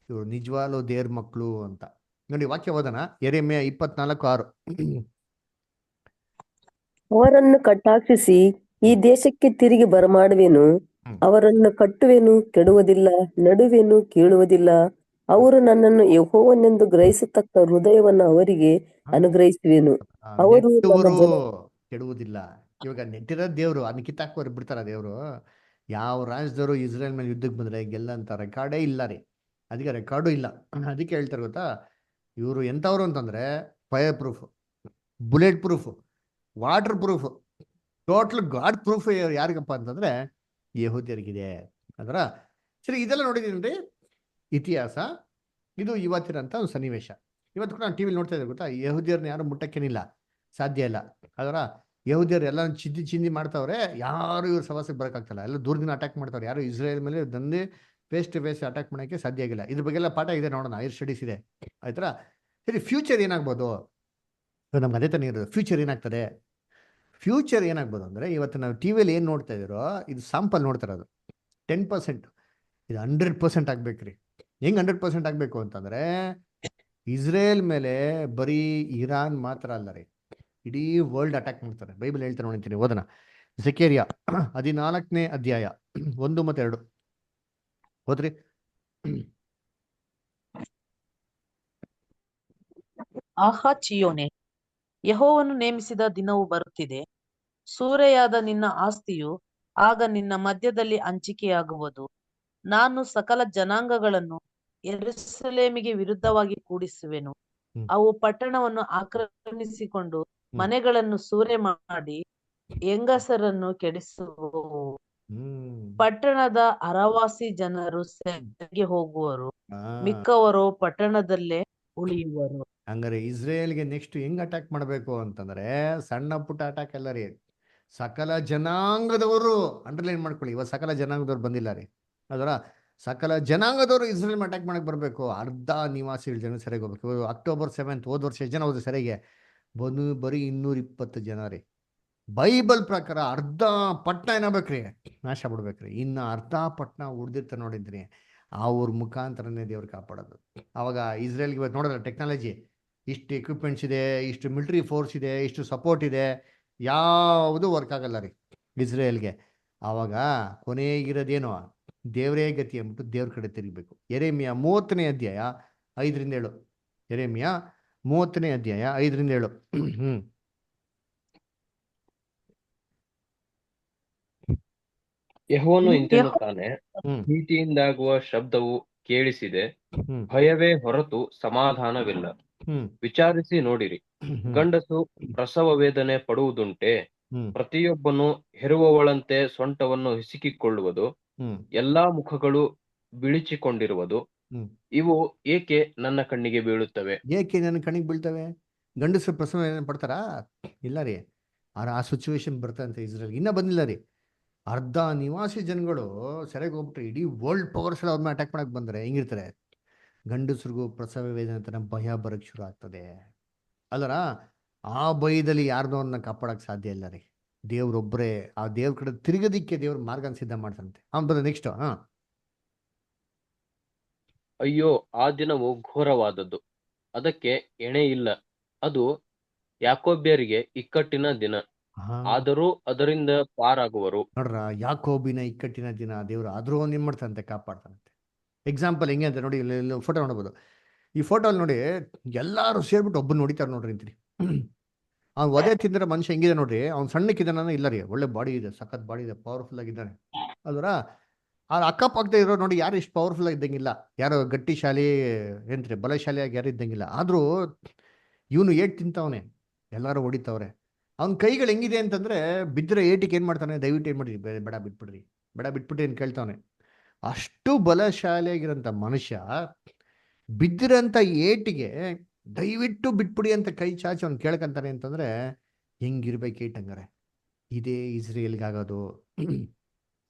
ಇವ್ರು ನಿಜವಾಗ್ಲೂ ದೇವ್ರ ಮಕ್ಕಳು ಅಂತ. ನೋಡಿ ವಾಕ್ಯ ಓದೋಣ, ಯೆರೆಮೀಯ 24:6. ಅವರನ್ನು ಕಟ್ಟಾಕಿಸಿ ಈ ದೇಶಕ್ಕೆ ತಿರುಗಿ ಬರಮಾಡುವೆನು. ಅವರನ್ನು ಕಟ್ಟುವೆನು, ಕೆಡುವುದಿಲ್ಲ, ನಡುವೆನು, ಕೀಳುವುದಿಲ್ಲ. ಅವರು ನನ್ನನ್ನು ಯೆಹೋವನೆಂದು ಗ್ರಹಿಸತಕ್ಕ ಹೃದಯವನ್ನು ಅವರಿಗೆ ಅನುಗ್ರಹಿಸುವೆನು. ಅವರು ನನ್ನ ನೆಟ್ಟವರು ಜನ ಕೆಡುವುದಿಲ್ಲ. ಇವಾಗ ನೆಟ್ಟಿರೋ ದೇವ್ರು ಅದನ್ನ ಕಿತ್ತಾಕೋರು ಬಿಡ್ತಾರ ದೇವ್ರು. ಯಾವ ರಾಜ್ಯದವರು ಇಸ್ರೇಲ್ ಮೇಲೆ ಯುದ್ಧಕ್ಕೆ ಬಂದ್ರೆ ಗೆಲ್ಲಂತ ರೆಕಾರ್ಡೇ ಇಲ್ಲ ರೀ. ಅದಕ್ಕೆ ರೆಕಾರ್ಡು ಇಲ್ಲ. ಅದಕ್ಕೆ ಹೇಳ್ತಾರೆ ಗೊತ್ತಾ, ಇವರು ಎಂಥವ್ರು ಅಂತಂದ್ರೆ fire proof, bullet proof, water proof, total god proof ಯಾರಿಗಪ್ಪ ಅಂತಂದ್ರೆ ಯಹೂದ್ಯರಿಗಿದೆ. ಅದರ ಸರಿ, ಇದೆಲ್ಲ ನೋಡಿದೀನಿ ರೀ ಇತಿಹಾಸ. ಇದು ಇವತ್ತಿನಂತ ಒಂದು ಸನ್ನಿವೇಶ. ಇವತ್ತು ಕೂಡ ನಾನು ಟಿವಿಲಿ ನೋಡ್ತಾ ಇದ್ದೆ ಗೊತ್ತಾ, ಯಹೂದ್ಯರನ್ನ ಯಾರು ಮುಟ್ಟಕ್ಕೇನಿಲ್ಲ, ಸಾಧ್ಯ ಇಲ್ಲ. ಅದರ ಯಹೂದ್ಯರು ಎಲ್ಲ ಚಿಂದಿ ಮಾಡ್ತಾವ್ರೆ, ಯಾರು ಇವ್ರ ಸವಾಸಕ್ಕೆ ಬರೋಕ್ಕಾಗ್ತಲ್ಲ, ಎಲ್ಲ ದೂರದಿಂದ ಅಟ್ಯಾಕ್ ಮಾಡ್ತಾವ್ರೆ. ಯಾರು ಇಸ್ರೇಲ್ ಮೇಲೆ ದಂಧೆ ಫೇಸ್ ಟು ಫೇಸ್ ಅಟ್ಯಾಕ್ ಮಾಡೋಕ್ಕೆ ಸಾಧ್ಯ ಆಗಿಲ್ಲ. ಇದ್ರ ಬಗ್ಗೆ ಎಲ್ಲ ಪಾಠ ಇದೆ, ನೋಡೋಣ, ಹೈರ್ ಸ್ಟಡೀಸ್ ಇದೆ ಆಯ್ತಾ. ಸರಿ, ಫ್ಯೂಚರ್ ಏನಾಗ್ಬೋದು, ನಮ್ಗೆ ಅದೇ ತಾನೇ ಇರೋದು. ಫ್ಯೂಚರ್ ಏನಾಗ್ತದೆ, ಫ್ಯೂಚರ್ ಏನಾಗ್ಬೋದು ಅಂದರೆ ಇವತ್ತು ನಾವು ಟಿವಿಯಲ್ಲಿ ಏನು ನೋಡ್ತಾ ಇದ್ದೀರೋ ಇದು ಸ್ಯಾಂಪಲ್ ನೋಡ್ತಾ ಇರೋದು 10%, ಇದು 100% ಆಗ್ಬೇಕ್ರಿ. ಹೆಂಗೆ 100% ಆಗಬೇಕು ಅಂತಂದರೆ ಇಸ್ರೇಲ್ ಮೇಲೆ ಬರೀ ಇರಾನ್ ಮಾತ್ರ ಅಲ್ಲ ರೀ, ಇಡೀ ವರ್ಲ್ಡ್ ಅಟ್ಯಾಕ್ ಮಾಡ್ತಾರೆ. ಬೈಬಲ್ ಹೇಳ್ತಾರೆ ನೋಡ್ತೀನಿ, ಓದೋಣ. ಜೆಕರ್ಯ 14ನೇ ಅಧ್ಯಾಯ 1 ಮತ್ತು 2 ಓದ್ರಿ. ಆಹಾ ಚಿಯೋನೆ, ಯೆಹೋವನು ನೇಮಿಸಿದ ದಿನವು ಬರುತ್ತಿದೆ. ಸೂರೆಯಾದ ನಿನ್ನ ಆಸ್ತಿಯು ಆಗ ನಿನ್ನ ಮಧ್ಯದಲ್ಲಿ ಹಂಚಿಕೆಯಾಗುವುದು. ನಾನು ಸಕಲ ಜನಾಂಗಗಳನ್ನು ಯೆರೂಸಲೇಮಿಗೆ ವಿರುದ್ಧವಾಗಿ ಕೂಡಿಸುವೆನು. ಅವು ಪಟ್ಟಣವನ್ನು ಆಕ್ರಮಿಸಿಕೊಂಡು ಮನೆಗಳನ್ನು ಸೂರೆ ಮಾಡಿ ಹೆಂಗಸರನ್ನು ಕೆಡಿಸುವವು. ಪಟ್ಟಣದ ಅರವಾಸಿ ಜನರು ಸೆರೆಗೆ ಹೋಗುವರು, ಮಿಕ್ಕವರು ಪಟ್ಟಣದಲ್ಲೇ ಉಳಿಯುವರು. ಹಂಗಾರೆ ಇಸ್ರೇಲ್ಗೆ ನೆಕ್ಸ್ಟ್ ಹೆಂಗ್ ಅಟ್ಯಾಕ್ ಮಾಡಬೇಕು ಅಂತಂದ್ರೆ ಸಣ್ಣ ಪುಟ್ಟ ಅಟ್ಯಾಕ್ ಅಲ್ಲ ರೀ, ಸಕಲ ಜನಾಂಗದವರು. ಅಂಡರ್ಲೈನ್ ಮಾಡ್ಕೊಳ್ಳಿ, ಇವಾಗ ಸಕಲ ಜನಾಂಗದವ್ರು ಬಂದಿಲ್ಲ ರೀ. ಅದರ ಸಕಲ ಜನಾಂಗದವರು ಇಸ್ರೇಲ್ ಅಟ್ಯಾಕ್ ಮಾಡಕ್ ಬರಬೇಕು. ಅರ್ಧ ನಿವಾಸಿಗಳು ಜನ ಸೆರೆಗೆ ಹೋಗ್ಬೇಕು. ಅಕ್ಟೋಬರ್ 7 ಹೋದ ವರ್ಷ ಜನ ಹೋದ್ರು ಸೆರೆಗೆ, ಬರೀ 220 ಜನ ರೀ. ಬೈಬಲ್ ಪ್ರಕಾರ ಅರ್ಧ ಪಟ್ನ ಏನಾಗ್ಬೇಕ್ರಿ, ನಾಶ ಬಿಡ್ಬೇಕ್ರಿ. ಇನ್ನು ಅರ್ಧ ಪಟ್ನ ಉಳ್ದಿರ್ತ ನೋಡಿದ್ರಿ, ಅವ್ರ ಮುಖಾಂತರನೇ ದೇವ್ರು ಕಾಪಾಡೋದು. ಅವಾಗ ಇಸ್ರೇಲ್ಗೆ ಇವತ್ತು ನೋಡಿದ್ರೆ ಟೆಕ್ನಾಲಜಿ, ಇಷ್ಟು ಎಕ್ವಿಪ್ಮೆಂಟ್ಸ್ ಇದೆ, ಇಷ್ಟು ಮಿಲಿಟರಿ ಫೋರ್ಸ್ ಇದೆ, ಇಷ್ಟು ಸಪೋರ್ಟ್ ಇದೆ, ಯಾವುದು ವರ್ಕ್ ಆಗಲ್ಲ ರೀ ಇಸ್ರೇಲ್ಗೆ. ಆವಾಗ ಕೊನೆಗಿರೋದೇನೋ ದೇವರೇ ಗತಿ ಅಂದ್ಬಿಟ್ಟು ದೇವ್ರ ಕಡೆ ತಿರುಗಬೇಕು. ಯೆರೆಮೀಯ 30ನೇ ಅಧ್ಯಾಯ 5-7. ಯೆರೆಮೀಯ 30ನೇ ಅಧ್ಯಾಯ 5-7. ಯೆಹೋವನು ಯೆಹೋ- ಇಂತೆನ್ನುತ್ತಾನೆ, ಭೀತಿಯಿಂದಾಗುವ ಶಬ್ದವು ಕೇಳಿಸಿದೆ, ಹ್ಮ್ ಭಯವೇ ಹೊರತು ಸಮಾಧಾನವಿಲ್ಲ. ಹ್ಮ್ ವಿಚಾರಿಸಿ ನೋಡಿರಿ, ಗಂಡಸು ಪ್ರಸವ ವೇದನೆ ಪಡುವುದುಂಟೆ? ಹ್ಮ್ ಪ್ರತಿಯೊಬ್ಬನು ಹೆರುವವಳಂತೆ ಸೊಂಟವನ್ನು ಹಿಸುಕಿಕೊಳ್ಳುವುದು, ಹ್ಮ್ ಎಲ್ಲಾ ಮುಖಗಳು ಬಿಳಿಚಿಕೊಂಡಿರುವುದು. ಹ್ಮ್ ಇವು ಏಕೆ ನನ್ನ ಕಣ್ಣಿಗೆ ಬೀಳುತ್ತವೆ? ಏಕೆ ನನ್ನ ಕಣಿಗೆ ಬೀಳ್ತವೆ? ಗಂಡಸರು ಪ್ರಸವ ಏನೇನು ಪಡ್ತಾರಾ? ಇಲ್ಲ ರೀ. ಆ ಸಿಚುವೇಶನ್ ಬರ್ತಂತೆ ಇಸ್ರೇಲ್, ಇನ್ನೂ ಬಂದಿಲ್ಲ ರೀ. ಅರ್ಧ ನಿವಾಸಿ ಜನಗಳು ಸೆರೆಗೆ ಹೋಗ್ಬಿಟ್ರೆ ಇಡೀ ವರ್ಲ್ಡ್ ಪವರ್ಸ್ ಎಲ್ಲ ಅವ್ರನ್ನ ಅಟ್ಯಾಕ್ ಮಾಡಕ್ ಬಂದ್ರೆ ಹೆಂಗಿರ್ತಾರೆ? ಗಂಡಸ್ರಿಗೂ ಪ್ರಸವ ವೇದನೆ ಅಂತ ಭಯ ಬರಕ್ ಶುರು ಆಗ್ತದೆ ಅಲ್ಲರ. ಆ ಭಯದಲ್ಲಿ ಯಾರ್ದೋ ಅವ್ರನ್ನ ಕಾಪಾಡಕ್ ಸಾಧ್ಯ ಇಲ್ಲ ರೀ. ದೇವ್ರೊಬ್ಬರೇ. ಆ ದೇವ್ರ ಕಡೆ ತಿರುಗದಿಕ್ಕೆ ದೇವ್ರ ಮಾರ್ಗನ ಸಿದ್ಧ ಮಾಡ್ತಂತೆ. ಬಂದ ನೆಕ್ಸ್ಟ್. ಅಯ್ಯೋ, ಆ ದಿನವು ಘೋರವಾದದ್ದು, ಅದಕ್ಕೆ ಎಣೆ ಇಲ್ಲ. ಅದು ಯಾಕೋಬ್ಯರಿಗೆ ಇಕ್ಕಟ್ಟಿನ ದಿನ, ಆದರೂ ಅದರಿಂದ ಪಾರಾಗುವರು. ನೋಡ್ರ, ಯಾಕೋಬಿನ ಇಕ್ಕಟ್ಟಿನ ದಿನ ದೇವ್ರು ಆದ್ರೂ ಅವ್ನು ಏನ್ ಮಾಡ್ತಾನಂತೆ, ಕಾಪಾಡ್ತಾನಂತೆ. ಎಕ್ಸಾಂಪಲ್ ಹೆಂಗೆ ಅಂತ ನೋಡಿ, ಇಲ್ಲಿ ಫೋಟೋ ನೋಡ್ಬೋದು. ಈ ಫೋಟೋಲ್ಲಿ ನೋಡಿ, ಎಲ್ಲಾರು ಸೇರ್ಬಿಟ್ಟು ಒಬ್ಬನ ನೋಡಿತಾರೆ ನೋಡ್ರಿ ಅಂತೀನಿ. ಅವ್ನು ಒದೆ ತಿಂದ್ರೆ ಮನುಷ್ಯ ಹೆಂಗಿದೆ ನೋಡ್ರಿ, ಅವ್ನು ಸಣ್ಣಕ್ಕಿದ್ದಾನ ಇಲ್ಲ ರೀ, ಒಳ್ಳೆ ಬಾಡಿ ಇದೆ, ಸಖತ್ ಬಾಡಿ ಇದೆ, ಪವರ್ಫುಲ್ ಆಗಿದ್ದಾನೆ ಅಲ್ವರ. ಆ ಅಕ್ಕಪಕ್ಕದ ಇರೋ ನೋಡಿ, ಯಾರು ಇಷ್ಟು ಪವರ್ಫುಲ್ ಆಗಿ ಇದ್ದಂಗಿಲ್ಲ, ಯಾರು ಗಟ್ಟಿಶಾಲಿ ಏನ್ರಿ ಬಲಶಾಲಿಯಾಗಿ ಯಾರು ಇದ್ದಂಗಿಲ್ಲ. ಆದ್ರೂ ಇವನು ಏಟ್ ತಿಂತವನೆ, ಎಲ್ಲರೂ ಹೊಡಿತವ್ರೆ. ಅವ್ನ ಕೈಗಳು ಹೆಂಗಿದೆ ಅಂತಂದ್ರೆ, ಬಿದ್ದರೆ ಏಟಿಗೆ ಏನ್ ಮಾಡ್ತಾನೆ, ದಯವಿಟ್ಟು ಏನ್ ಮಾಡ್ರಿ, ಬೇಡ ಬಿಟ್ಬಿಡ್ರಿ, ಬೇಡ ಬಿಟ್ಬಿಟ್ಟು ಏನ್ ಕೇಳ್ತಾವನೆ. ಅಷ್ಟು ಬಲಶಾಲಿಯಾಗಿರೋಂಥ ಮನುಷ್ಯ ಬಿದ್ದಿರೋಂಥ ಏಟಿಗೆ ದಯವಿಟ್ಟು ಬಿಟ್ಬಿಡಿ ಅಂತ ಕೈ ಚಾಚಿ ಅವ್ನು ಕೇಳ್ಕಂತಾನೆ ಅಂತಂದ್ರೆ ಹೆಂಗಿರ್ಬೇಕು ಏಟಂಗಾರೆ. ಇದೇ ಇಸ್ರೇಲ್ಗಾಗೋದು.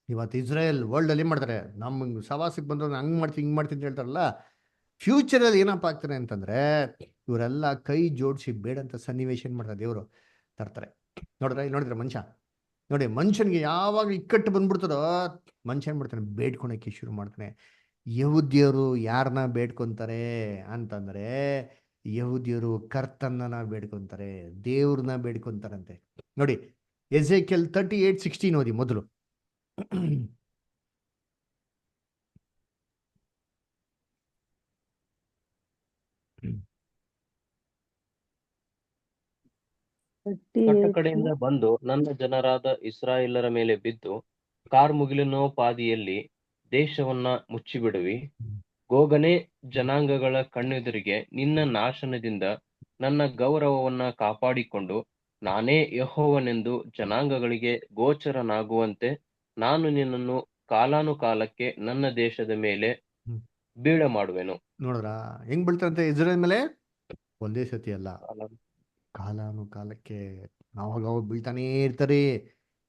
ಇವತ್ತು ಇಸ್ರೇಲ್ ವರ್ಲ್ಡ್ ಅಲ್ಲಿ ಏನ್ ಮಾಡ್ತಾರೆ, ನಮ್ಮ ಸವಾಸಕ್ಕೆ ಬಂದ್ರೆ ಹಂಗ್ ಮಾಡ್ತೀನಿ ಹಿಂಗ್ ಮಾಡ್ತೀನಿ ಅಂತ ಹೇಳ್ತಾರಲ್ಲ. ಫ್ಯೂಚರಲ್ಲಿ ಏನಪ್ಪ ಆಗ್ತಾರೆ ಅಂತಂದ್ರೆ, ಇವರೆಲ್ಲ ಕೈ ಜೋಡಿಸಿ ಬೇಡಂತ ಸನ್ನಿವೇಶ ಏನ್ ಮಾಡ್ತಾರೆ, ದೇವರು ತರ್ತಾರೆ. ನೋಡಿದ್ರೆ ಮನುಷ್ಯ ನೋಡಿ, ಮನುಷ್ಯನಿಗೆ ಯಾವಾಗ ಇಕ್ಕಟ್ಟು ಬಂದ್ಬಿಡ್ತಾರೋ ಮನುಷ್ಯ ಏನ್ ಮಾಡ್ತಾನೆ, ಬೇಡ್ಕೊಳಕ್ಕೆ ಶುರು ಮಾಡ್ತಾನೆ. ಯಹೂದ್ಯರು ಯಾರನ್ನ ಬೇಡ್ಕೊಂತಾರೆ ಅಂತಂದ್ರೆ, ಯಹೂದ್ಯರು ಕರ್ತನನ್ನ ಬೇಡ್ಕೊಂತಾರೆ, ದೇವ್ರನ್ನ ಬೇಡ್ಕೊಂತಾರಂತೆ. ನೋಡಿ, ಎಜೆಕಿಯಲ್ 38:16 ಓದಿ ಮೊದಲು. ಕಟ್ಟ ಕಡೆಯಿಂದ ಬಂದು ನನ್ನ ಜನರಾದ ಇಸ್ರಾಯೇಲರ ಮೇಲೆ ಬಿದ್ದು ಕಾರ್ಮುಗಿಲಿನೋಪಾದಿಯಲ್ಲಿ ದೇಶವನ್ನ ಮುಚ್ಚಿಬಿಡುವಿ. ಗೋಗನೇ, ಜನಾಂಗಗಳ ಕಣ್ಣೆದುರಿಗೆ ನಿನ್ನ ನಾಶನದಿಂದ ನನ್ನ ಗೌರವವನ್ನ ಕಾಪಾಡಿಕೊಂಡು ನಾನೇ ಯೆಹೋವನೆಂದು ಜನಾಂಗಗಳಿಗೆ ಗೋಚರನಾಗುವಂತೆ ನಾನು ನಿನ್ನನ್ನು ಕಾಲಾನುಕಾಲಕ್ಕೆ ನನ್ನ ದೇಶದ ಮೇಲೆ ಬೀಳ ಮಾಡುವೆನು. ನೋಡ್ರ ಹೆಂಗ್ ಬೀಳ್ತಾರಂತೆ ಇಸ್ರೇಲ್ ಮೇಲೆ? ಒಂದೇ ಸತಿ ಅಲ್ಲ, ಕಾಲಾನುಕಾಲಕ್ಕೆ ಅವಾಗ ಬೀಳ್ತಾನೇ ಇರ್ತಾರೆ.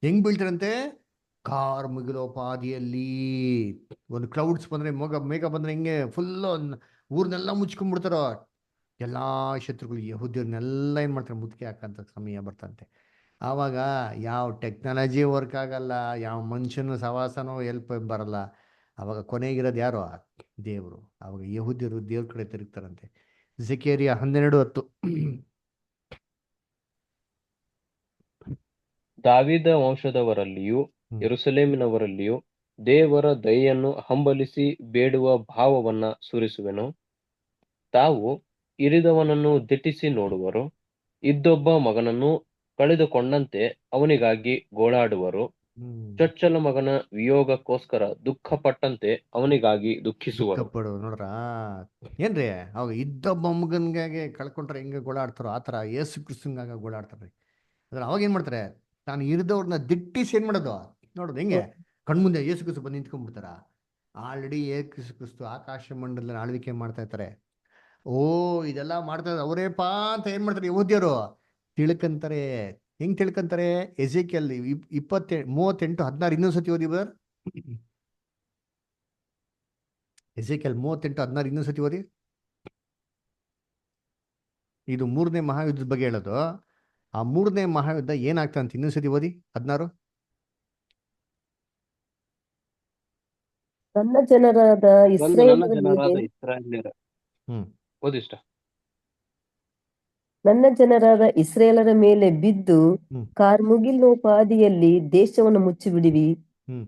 ಹೆಂಗ್ ಬೀಳ್ತಾರಂತೆ? ಕಾರ್ಮುಗಿಲೋಪಾದಿಯಲ್ಲಿ. ಒಂದು ಕ್ಲೌಡ್ಸ್ ಬಂದ್ರೆ, ಮೇಘ ಬಂದ್ರೆ ಹೆಂಗೆ ಫುಲ್ ಊರ್ನೆಲ್ಲ ಮುಚ್ಕೊಂಡ್ಬಿಡ್ತಾರೋ. ಎಲ್ಲಾ ಶತ್ರುಗಳು ಯಹೂದ್ಯರನ್ನೆಲ್ಲ ಏನ್ ಮಾಡ್ತಾರೆ, ಮುತ್ತಿಗೆ ಹಾಕಂತ ಸಮಯ ಬರ್ತಂತೆ. ಆವಾಗ ಯಾವ ಟೆಕ್ನಾಲಜಿ ವರ್ಕ್ ಆಗಲ್ಲ, ಯಾವ ಮನುಷ್ಯನ ಸವಾಸನೋ ಎಲ್ಪ್ ಬರಲ್ಲ. ಅವಾಗ ಕೊನೆಗಿರೋದು ಯಾರು? ದೇವರು. ಅವಾಗ ಯಹೂದ್ಯರು ದೇವ್ರ ಕಡೆ ತಿರುಗ್ತಾರಂತೆ. ಜೆಕರಿಯ 12:10. ದಾವೀದ ವಂಶದವರಲ್ಲಿಯೂ ಯೆರೂಸಲೇಮಿನವರಲ್ಲಿಯೂ ದೇವರ ದಯೆಯನ್ನು ಹಂಬಲಿಸಿ ಬೇಡುವ ಭಾವವನ್ನ ಸುರಿಸುವೆನು. ತಾವು ಇರಿದವನನ್ನು ದಿಟ್ಟಿಸಿ ನೋಡುವರು, ಇದ್ದೊಬ್ಬ ಮಗನನ್ನು ಕಳೆದುಕೊಂಡಂತೆ ಅವನಿಗಾಗಿ ಗೋಳಾಡುವರು. ಚೊಚ್ಚಲ ಮಗನ ವಿಯೋಗಕ್ಕೋಸ್ಕರ ದುಃಖಪಟ್ಟಂತೆ ಅವನಿಗಾಗಿ ದುಃಖಿಸುವರು. ನೋಡ್ರ ಏನ್ರಿ, ಅವಾಗ ಇದ್ದೊಬ್ಬ ಮಗನ್ಗಾಗಿ ಕಳ್ಕೊಂಡ್ರೆ ಹೆಂಗೆ ಗೋಳಾಡ್ತಾರೋ ಆತರ ಯೇಸು ಕ್ರಿಸ್ತನ್ಗಾಗ ಗೋಳಾಡ್ತಾರ್ರಿ. ಅದ್ರ ಅವಾಗ ಏನ್ ಮಾಡ್ತಾರೆ, ತಾನು ಇರಿದವ್ರನ್ನ ದಿಟ್ಟಿಸಿ ಏನ್ ಮಾಡೋದು ನೋಡೋದು. ಹೆಂಗೆ ಕಣ್ಮುಂದೆ ಯೇಸು ಕ್ರಿಸ್ತು ಬಂದು ನಿಂತ್ಕೊಂಡ್ಬಿಡ್ತಾರ. ಆಲ್ರೆಡಿ ಯೇಸು ಕ್ರಿಸ್ತು ಆಕಾಶ ಮಂಡಲ ಆಳ್ವಿಕೆ ಮಾಡ್ತಾ ಇರ್ತಾರೆ. ಓ ಇದೆಲ್ಲ ಮಾಡ್ತಾ ಇದ್ದಾರೆ ಅವರೇಪಾ ಅಂತ ಏನ್ ಮಾಡ್ತಾರೆ ಯಹೂದ್ಯರು ತಿಳ್ಕಂತಾರೆ. ಹೆಂಗ್ ತಿಳ್ಕಂತಾರೆ? ಎಜೆಕಿಯಲ್ 38:16 ಇನ್ನೊಂದ್ಸತಿ ಓದಿ ಬರ್. ಎಸೆಕಿಯಲ್ 38:16 ಇನ್ನೊಂದು ಸತಿ ಓದಿ. ಇದು 3ನೇ ಮಹಾಯುದ್ಧದ ಬಗ್ಗೆ ಹೇಳೋದು. ಆ 3ನೇ ಮಹಾಯುದ್ಧ ಏನಾಗ್ತಾ ಅಂತ ಇನ್ನೊಂದು ಸತಿ ಓದಿ 16. ನನ್ನ ಜನರಾದ ನನ್ನ ಇಸ್ರಾಯೇಲರ ಜನರಾದ ಮೇಲೆ ಇಸ್ರಾಯೇಲ್ಯರ ಹ್ಮ್ ಓದಿಷ್ಟ. ನನ್ನ ಜನರಾದ ಇಸ್ರಾಯೇಲರ ಮೇಲೆ ಬಿದ್ದು ಹ್ಮ್ ಕಾರ್ಮುಗಿಲೋಪಾದಿಯಲ್ಲಿ ದೇಶವನ್ನು ಮುಚ್ಚಿಬಿಡಿವಿ. ಹ್ಮ್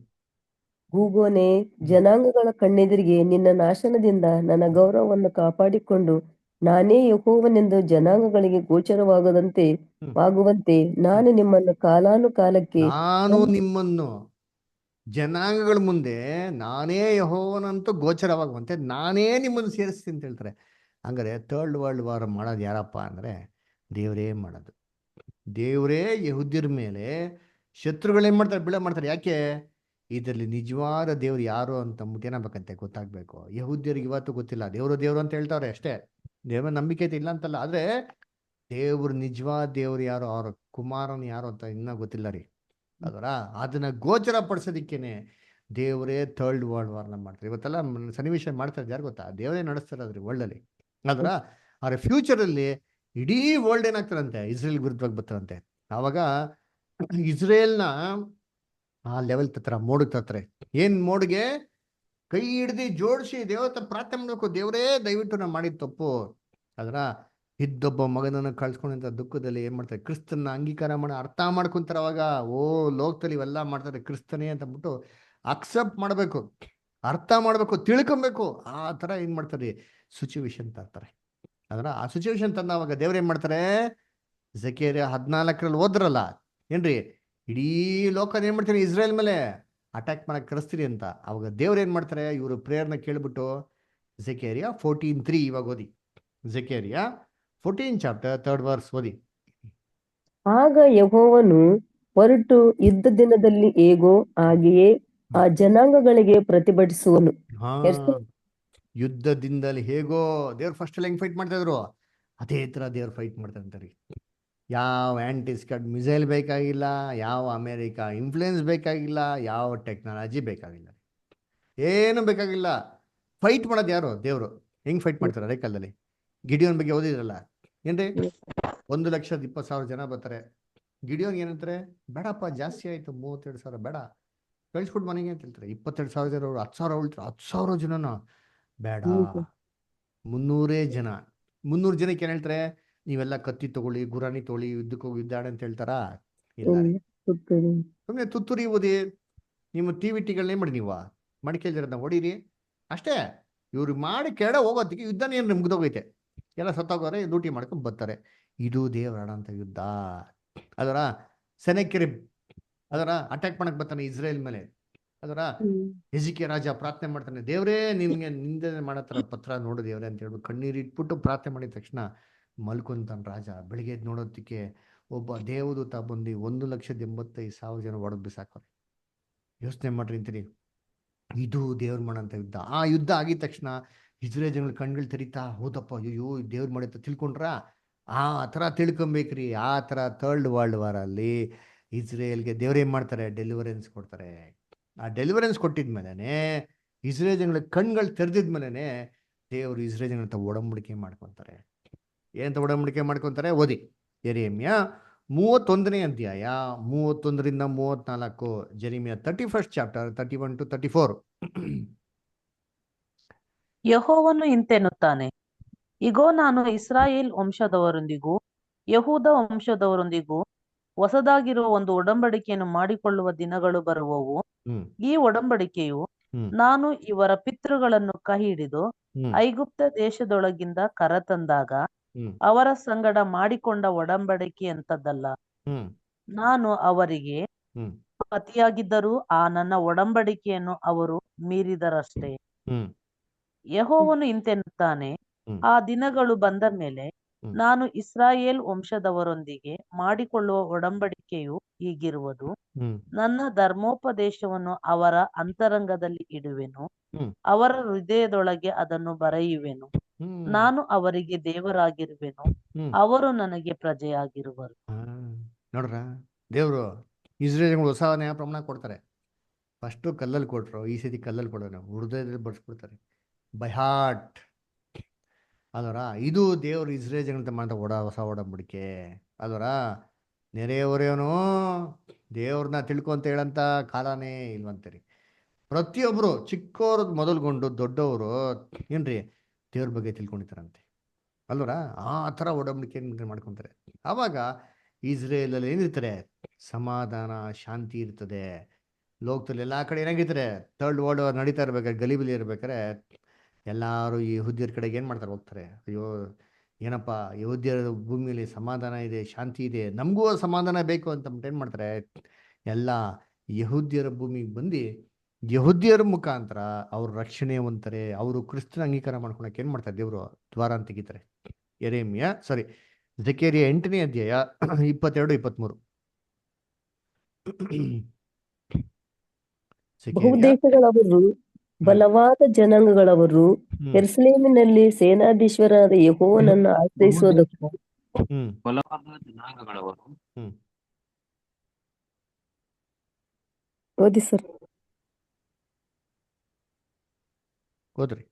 ಗೂಗೋನೆ, ಜನಾಂಗಗಳ ಕಣ್ಣೆದುರಿಗೆ ನಿನ್ನ ನಾಶನದಿಂದ ನನ್ನ ಗೌರವವನ್ನು ಕಾಪಾಡಿಕೊಂಡು ನಾನೇ ಯೆಹೋವನೆಂದು ಜನಾಂಗಗಳಿಗೆ ಗೋಚರವಾಗದಂತೆ ಹ್ಮ್ ಆಗುವಂತೆ ನಾನು ನಿಮ್ಮನ್ನು ಕಾಲಾನುಕಾಲಕ್ಕೆ ನಾನು ನಿಮ್ಮನ್ನು ಜನಾಂಗಗಳ ಮುಂದೆ ನಾನೇ ಯೆಹೋವನಂತೂ ಗೋಚರವಾಗುವಂತೆ ನಾನೇ ನಿಮ್ಮನ್ನು ಸೇರಿಸ್ತೀನಿ ಅಂತ ಹೇಳ್ತಾರೆ. ಹಂಗಾರೆ ಥರ್ಡ್ ವರ್ಲ್ಡ್ ವಾರ್ ಮಾಡೋದು ಯಾರಪ್ಪ ಅಂದರೆ ದೇವರೇ ಮಾಡೋದು. ದೇವರೇ ಯಹೂದ್ಯರ ಮೇಲೆ ಶತ್ರುಗಳೇನು ಮಾಡ್ತಾರೆ, ಬಿಳ ಮಾಡ್ತಾರೆ. ಯಾಕೆ? ಇದರಲ್ಲಿ ನಿಜವಾದ ದೇವ್ರು ಯಾರು ಅಂತ ಏನಾಗಬೇಕಂತೆ ಗೊತ್ತಾಗಬೇಕು. ಯಹೂದ್ಯರಿಗೆ ಇವತ್ತು ಗೊತ್ತಿಲ್ಲ, ದೇವರು ಅಂತ ಹೇಳ್ತಾರೆ ಅಷ್ಟೇ, ದೇವರ ನಂಬಿಕೆ ಐತೆ ಇಲ್ಲ ಅಂತಲ್ಲ. ಆದರೆ ದೇವ್ರು ನಿಜವಾದ ದೇವ್ರು ಯಾರು, ಅವ್ರ ಕುಮಾರನ್ ಯಾರು ಅಂತ ಇನ್ನೂ ಗೊತ್ತಿಲ್ಲ ರೀ. ಅದರ ಅದನ್ನ ಗೋಚರ ಪಡಿಸೋದಿಕ್ಕೇನೆ ದೇವರೇ ಥರ್ಡ್ ವರ್ಲ್ಡ್ ವಾರ್ನ ಮಾಡ್ತಾರೆ. ಇವತ್ತೆಲ್ಲ ಸನ್ನಿವೇಶ ಮಾಡ್ತಾರೆ ಯಾರು ಗೊತ್ತಾ? ದೇವರೇ ನಡೆಸ್ತಾರೆ ಅದ್ರಿ ವರ್ಲ್ಡಲ್ಲಿ. ಅದರ ಅವ್ರ ಫ್ಯೂಚರಲ್ಲಿ ಇಡೀ ವರ್ಲ್ಡ್ ಏನಾಗ್ತಾರಂತೆ ಇಸ್ರೇಲ್ ವಿರುದ್ಧವಾಗಿ ಬರ್ತಾರಂತೆ. ಆವಾಗ ಇಸ್ರೇಲ್ನ ಆ ಲೆವೆಲ್ ತತ್ರ ಮೋಡಿಗೆ ತರ್ತಾರೆ. ಏನ್ ಮೋಡಿಗೆ? ಕೈ ಹಿಡ್ದು ಜೋಡಿಸಿ ದೇವತ ಪ್ರಾರ್ಥನೆ ಮಾಡಬೇಕು, ದೇವರೇ ದಯವಿಟ್ಟು ನಾವು ಮಾಡಿದ ತಪ್ಪು. ಅದರ ಇದ್ದೊಬ್ಬ ಮಗನನ್ನು ಕಳ್ಸ್ಕೊಂಡಂತ ದುಃಖದಲ್ಲಿ ಏನ್ ಮಾಡ್ತಾರೆ, ಕ್ರಿಸ್ತನ ಅಂಗೀಕಾರ ಮಾಡಿ ಅರ್ಥ ಮಾಡ್ಕೊಂತಾರೆ. ಅವಾಗ ಲೋಕದಲ್ಲಿ ಇವೆಲ್ಲ ಮಾಡ್ತಾರೆ ಕ್ರಿಸ್ತನೇ ಅಂತ ಅಂದ್ಬಿಟ್ಟು ಅಕ್ಸೆಪ್ಟ್ ಮಾಡಬೇಕು, ಅರ್ಥ ಮಾಡಬೇಕು, ತಿಳ್ಕೊಬೇಕು. ಆ ಥರ ಏನು ಮಾಡ್ತಾರೆ, ಸಿಚುವೇಶನ್ ತರ್ತಾರೆ. ಅದರ ಆ ಸಿಚುವೇಶನ್ ತಂದ ಅವಾಗ ದೇವ್ರು ಏನು ಮಾಡ್ತಾರೆ, ಜಕೇರಿಯ 14 ಓದ್ರಲ್ಲ ಏನ್ರಿ, ಇಡೀ ಲೋಕನ ಏನು ಮಾಡ್ತಾರೆ ಇಸ್ರೇಲ್ ಮೇಲೆ ಅಟ್ಯಾಕ್ ಮಾಡಕ್ಕೆ ಕರೆಸ್ತೀರಿ ಅಂತ. ಅವಾಗ ದೇವ್ರು ಏನು ಮಾಡ್ತಾರೆ, ಇವರು ಪ್ರೇಯರ್ನ ಕೇಳ್ಬಿಟ್ಟು ಜಕೇರಿಯ 14:3 ಇವಾಗ ಓದಿ. ಜಕೇರಿಯ 14 ಚಾಪ್ಟರ್ 3rd ವರ್ಸ್ ಓದಿ. ಆಗ ಯೆಹೋವನು ಹೊರಟು ಯುದ್ಧ ದಿನದಲ್ಲಿ ಹೇಗೋ ಹಾಗೆಯೇ ಆ ಜನಾಂಗಗಳಿಗೆ ಪ್ರತಿಭಟಿಸುವನು. ಹಾ, ಯುದ್ಧದಿಂದಲೇ ಹೇಗೋ ದೇವ್ರು ಫಸ್ಟ್ ಹೆಂಗ್ ಫೈಟ್ ಮಾಡ್ತಾ ಇದ್ರು, ಅದೇ ತರ ದೇವ್ರು ಫೈಟ್ ಮಾಡ್ತಾ ಇರ್ತಾರೆ. ಯಾವ ಆಂಟಿಸ್ಕಡ್ ಮಿಸೈಲ್ ಬೇಕಾಗಿಲ್ಲ, ಯಾವ ಅಮೇರಿಕಾ ಇನ್ಫ್ಲೂಯೆನ್ಸ್ ಬೇಕಾಗಿಲ್ಲ, ಯಾವ ಟೆಕ್ನಾಲಜಿ ಬೇಕಾಗಿಲ್ಲ, ಏನು ಬೇಕಾಗಿಲ್ಲ. ಫೈಟ್ ಮಾಡೋದು ಯಾರು? ದೇವರು. ಹೆಂಗ್ ಫೈಟ್ ಮಾಡ್ತಾರೆ ಅದೇ ಕಾಲದಲ್ಲಿ? ಗಿಡಿಯೋನ್ ಬಗ್ಗೆ ಓದಿದ್ರಲ್ಲ ಏನ್ರಿ, 1,20,000 ಜನ ಬರ್ತಾರೆ. ಗಿಡಿಯೋನ್ ಏನಂತಾರೆ, ಬೇಡಪ್ಪ ಜಾಸ್ತಿ ಆಯ್ತು, 32,000 ಬೇಡ, ಕಳಿಸ್ಕೊಟ್ಟು ಮನೆಗೆ ಅಂತ ಹೇಳ್ತಾರೆ. 22,000 ಜನ, 10,000 ಉಳ್ತಾರೆ, 10,000 ಜನನ ಬೇಡ, 300 ಜನ. 300 ಜನಕ್ಕೆ ಏನ್ ಹೇಳ್ತಾರೆ, ನೀವೆಲ್ಲ ಕತ್ತಿ ತಗೊಳ್ಳಿ, ಗುರಾಣಿ ತಗೊಳ್ಳಿ, ಯುದ್ಧಕ್ಕೆ ಹೋಗಿ ಯುದ್ಧ ಆಡ ಅಂತ ಹೇಳ್ತಾರಾ? ಇಲ್ಲ ರೀ. ಸುಮ್ಮನೆ ತುತ್ತೂರಿ ಓದಿ, ನಿಮ್ಮ ಟಿಗಳನ್ನೇ ಮಾಡಿ ನೀವು ಮಡಿಕೇಳ್ದಿರೋದನ್ನ ಹೊಡೀರಿ ಅಷ್ಟೇ. ಇವ್ರು ಮಾಡಿ ಕೆಳ ಹೋಗೋದಕ್ಕೆ ಯುದ್ಧನೇ ಏನು ಮುಗ್ದೋಗೈತೆ, ಎಲ್ಲ ಸತ್ತೋಗೋರೆ, ಲೂಟಿ ಮಾಡ್ಕೊಂಡು ಬರ್ತಾರೆ. ಇದು ದೇವರ ಆಡಂತ ಯುದ್ಧ. ಅದರ ಸೆನೆಕೆರಿಬ್ ಅದರ ಅಟ್ಯಾಕ್ ಮಾಡಕ್ ಬರ್ತಾನೆ ಇಸ್ರೇಲ್ ಮೇಲೆ. ಅದರ ಹೆಜಿಕಿಯ ರಾಜ ಪ್ರಾರ್ಥನೆ ಮಾಡ್ತಾನೆ, ದೇವರೇ ನಿಮ್ಗೆ ನಿಂದನೆ ಮಾಡತ್ರ ಪತ್ರ ನೋಡು ದೇವ್ರೆ ಅಂತ ಹೇಳ್ಬಿಟ್ಟು ಕಣ್ಣೀರು ಇಟ್ಬಿಟ್ಟು ಪ್ರಾರ್ಥನೆ ಮಾಡಿದ ತಕ್ಷಣ ಮಲ್ಕೊಂತಾನ ರಾಜ. ಬೆಳಿಗ್ಗೆ ಎದ್ದು ನೋಡೋದಕ್ಕೆ ಒಬ್ಬ ದೇವದೂತ ಬಂದು 1,85,000 ಜನ ಹೊಡೆದು ಬಿಸಾಕೋರೆ. ಯೋಚನೆ ಮಾಡ್ರಿ ಅಂತೀನಿ, ಇದು ದೇವ್ರು ಮಾಡಂತ ಯುದ್ಧ. ಆ ಯುದ್ಧ ಆಗಿದ ತಕ್ಷಣ ಇಸ್ರೇಲ್ ಜನಗಳ ಕಣ್ಗಳು ತೆರೀತಾ, ಹೌದಪ್ಪ ಅಯ್ಯೋ ದೇವ್ರು ಮಾಡಿತ್ತ ತಿಳ್ಕೊಂಡ್ರ. ಆ ಥರ ತಿಳ್ಕೊಬೇಕ್ರಿ. ಆ ಥರ ಥರ್ಡ್ ವರ್ಲ್ಡ್ ವಾರ್ ಅಲ್ಲಿ ಇಸ್ರೇಲ್ಗೆ ದೇವ್ರು ಏನ್ ಮಾಡ್ತಾರೆ, ಡೆಲಿವರೆನ್ಸ್ ಕೊಡ್ತಾರೆ. ಆ ಡೆಲಿವರೆನ್ಸ್ ಕೊಟ್ಟಿದ್ಮೇಲೆ ಇಸ್ರೇಲ್ ಜನಗಳ ಕಣ್ಗಳು ತೆರೆದಿದ್ಮೇಲೆ ದೇವರು ಇಸ್ರೇಲ್ ಜನಗಳ ಒಡಂಬಡಿಕೆ ಮಾಡ್ಕೊತಾರೆ. ಏನಂತ ಒಡಂಬಡಿಕೆ ಮಾಡ್ಕೊತಾರೆ ಓದಿ. ಯೆರೆಮೀಯ 31ನೇ ಅಧ್ಯಾಯ 31ರಿಂದ 34. Jeremiah 31st chapter 31 to 34. ಯೆಹೋವನು ಇಂತೆನ್ನುತ್ತಾನೆ, ಇಗೋ ನಾನು ಇಸ್ರಾಯೇಲ್ ವಂಶದವರೊಂದಿಗೂ ಯಹೂದ ವಂಶದವರೊಂದಿಗೂ ಹೊಸದಾಗಿರುವ ಒಂದು ಒಡಂಬಡಿಕೆಯನ್ನು ಮಾಡಿಕೊಳ್ಳುವ ದಿನಗಳು ಬರುವವು. ಈ ಒಡಂಬಡಿಕೆಯು ನಾನು ಇವರ ಪಿತೃಗಳನ್ನು ಕೈ ಹಿಡಿದು ಐಗುಪ್ತ ದೇಶದೊಳಗಿಂದ ಕರತಂದಾಗ ಅವರ ಸಂಗಡ ಮಾಡಿಕೊಂಡ ಒಡಂಬಡಿಕೆ ಅಂತದ್ದಲ್ಲ. ನಾನು ಅವರಿಗೆ ಪತಿಯಾಗಿದ್ದರೂ ಆ ನನ್ನ ಒಡಂಬಡಿಕೆಯನ್ನು ಅವರು ಮೀರಿದರಷ್ಟೇ. ಯೆಹೋವನು ಇಂತೆನ್ನುತ್ತಾನೆ, ಆ ದಿನಗಳು ಬಂದ ಮೇಲೆ ನಾನು ಇಸ್ರಾಯೇಲ್ ವಂಶದವರೊಂದಿಗೆ ಮಾಡಿಕೊಳ್ಳುವ ಒಡಂಬಡಿಕೆಯು ಹೀಗಿರುವುದು. ನನ್ನ ಧರ್ಮೋಪದೇಶವನ್ನು ಅವರ ಅಂತರಂಗದಲ್ಲಿ ಇಡುವೆನು, ಅವರ ಹೃದಯದೊಳಗೆ ಅದನ್ನು ಬರೆಯುವೆನು. ನಾನು ಅವರಿಗೆ ದೇವರಾಗಿರುವೆನು, ಅವರು ನನಗೆ ಪ್ರಜೆಯಾಗಿರುವರು. ನೋಡ್ರ, ದೇವ್ರು ಇಸ್ರೇಲ್ ಹೊಸ ನ್ಯಾಯ ಪ್ರಮಾಣ ಕೊಡ್ತಾರೆ. ಫಸ್ಟು ಕಲ್ಲಲ್ಲಿ ಕೊಟ್ರು, ಈ ಸತಿ ಕಲ್ಲಲ್ಲಿ ಕೊಡೋಣ, ಹೃದಯದಲ್ಲಿ ಬರ್ಸ್ಬಿಡ್ತಾರೆ. By heart. ಅದರ ಇದು ದೇವರು ಇಸ್ರೇಲ್ ಜನತೆ ಮಾಡಿದ ಹೊಸ ಒಡಂಬಡಿಕೆ. ಅದರ ನೆರೆಯವರೇನೋ ದೇವ್ರನ್ನ ತಿಳ್ಕೊಂತ ಹೇಳಂತ ಕಾಲನೇ ಇಲ್ವಂತೀರಿ. ಪ್ರತಿಯೊಬ್ಬರು ಚಿಕ್ಕವರು ಮೊದಲ್ಗೊಂಡು ದೊಡ್ಡವರು ಏನ್ರಿ ದೇವ್ರ ಬಗ್ಗೆ ತಿಳ್ಕೊಂಡಿರ್ತಾರಂತೆ ಅಲ್ವರ. ಆ ಥರ ಒಡಂಬಡಿಕೆ ಮಾಡ್ಕೊತಾರೆ. ಆವಾಗ ಇಸ್ರೇಲಲ್ಲಿ ಏನಿರ್ತಾರೆ, ಸಮಾಧಾನ ಶಾಂತಿ ಇರ್ತದೆ. ಲೋಕದಲ್ಲಿ ಎಲ್ಲ ಕಡೆ ಏನಾಗಿರ್ತಾರೆ, ಥರ್ಡ್ ವರ್ಲ್ಡ್ ವಾರ್ ನಡೀತಾ ಇರ್ಬೇಕಾದ್ರೆ, ಗಲಿಬಿಲಿ ಇರ್ಬೇಕಾದ್ರೆ ಎಲ್ಲರೂ ಈ ಯಹೂದ್ಯರ ಕಡೆಗೆ ಏನು ಮಾಡ್ತಾರೆ, ಹೋಗ್ತಾರೆ. ಅಯ್ಯೋ ಏನಪ್ಪ, ಯಹೂದ್ಯರ ಭೂಮಿಯಲ್ಲಿ ಸಮಾಧಾನ ಇದೆ, ಶಾಂತಿ ಇದೆ, ನಮಗೂ ಸಮಾಧಾನ ಬೇಕು ಅಂತ ಏನು ಮಾಡ್ತಾರೆ, ಎಲ್ಲ ಯಹೂದ್ಯರ ಭೂಮಿಗೆ ಬಂದು ಯಹೂದ್ಯರ ಮುಖಾಂತರ ಅವ್ರ ರಕ್ಷಣೆ ಹೊಂದ್ತಾರೆ. ಅವರು ಕ್ರಿಸ್ತನ ಅಂಗೀಕಾರ ಮಾಡ್ಕೊಳಕ್ಕೆ ಏನು ಮಾಡ್ತಾರೆ, ದೇವರು ದ್ವಾರ ಅಂತ ತೆಗಿತಾರೆ. ಜಕೇರಿಯ 8ನೇ ಅಧ್ಯಾಯ 22-23. ಬಹುದೇಶಗಳವರು, ಬಲವಾದ ಜನಾಂಗಗಳವರು ಯೆರೂಸಲೇಮಿನಲ್ಲಿ ಸೇನಾಧೀಶ್ವರನಾದ ಯೆಹೋವನನ್ನು ಆಶ್ರಯಿಸುವುದಕ್ಕೂ ಬಲವಾದ ಜನಾಂಗಗಳವರು. ಓದಿ ಸರ್. ಓದ್ರಿ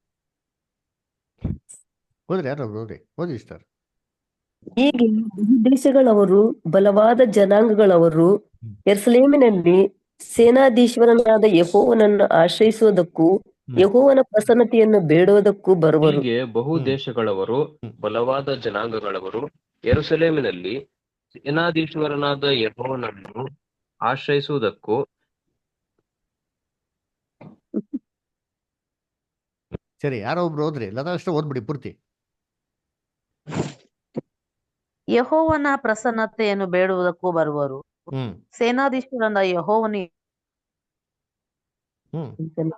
ಯಾರು ಓದಿ ಸರ್. ಹೀಗೆ ಬಹುದೇಶಗಳವರು, ಬಲವಾದ ಜನಾಂಗಗಳವರು ಯೆರೂಸಲೇಮಿನಲ್ಲಿ ಸೇನಾಧೀಶ್ವರನಾದ ಯೆಹೋವನನ್ನು ಆಶ್ರಯಿಸುವುದಕ್ಕೂ ಯೆಹೋವನ ಪ್ರಸನ್ನತೆಯನ್ನು ಬೇಡುವುದಕ್ಕೂ ಬರುವರು. ಹೀಗೆ ಬಹು ದೇಶಗಳವರು, ಬಲವಾದ ಜನಾಂಗಗಳವರು ಯೆರೂಸಲೇಮಿನಲ್ಲಿ ಸೇನಾಧೀಶ್ವರನಾದ ಯೆಹೋವನನ್ನು ಆಶ್ರಯಿಸುವುದಕ್ಕೂ. ಸರಿ, ಯಾರೋ ಒಬ್ರು ಓದ್ರಿ, ಇಲ್ಲ ಅಷ್ಟು ಓದ್ಬಿಡಿ ಪೂರ್ತಿ. ಯೆಹೋವನ ಪ್ರಸನ್ನತೆಯನ್ನು ಬೇಡುವುದಕ್ಕೂ ಬರುವರು. ಸೇನಾಧೀಶ್ವರನ ಯೆಹೋವನು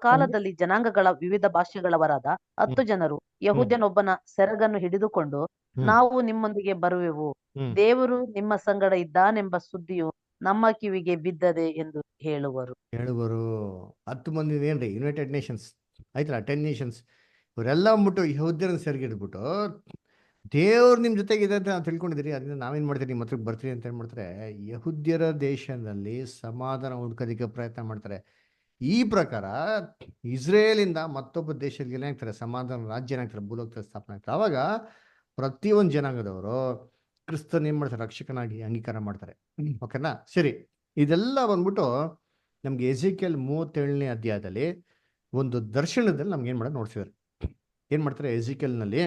ಕಾಲದಲ್ಲಿ ಜನಾಂಗಗಳ ವಿವಿಧ ಭಾಷೆಗಳವರಾದ 10 ಜನರು ಯಹೂದ್ಯನೊಬ್ಬನ ಸೆರಗನ್ನು ಹಿಡಿದುಕೊಂಡು, ನಾವು ನಿಮ್ಮೊಂದಿಗೆ ಬರುವೆವು, ದೇವರು ನಿಮ್ಮ ಸಂಗಡ ಇದ್ದಾನೆಂಬ ಸುದ್ದಿಯು ನಮ್ಮ ಕಿವಿಗೆ ಬಿದ್ದದೆ ಎಂದು ಹೇಳುವರು. 10 ಮಂದಿ ಏನ್ರಿ, ಯುನೈಟೆಡ್ ನೇಷನ್ಸ್ ಆಯ್ತಲ್ಲ, 10 ನೇಷನ್ಸ್, ಇವರೆಲ್ಲ ಅಂದ್ಬಿಟ್ಟು ಯಹೂದ್ಯರನ್ನ ಸೆರಗಿಡ್ಬಿಟ್ಟು ದೇವ್ರು ನಿಮ್ಮ ಜೊತೆಗಿದೆ ಅಂತ ನಾವು ತಿಳ್ಕೊಂಡಿದ್ದೀರಿ, ಅದರಿಂದ ನಾವೇನು ಮಾಡ್ತೀರಿ, ನಿಮ್ಮ ಹತ್ರಕ್ಕೆ ಬರ್ತೀರಿ ಅಂತ ಏನು ಮಾಡ್ತಾರೆ, ಯಹೂದ್ಯರ ದೇಶದಲ್ಲಿ ಸಮಾಧಾನ ಹುಡ್ಕೋದಕ್ಕೆ ಪ್ರಯತ್ನ ಮಾಡ್ತಾರೆ. ಈ ಪ್ರಕಾರ ಇಸ್ರೇಲಿಂದ ಮತ್ತೊಬ್ಬ ದೇಶಕ್ಕೆ ಏನಾಗ್ತಾರೆ, ಸಮಾಧಾನ ರಾಜ್ಯ ಏನಾಗ್ತಾರೆ, ಭೂಲೋಕದಲ್ಲಿ ಸ್ಥಾಪನೆ ಆಗ್ತಾರೆ. ಆವಾಗ ಪ್ರತಿಯೊಂದು ಜನಾಂಗದವರು ಕ್ರಿಸ್ತನ ಏನು ಮಾಡ್ತಾರೆ, ರಕ್ಷಕನಾಗಿ ಅಂಗೀಕಾರ ಮಾಡ್ತಾರೆ. ಓಕೆನಾ? ಸರಿ, ಇದೆಲ್ಲ ಬಂದ್ಬಿಟ್ಟು ನಮ್ಗೆ ಎಜಿಕೇಲ್ 37ನೇ ಅಧ್ಯಾಯದಲ್ಲಿ ಒಂದು ದರ್ಶನದಲ್ಲಿ ನಮ್ಗೆ ಏನು ಮಾಡೋದು ನೋಡ್ತಿದ್ದಾರೆ. ಏನು ಮಾಡ್ತಾರೆ, ಎಜಿಕೇಲ್ನಲ್ಲಿ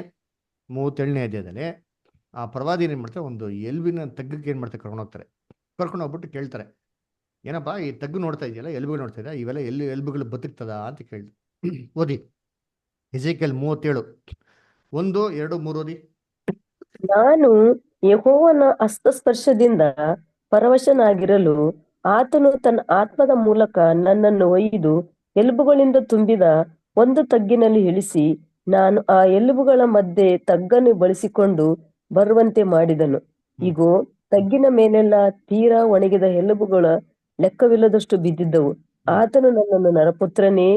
37ನೇ ಅಧ್ಯಾಯದಲ್ಲಿ ಆ ಪ್ರವಾದಿ ಏನು ಮಾಡ್ತಾರೆ, ಒಂದು ಎಲ್ಬಿನ ತಗ್ಗಕ್ಕೆ ಏನು ಮಾಡ್ತಾರೆ, ಕರ್ಕೊಂಡು ಹೋಗ್ಬಿಟ್ಟು ಕೇಳ್ತಾರೆ, ಏನಪ್ಪಾ ಈ ತಗ್ಗು ನೋಡ್ತಾ ಇದೆಯಲ್ಲ, ಎಲ್ಬುಗಳು ನೋಡ್ತಾ ಇದೆಯಾ, ಇವೆಲ್ಲ ಎಲ್ಬುಗಳು ಬದುಕ್ತದ ಅಂತ ಕೇಳಿದ್ರು. ಓದಿ ಎಜಿಕೇಲ್ 37 1, 2, 3 ಓದಿ. ನಾನು ಯೆಹೋವನ ಹಸ್ತಸ್ಪರ್ಶದಿಂದ ಪರವಶನಾಗಿರಲು ಆತನು ತನ್ನ ಆತ್ಮದ ಮೂಲಕ ನನ್ನನ್ನು ಒಯ್ದು ಎಲುಬುಗಳಿಂದ ತುಂಬಿದ ಒಂದು ತಗ್ಗಿನಲ್ಲಿ ಇಳಿಸಿ, ನಾನು ಆ ಎಲುಬುಗಳ ಮಧ್ಯೆ ತಗ್ಗನ್ನು ಬಳಸಿಕೊಂಡು ಬರುವಂತೆ ಮಾಡಿದನು. ಇಗೋ, ತಗ್ಗಿನ ಮೇಲೆಲ್ಲ ತೀರಾ ಒಣಗಿದ ಎಲುಬುಗಳ ಲೆಕ್ಕವಿಲ್ಲದಷ್ಟು ಬಿದ್ದಿದ್ದವು. ಆತನು ನನ್ನನ್ನು, ನರಪುತ್ರನೇ,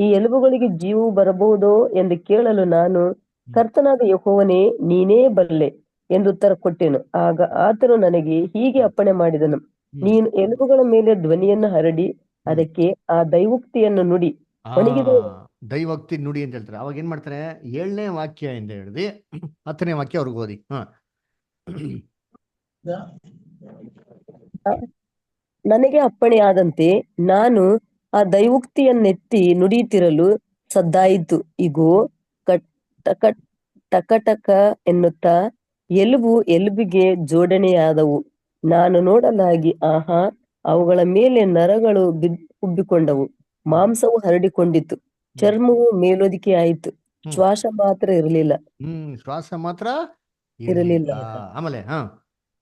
ಈ ಎಲುಬುಗಳಿಗೆ ಜೀವವು ಬರಬಹುದೋ ಎಂದು ಕೇಳಲು ನಾನು, ಕರ್ತನಾದ ಯೆಹೋವನೇ, ನೀನೇ ಬಲ್ಲೆ ಎಂದು ಉತ್ತರ ಕೊಟ್ಟೆನು. ಆಗ ಆತನು ನನಗೆ ಹೀಗೆ ಅಪ್ಪಣೆ ಮಾಡಿದನು, ನೀನು ಎಲುಬುಗಳ ಮೇಲೆ ಧ್ವನಿಯನ್ನು ಹರಡಿ ಅದಕ್ಕೆ ಆ ದೈವೋಕ್ತಿಯನ್ನು ನುಡಿ. ದೈವೋಕ್ತಿ ನುಡಿ ಅಂತ ಹೇಳ್ತಾರೆ. ಅವಾಗ ಏನ್ ಮಾಡ್ತಾರೆ, 7ನೇ ವಾಕ್ಯ ಇಂದ ಹಿಡಿದು 10ನೇ ವಾಕ್ಯ ಅವ್ರಿಗೆ ಓದಿ. ನನಗೆ ಅಪ್ಪಣೆಯಾದಂತೆ ನಾನು ಆ ದೈವೋಕ್ತಿಯನ್ನೆತ್ತಿ ನುಡಿಯುತ್ತಿರಲು ಸದ್ದಾಯಿತು. ಇಗೋ, ಟಕ ಎನ್ನುತ್ತಾ ಎಲುಬು ಎಲುಬಿಗೆ ಜೋಡಣೆಯಾದವು. ನಾನು ನೋಡಲಾಗಿ, ಆಹಾ, ಅವುಗಳ ಮೇಲೆ ನರಗಳು ಉಬ್ಬಿಕೊಂಡವು, ಮಾಂಸವು ಹರಡಿಕೊಂಡಿತು, ಚರ್ಮವು ಮೇಲೊದಿಕೆ ಆಯಿತು, ಶ್ವಾಸ ಮಾತ್ರ ಇರಲಿಲ್ಲ. ಆಮೇಲೆ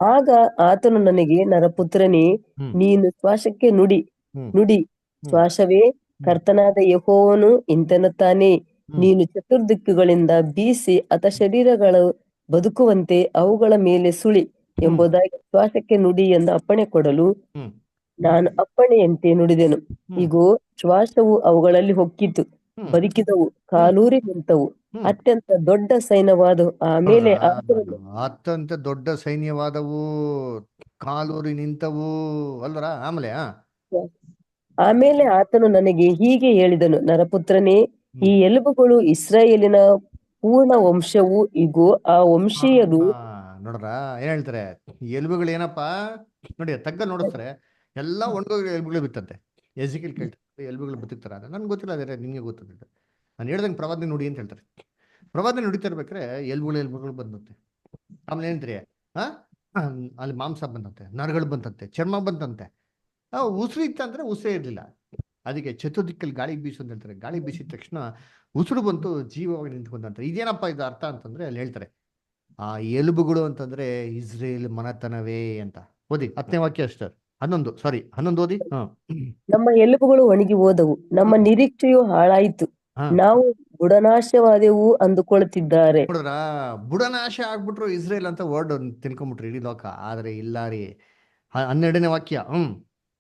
ಆಗ ಆತನು ನನಗೆ, ನರಪುತ್ರನೇ, ನೀನು ಶ್ವಾಸಕ್ಕೆ ನುಡಿ, ಶ್ವಾಸವೇ, ಕರ್ತನಾದ ಯೆಹೋವನು ಇಂತೆನ್ನುತ್ತಾನೆ, ನೀನು ಚತುರ್ದಿಕ್ಕುಗಳಿಂದ ಬೀಸಿ ಶರೀರಗಳು ಬದುಕುವಂತೆ ಅವುಗಳ ಮೇಲೆ ಸುಳಿ ಎಂಬುದಾಗಿ ಶ್ವಾಸಕ್ಕೆ ನುಡಿ ಎಂದು ಅಪ್ಪಣೆ ಕೊಡಲು ನಾನು ಅಪ್ಪಣೆಯಂತೆ ನುಡಿದೆನು. ಇಗೋ, ಶ್ವಾಸವು ಅವುಗಳಲ್ಲಿ ಹೊಕ್ಕಿತು, ಬದುಕಿದವು, ಕಾಲೂರಿ ನಿಂತವು, ಅತ್ಯಂತ ದೊಡ್ಡ ಸೈನ್ಯವಾದವು. ಆಮೇಲೆ ಅತ್ಯಂತ ದೊಡ್ಡ ಸೈನ್ಯವಾದವು, ಕಾಲೂರಿ ನಿಂತವು ಅಲ್ವರ. ಆಮೇಲೆ ಆತನು ನನಗೆ ಹೀಗೆ ಹೇಳಿದನು, ನರಪುತ್ರನೇ, ಈ ಎಲುಬುಗಳು ಇಸ್ರಾಯೇಲಿನ ಪೂರ್ಣ ವಂಶವು. ಇಗೋ ಆ ವಂಶೀಯರು. ನೋಡ್ರ ಏನ್ ಹೇಳ್ತಾರೆ, ಈ ಎಲುಬುಗಳು ಏನಪ್ಪಾ ನೋಡಿ ತಗ್ಗ ನೋಡಿಸ್ತಾರೆ, ಎಲ್ಲ ಒಣಗೋಗಿ ಎಲುಬುಗಳು ಬಿತ್ತಂತೆ. ಎಜಿಕಲ್ ಕೇಳ್ತಾರೆ ಎಲುಬುಗಳು ಬದುಕ್ತಾರ, ನನ್ಗೆ ಗೊತ್ತಿಲ್ಲ, ಅದೇ ನಿಮ್ಗೆ ಗೊತ್ತಿಲ್ಲ. ನಾನು ಹೇಳ್ದಂಗೆ ಪ್ರವಾದನೆ ನುಡಿ ಅಂತ ಹೇಳ್ತಾರೆ. ಪ್ರವಾದನೆ ನುಡಿತಾ ಇರ್ಬೇಕಾದ್ರೆ ಎಲುಬುಗಳು ಬಂದಂತೆ. ಆಮೇಲೆ ಏನಂತ್ರಿ, ಆ ಅಲ್ಲಿ ಮಾಂಸ ಬಂದಂತೆ, ನರಗಳು ಬಂತಂತೆ, ಚರ್ಮ ಬಂತಂತೆ. ಉಸಿರು ಇತ್ತಂದ್ರೆ ಉಸಿರೇ ಇರ್ಲಿಲ್ಲ. ಅದಕ್ಕೆ ಚತುರ್ದಿಕ್ಕಲ್ಲಿ ಗಾಳಿ ಬೀಸು ಅಂತ ಹೇಳ್ತಾರೆ. ಗಾಳಿ ಬೀಸಿದ ತಕ್ಷಣ ಉಸಿರು ಬಂತು, ಜೀವವಾಗಿ ನಿಂತ್ಕೊಂಡಂತಾರೆ. ಇದೇನಪ್ಪ ಇದು ಅರ್ಥ ಅಂತಂದ್ರೆ ಅಲ್ಲಿ ಹೇಳ್ತಾರೆ, ಆ ಎಲುಬುಗಳು ಅಂತಂದ್ರೆ ಇಸ್ರೇಲ್ ಮನತನವೇ ಅಂತ. ಓದಿ 10ನೇ ವಾಕ್ಯ ಅಷ್ಟರ್, 11 ಓದಿ. ನಮ್ಮ ಎಲುಬುಗಳು ಒಣಗಿ ಹೋದವು, ನಮ್ಮ ನಿರೀಕ್ಷೆಯು ಹಾಳಾಯಿತು, ನಾವು ಬುಡನಾಶವಾದೆವು ಅಂದುಕೊಳ್ಳುತ್ತಿದ್ದಾರೆ. ನೋಡ್ರ, ಬುಡನಾಶ ಆಗ್ಬಿಟ್ರು ಇಸ್ರೇಲ್ ಅಂತ ವರ್ಡ್ ತಿನ್ಕೊಂಡ್ಬಿಟ್ರು ಇಡೀ ಲೋಕ. ಆದ್ರೆ ಇಲ್ಲ ರೀ. 12ನೇ ವಾಕ್ಯ.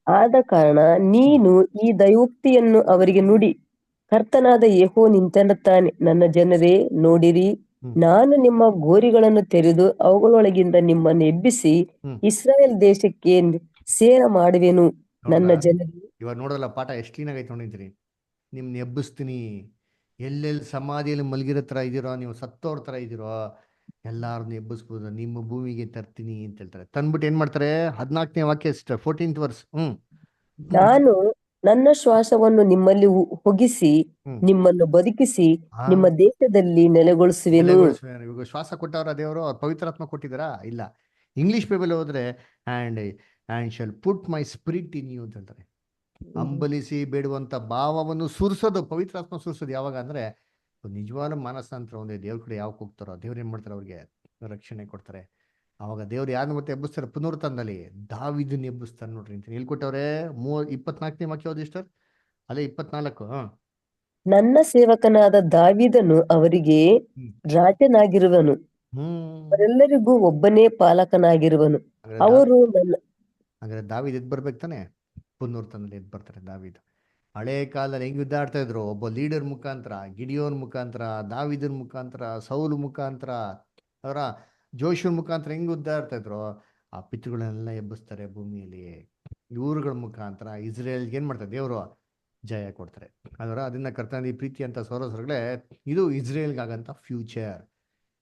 ಆದ ಕಾರಣ ನೀನು ಈ ದೈವೋಕ್ತಿಯನ್ನು ಅವರಿಗೆ ನುಡಿ, ಕರ್ತನಾದ ಯೆಹೋವನು ಇಂತೆನ್ನುತ್ತಾನೆ, ನನ್ನ ಜನರೇ ನೋಡಿರಿ, ನಾನು ನಿಮ್ಮ ಗೋರಿಗಳನ್ನು ತೆರೆದು ಅವುಗಳೊಳಗಿಂದ ನಿಮ್ಮನ್ನು ಎಬ್ಬಿಸಿ ಇಸ್ರಾಯೇಲ್ ದೇಶಕ್ಕೆ ಸೇರ ಮಾಡುವೆನು. ನನ್ನ ಜನರೇ, ಇವಾಗ ನೋಡಲ್ಲ ಪಾಠ ಎಷ್ಟು ಕ್ಲೀನ್ ಆಗೈತೆ ನೋಡಿದ್ರಿ. ನಿಮ್ನ ಎಬ್ಬಿಸ್ತೀನಿ, ಎಲ್ಲೆಲ್ಲಿ ಸಮಾಧಿಯಲ್ಲಿ ಮಲಗಿರೋ ತರ ಇದೀರೋ, ನೀವು ಸತ್ತೋರ್ ತರ ಇದೀರೋ, ಎಲ್ಲಾರನ್ನ ಎಬ್ಬಿಸ್ಬೋದು, ನಿಮ್ಮ ಭೂಮಿಗೆ ತರ್ತೀನಿ ಅಂತ ಹೇಳ್ತಾರೆ. ತಂದ್ಬಿಟ್ಟು ಏನ್ ಮಾಡ್ತಾರೆ, 14ನೇ ವಾಕ್ಯ 14th ವರ್ಸ್. ನಾನು ನನ್ನ ಶ್ವಾಸವನ್ನು ನಿಮ್ಮಲ್ಲಿ ಹೊಗಿಸಿ ನಿಮ್ಮನ್ನು ಬದುಕಿಸಿ ನಿಮ್ಮ ದೇಶದಲ್ಲಿ ನೆಲೆಗೊಳಿಸುವೆನು. ಇವಾಗ ಶ್ವಾಸ ಕೊಟ್ಟವ್ರ ದೇವರು, ಅವ್ರ ಪವಿತ್ರಾತ್ಮ ಕೊಟ್ಟಿದಾರಾ? ಇಲ್ಲ. ಇಂಗ್ಲಿಷ್ ಬೈಬಲ್ ಹೋದ್ರೆ and shall put my spirit in you ಅಂತ ಹೇಳ್ತಾರೆ. ಅಂಬಲಿಸಿ ಬೇಡುವಂತ ಭಾವವನ್ನು ಸುರಿಸೋದು, ಪವಿತ್ರಾತ್ಮ ಸುರಿಸೋದು ಯಾವಾಗ ಅಂದ್ರೆ ನಿಜವಾದ ಮಾನಸಾಂತರ ಒಂದೇ. ದೇವ್ರ ಕಡೆ ಯಾವಾಗ ಹೋಗ್ತಾರೋ ದೇವ್ರು ಏನ್ ಮಾಡ್ತಾರೆ, ಅವ್ರಿಗೆ ರಕ್ಷಣೆ ಕೊಡ್ತಾರೆ. ಅವಾಗ ದೇವ್ರು ಯಾರನ್ನ ಮತ್ತೆ ಎಬ್ಬಿಸ್ತಾರೆ, ಪುನರುತ್ಥಾನದಲ್ಲಿ ದಾವೀದನ್ನ ಎಬ್ಬಿಸ್ತಾರೆ ನೋಡ್ರಿ ಅಂತ ಎಲ್ಲಿ ಕೊಟ್ಟವ್ರೆ. 24ನೇ ವಾಕ್ಯ ಓದಿ ಸಿಸ್ಟರ್, ಅಲ್ಲೇ 24. ನನ್ನ ಸೇವಕನಾದ ದಾವೀದನು ಅವರಿಗೆ ರಾಜನಾಗಿರುವನು, ಅವರೆಲ್ಲರಿಗೂ ಒಬ್ಬನೇ ಪಾಲಕನಾಗಿರುವನು. ಅವರು ಹಾಗಾದ್ರೆ ದಾವೀದ್ ಎದ್ ಬರ್ಬೇಕು ತಾನೆ, ಪುನರುತ್ಥಾನದಲ್ಲಿ ಎದ್ ಬರ್ತಾರೆ ದಾವೀದ್. ಹಳೆ ಕಾಲದಲ್ಲಿ ಹೆಂಗ್ ಯುದ್ಧ ಆಡ್ತಾ ಇದ್ರು, ಒಬ್ಬ ಲೀಡರ್ ಮುಖಾಂತರ, ಗಿಡಿಯೋನ್ ಮುಖಾಂತರ, ದಾವೀದನ್ ಮುಖಾಂತರ, ಸೌಲ್ ಮುಖಾಂತರ, ಅವರ ಜೋಶುನ್ ಮುಖಾಂತರ ಹೆಂಗ್ ಯುದ್ಧ ಆಡ್ತಾ ಇದ್ರು, ಆ ಪಿತೃಗಳನ್ನೆಲ್ಲ ಎಬ್ಬಿಸ್ತಾರೆ ಭೂಮಿಯಲ್ಲಿ. ಇವ್ರುಗಳ ಮುಖಾಂತರ ಇಸ್ರೇಲ್ಗೆ ಏನ್ ಮಾಡ್ತಾರೆ, ದೇವರು ಜಯ ಕೊಡ್ತಾರೆ. ಅದನ್ನ ಕರ್ತನ ಪ್ರೀತಿ ಅಂತ ಸೌರಸರುಗಳೇ, ಇದು ಇಸ್ರೇಲ್ಗಾಗಂತ ಫ್ಯೂಚರ್.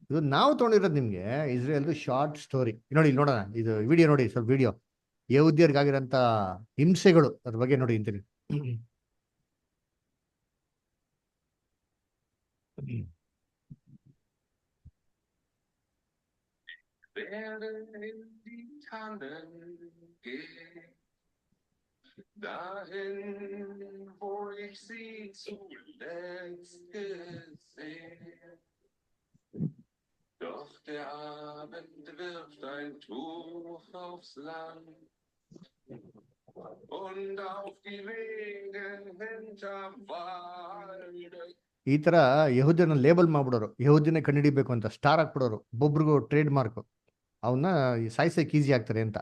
ಇದು ನಾವು ತೊಗೊಂಡಿರೋದು ನಿಮ್ಗೆ ಇಸ್ರೇಲ್ದು ಶಾರ್ಟ್ ಸ್ಟೋರಿ. ನೋಡಿ ಇಲ್ಲಿ ನೋಡೋಣ, ಇದು ವಿಡಿಯೋ ನೋಡಿ, ಸ್ವಲ್ಪ ವಿಡಿಯೋ ಯಹೂದ್ಯರಿಗಾಗಿರೋಂಥ ಹಿಂಸೆಗಳು ಅದ್ರ ಬಗ್ಗೆ ನೋಡಿ ಅಂತೀನಿ. Dahin, wo ich sie zuletzt gesehen. Doch der Abend wirft ein Tuch aufs Land und auf die Wege hinterm Walde. ಈ ತರ ಯಹೂದ್ಯನ ಲೇಬಲ್ ಮಾಡ್ಬಿಡೋರು, ಯಹೂದ್ಯನೇ ಕಂಡುಹಿಡಿಬೇಕು ಅಂತ ಸ್ಟಾರ್ ಹಾಕ್ಬಿಡೋರು. ಒಬ್ಬೊಬ್ರಿಗೂ ಟ್ರೇಡ್ ಮಾರ್ಕ್, ಅವನ್ನ ಸಾಯ್ಸಕ್ಕೆ ಈಸಿ ಆಗ್ತಾರೆ ಅಂತ.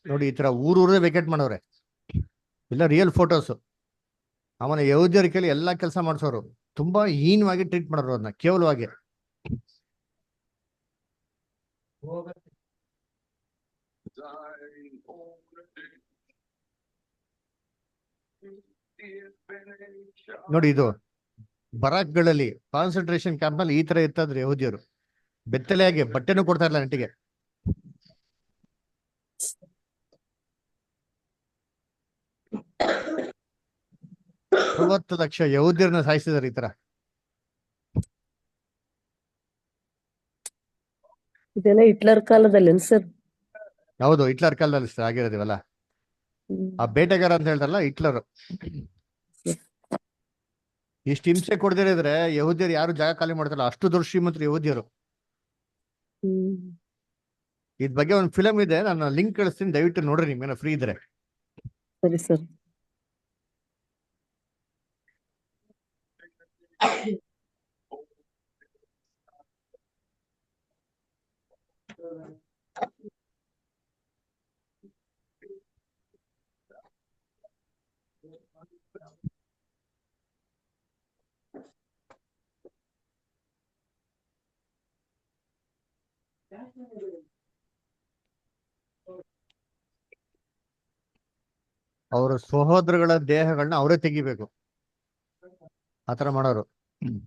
ನೋಡಿ ಈ ತರ ಊರೂರೇ ವೆಕೆಟ್ ಮಾಡವ್ರೆ, ಇಲ್ಲ ರಿಯಲ್ ಫೋಟೋಸ್. ಆಮೇಲೆ ಯಹೂದ್ಯರ ಕೈಲಿ ಎಲ್ಲಾ ಕೆಲಸ ಮಾಡ್ಸೋರು, ತುಂಬಾ ಹೀನವಾಗಿ ಟ್ರೀಟ್ ಮಾಡೋರು ಅದನ್ನ, ಕೇವಲವಾಗಿ. ನೋಡಿ ಇದು ಬರಾಕ್ಗಳಲ್ಲಿ, ಕಾನ್ಸಂಟ್ರೇಷನ್ ಕ್ಯಾಂಪ್ ನಲ್ಲಿ ಈ ತರ ಇರ್ತಾದ್ರು ಯಹೂದ್ಯರು. ಬೆತ್ತಲೆಯಾಗಿ ಬಟ್ಟೆನೂ ಕೊಡ್ತಾ ಇರಲ್ಲ ನೆಟ್ಟಿಗೆ. 60 ಲಕ್ಷ ಯಹೂದ್ಯರನ್ನ ಸಾಯಿಸಿದಾರೆ ಈ ತರ. ಇದೆಲ್ಲ ಹಿಟ್ಲರ್ ಕಾಲದಲ್ಲಿ ಸರ್? ಹೌದು, ಹಿಟ್ಲರ್ ಕಾಲದಲ್ಲಿ ಆಗಿರೋದಿವಲ್ಲ. ಆ ಬೇಟೆಗಾರ ಅಂತ ಹೇಳ್ತಾರಲ್ಲ ಹಿಟ್ಲರ್. ಇಷ್ಟು ಹಿಂಸೆ ಕೊಡ್ದಿರಿದ್ರೆ ಯಹೂದ್ಯರು ಯಾರು ಜಾಗ ಖಾಲಿ ಮಾಡ್ತಾರಲ್ಲ, ಅಷ್ಟು ದೊಡ್ಡ ಶ್ರೀಮಂತರು ಯಹೂದ್ಯರು. ಇದ್ ಬಗ್ಗೆ ಒಂದು ಫಿಲಮ್ ಇದೆ, ನಾನು ಲಿಂಕ್ ಕಳಿಸ್ತೀನಿ, ದಯವಿಟ್ಟು ನೋಡ್ರಿ ನಿಮ್ಗೆ ಫ್ರೀ ಇದ್ರೆ. ಸರಿ ಸರ್. ಅವ್ರ ಸಹೋದರಗಳ ದೇಹಗಳನ್ನ ಅವರೇ ತೆಗಿಬೇಕು, ಆತರ ಮಾಡೋರು. ಹ್ಮ್.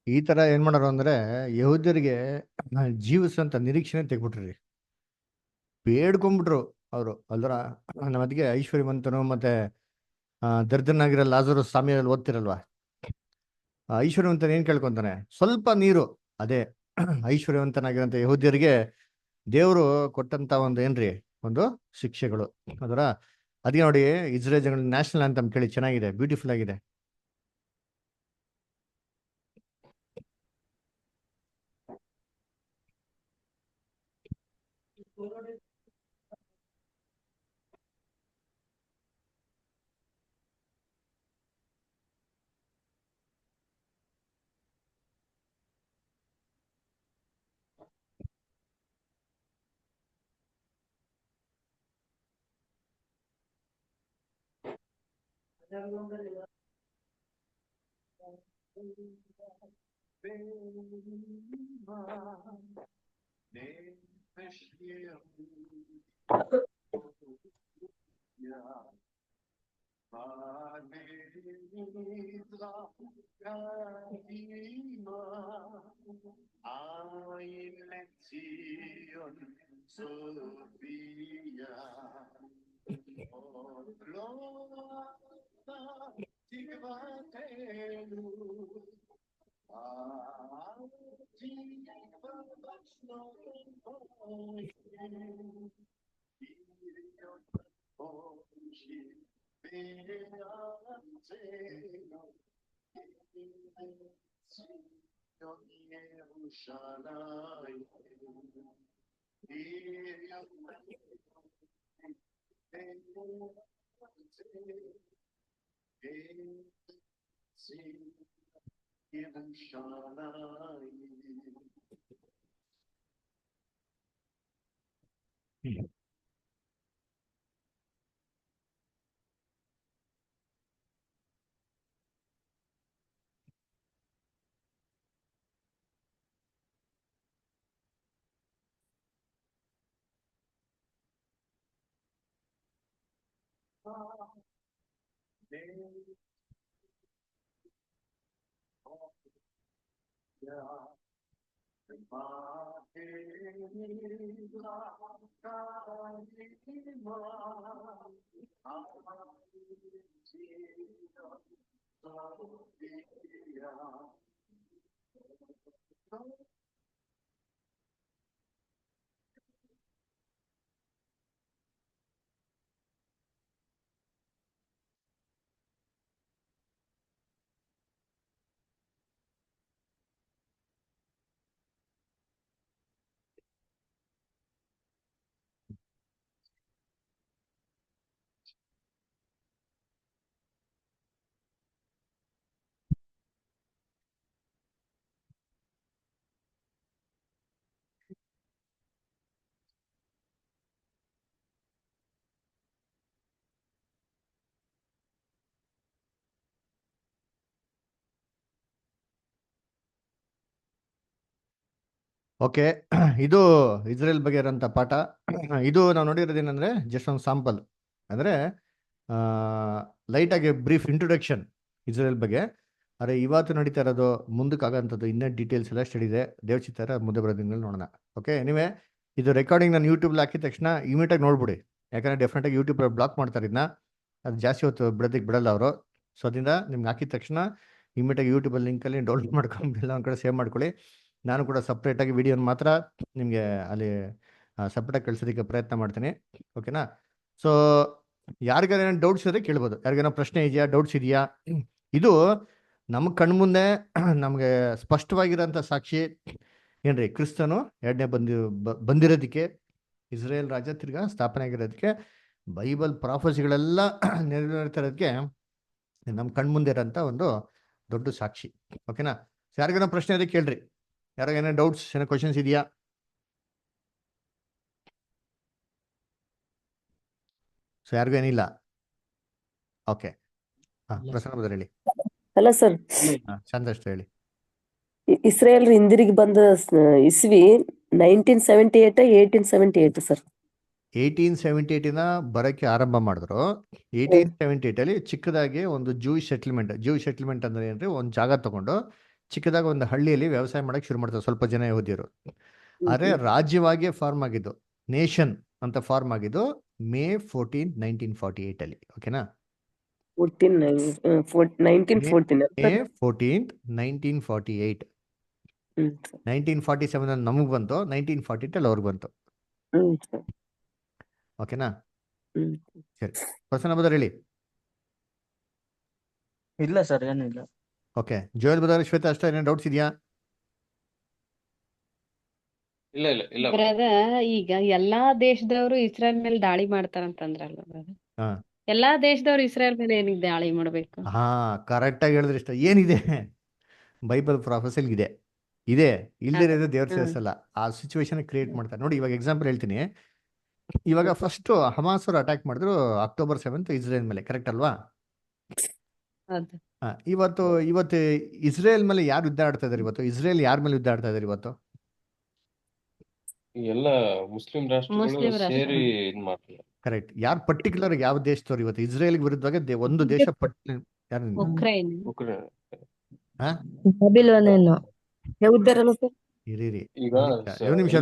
ಈ ತರ ಏನ್ ಮಾಡೋರು ಅಂದ್ರೆ ಯಹೂದ್ಯರಿಗೆ ಜೀವಿಸಂತ ನಿರೀಕ್ಷಣೆ ತೆಗ್ಬಿಟ್ರಿ, ಬೇಡ್ಕೊಂಡ್ಬಿಟ್ರು ಅವರು ಅಲ್ದ್ರ. ನಮ್ಮ ಅದಕ್ಕೆ ಐಶ್ವರ್ಯವಂತನು ಮತ್ತೆ ದರ್ದನಾಗಿರೋ ಲಾಜರು ಸಾಮ್ಯದಲ್ಲಿ ಓದ್ತಿರಲ್ವಾ, ಐಶ್ವರ್ಯವಂತನ ಏನ್ ಕೇಳ್ಕೊಂತಾನೆ, ಸ್ವಲ್ಪ ನೀರು. ಅದೇ ಐಶ್ವರ್ಯವಂತನಾಗಿರೋಂಥ ಯಹೂದ್ಯರಿಗೆ ದೇವರು ಕೊಟ್ಟಂತ ಒಂದು ಏನ್ರಿ, ಒಂದು ಶಿಕ್ಷೆಗಳು ಅದರ. ಅದಕ್ಕೆ ನೋಡಿ, ಇಸ್ರೇಲ್ ಜನಗಳ ನ್ಯಾಷನಲ್ ಅಂತ ಕೇಳಿ, ಚೆನ್ನಾಗಿದೆ, ಬ್ಯೂಟಿಫುಲ್ ಆಗಿದೆ. ಓಕೆ. ಇದು ಇಸ್ರೇಲ್ ಬಗ್ಗೆ ಇರೋಂಥ ಪಾಠ. ಇದು ನಾವು ನೋಡಿರೋದೇನೆಂದ್ರೆ ಜಸ್ಟ್ ಒಂದು ಸಾಂಪಲ್, ಅಂದರೆ ಲೈಟಾಗಿ ಬ್ರೀಫ್ ಇಂಟ್ರೊಡಕ್ಷನ್ ಇಸ್ರೇಲ್ ಬಗ್ಗೆ. ಆದರೆ ಇವತ್ತು ನಡೀತಾ ಇರೋದು ಮುಂದಕ್ಕೆ ಆಗೋಂಥದ್ದು ಇನ್ನೂ ಡೀಟೇಲ್ಸ್ ಎಲ್ಲ ಸ್ಟಡಿ ಇದೆ. ದೇವಚಿತ್ತಾರ ಮುಂದೆ ಬರೋ ದಿನಗಳಲ್ಲಿ ನೋಡೋಣ. ಓಕೆ, ನೀವೇ ಇದು ರೆಕಾರ್ಡಿಂಗ್ ನಾನು ಯೂಟ್ಯೂಬ್ಲಿ ಹಾಕಿದ ತಕ್ಷಣ ಇಮಿಡಿಯೇಟಾಗಿ ನೋಡ್ಬಿಡಿ, ಯಾಕಂದರೆ ಡೆಫಿನೆಟಾಗಿ ಯೂಟ್ಯೂಬ್ ಬ್ಲಾಕ್ ಮಾಡ್ತಾರೆ ಇದನ್ನ. ಅದು ಜಾಸ್ತಿ ಹೊತ್ತು ಬಿಡೋದಕ್ಕೆ ಬಿಡಲ್ಲ ಅವರು. ಸೊ ಅದರಿಂದ ನಿಮ್ಗೆ ಹಾಕಿದ ತಕ್ಷಣ ಇಮಿಡಿಯೇಟಾಗಿ ಯೂಟ್ಯೂಬಲ್ಲಿ ಲಿಂಕಲ್ಲಿ ಡೌನ್ಲೋಡ್ ಮಾಡ್ಕೊಂಡು ಎಲ್ಲ ಒಂದು ಕಡೆ ಸೇವ್ ಮಾಡ್ಕೊಳ್ಳಿ. ನಾನು ಕೂಡ ಸಪ್ರೇಟಾಗಿ ವಿಡಿಯೋನ ಮಾತ್ರ ನಿಮಗೆ ಅಲ್ಲಿ ಸಪ್ರೇಟಾಗಿ ಕಳಿಸೋದಕ್ಕೆ ಪ್ರಯತ್ನ ಮಾಡ್ತೀನಿ. ಓಕೆನಾ? ಸೊ ಯಾರಿಗಾರ ಡೌಟ್ಸ್ ಇದ್ರೆ ಕೇಳ್ಬೋದು. ಯಾರಿಗೇನೋ ಪ್ರಶ್ನೆ ಇದೆಯಾ, ಡೌಟ್ಸ್ ಇದೆಯಾ? ಇದು ನಮ್ಮ ಕಣ್ಮುಂದೆ ನಮಗೆ ಸ್ಪಷ್ಟವಾಗಿರೋಂಥ ಸಾಕ್ಷಿ ಏನ್ರಿ, ಕ್ರಿಸ್ತನು ಎರಡನೇ ಬಂದಿರೋದಕ್ಕೆ, ಇಸ್ರೇಲ್ ರಾಜ್ಯ ತಿರ್ಗಾ ಸ್ಥಾಪನೆ ಆಗಿರೋದಕ್ಕೆ, ಬೈಬಲ್ ಪ್ರಾಫಸಿಗಳೆಲ್ಲ ನೆರವೇರ್ತಾ ಇರೋದಕ್ಕೆ ನಮ್ಮ ಕಣ್ಮುಂದೆ ಇರೋಂಥ ಒಂದು ದೊಡ್ಡ ಸಾಕ್ಷಿ. ಓಕೆನಾ? ಯಾರಿಗೇನೋ ಪ್ರಶ್ನೆ ಇದೆ ಕೇಳ್ರಿ. ಯಾರಿಗೇನೋ ಡೌಟ್ಸ್, ಏನೋ ಕ್ವಶನ್ಸ್ ಇದೆಯಾ? ಸೊ ಯಾರಿಗೂ ಏನಿಲ್ಲ? ಓಕೆ. ಪ್ರಸನ್ನ ಬದರ್ ಹೇಳಿ. ಅಲ್ಲ ಸರ್, ಚಂದಷ್ಟು ಹೇಳಿ. ಇಸ್ರೇಲ್ ಹಿಂದಿರುಗಿ ಬಂದ ಇಸ್ವಿ 1978 1878 ಸರ್. 1878 ಬರೋಕ್ಕೆ ಆರಂಭ ಮಾಡಿದ್ರು. 1878 ಅಲ್ಲಿ ಚಿಕ್ಕದಾಗಿ ಒಂದು ಜೂಯಿಶ್ ಸೆಟ್ಲ್ಮೆಂಟ್ ಅಂದ್ರೆ ಏನ್ರಿ, ಒಂದು ಜಾಗ ತಗೊಂಡು ಚಿಕ್ಕದಾಗಿ ಒಂದು ಹಳ್ಳಿಯಲ್ಲಿ ವ್ಯವಸಾಯ ಮಾಡಕ್ಕೆ ಶುರು ಮಾಡ್ತಾರೆ ಸ್ವಲ್ಪ ಜನ ಯಹೂದ್ಯರು. ಆದರೆ ರಾಜ್ಯವಾಗಿ ಫಾರ್ಮ್ ಆಗಿದ್ದು, ನೇಷನ್ ಅಂತ ಫಾರ್ಮ್ ಆಗಿದ್ದು ಮೇ 14, 1948 ಅಲ್ಲಿ. ಓಕೆನಾ? ಮೇ 14, 1948. 1947 ಅಲ್ಲಿ ನಮಗೆ ಬಂತು, 1948 ಅಲ್ಲಿ ಅವ್ರಿಗೆ ಬಂತು. ಓಕೆನಾ? ಸರಿ, ಪ್ರಸನ್ನ ಬದರ್ ಹೇಳಿ. ಇಲ್ಲ ಸರ್, ಏನಿಲ್ಲ. ಓಕೆ, ಜೋಯಲ್ ಬದರ್, ಶ್ವೇತಾ ಅಷ್ಟ ಏನೇನು ಡೌಟ್ಸ್ ಇದೆಯಾ? ಇಲ್ಲ ಇಲ್ಲ ಇಲ್ಲ ಬ್ರದರ್, ಈಗ ಎಲ್ಲಾ ದೇಶದವರು ಇಸ್ರೇಲ್ ಮೇಲೆ ದಾಳಿ ಮಾಡ್ತಾರಂತಂದ್ರಲ್ಲ ಬ್ರದರ್, ಹಾ ಎಲ್ಲಾ ದೇಶದವ್ರು ಇಸ್ರೇಲ್ ಮೇಲೆ ಏನಿಗೆ ದಾಳಿ ಮಾಡ್ಬೇಕು? ಹಾ ಕರೆಕ್ಟಾಗಿ ಹೇಳಿದ್ರೆ ಇಷ್ಟ. ಏನಿದೆ ಬೈಬಲ್ ಪ್ರಾಫೆಸಲ್ ಇದೆ ಇಲ್ದೇ ಇರೋದು ದೇವ್ರ ಸೇರಿಸಲ್ಲ. ಆ ಸಿಚುವೇಶನ್ ಕ್ರಿಯೇಟ್ ಮಾಡ್ತಾರೆ ನೋಡಿ. ಇವಾಗ ಎಕ್ಸಾಂಪಲ್ ಹೇಳ್ತೀನಿ. ಇವಾಗ ಫಸ್ಟ್ ಹಮಾಸ್ ಅವರು ಅಟ್ಯಾಕ್ ಮಾಡಿದ್ರು October 7 ಇಸ್ರೇಲ್ ಮೇಲೆ, ಕರೆಕ್ಟ್ ಅಲ್ವಾ? ಹೌದು. ಇವತ್ತು ಇಸ್ರೇಲ್ ಮೇಲೆ ಯಾರು ಯುದ್ಧ ಆಡ್ತಾ ಇದಾರೆ? ಇವತ್ತು ಇಸ್ರೇಲ್ ಯಾರ ಮೇಲೆ ಯುದ್ಧ ಆಡ್ತಾ ಇದಾರೆ ಇವತ್ತು? ಎಲ್ಲ ಮುಸ್ಲಿಂ ರಾಷ್ಟ್ರಗಳು ಮುಸ್ಲಿಂ ರಾಷ್ಟ್ರ. ಸೇರಿ ಇದ್ ಮಾಡ್ತಾರೆ. ಕರೆಕ್ಟ್. ಯಾರು ಪರ್ಟಿಕ್ಯುಲರ್ ಯಾವ ದೇಶದವ್ರು ಇವತ್ತು ಇಸ್ರೇಲ್ ವಿರುದ್ಧವಾಗಿ ಒಂದು ದೇಶ ಯಾರು? Ukraine, Ukraine. ಹಾ ಬಾಬಿಲೋನೇನು. ಯಹೂದ್ಯರಲ್ಲ ಸರ್? ಇರೀರಿ, ಈಗ ಒಂದು ನಿಮಿಷ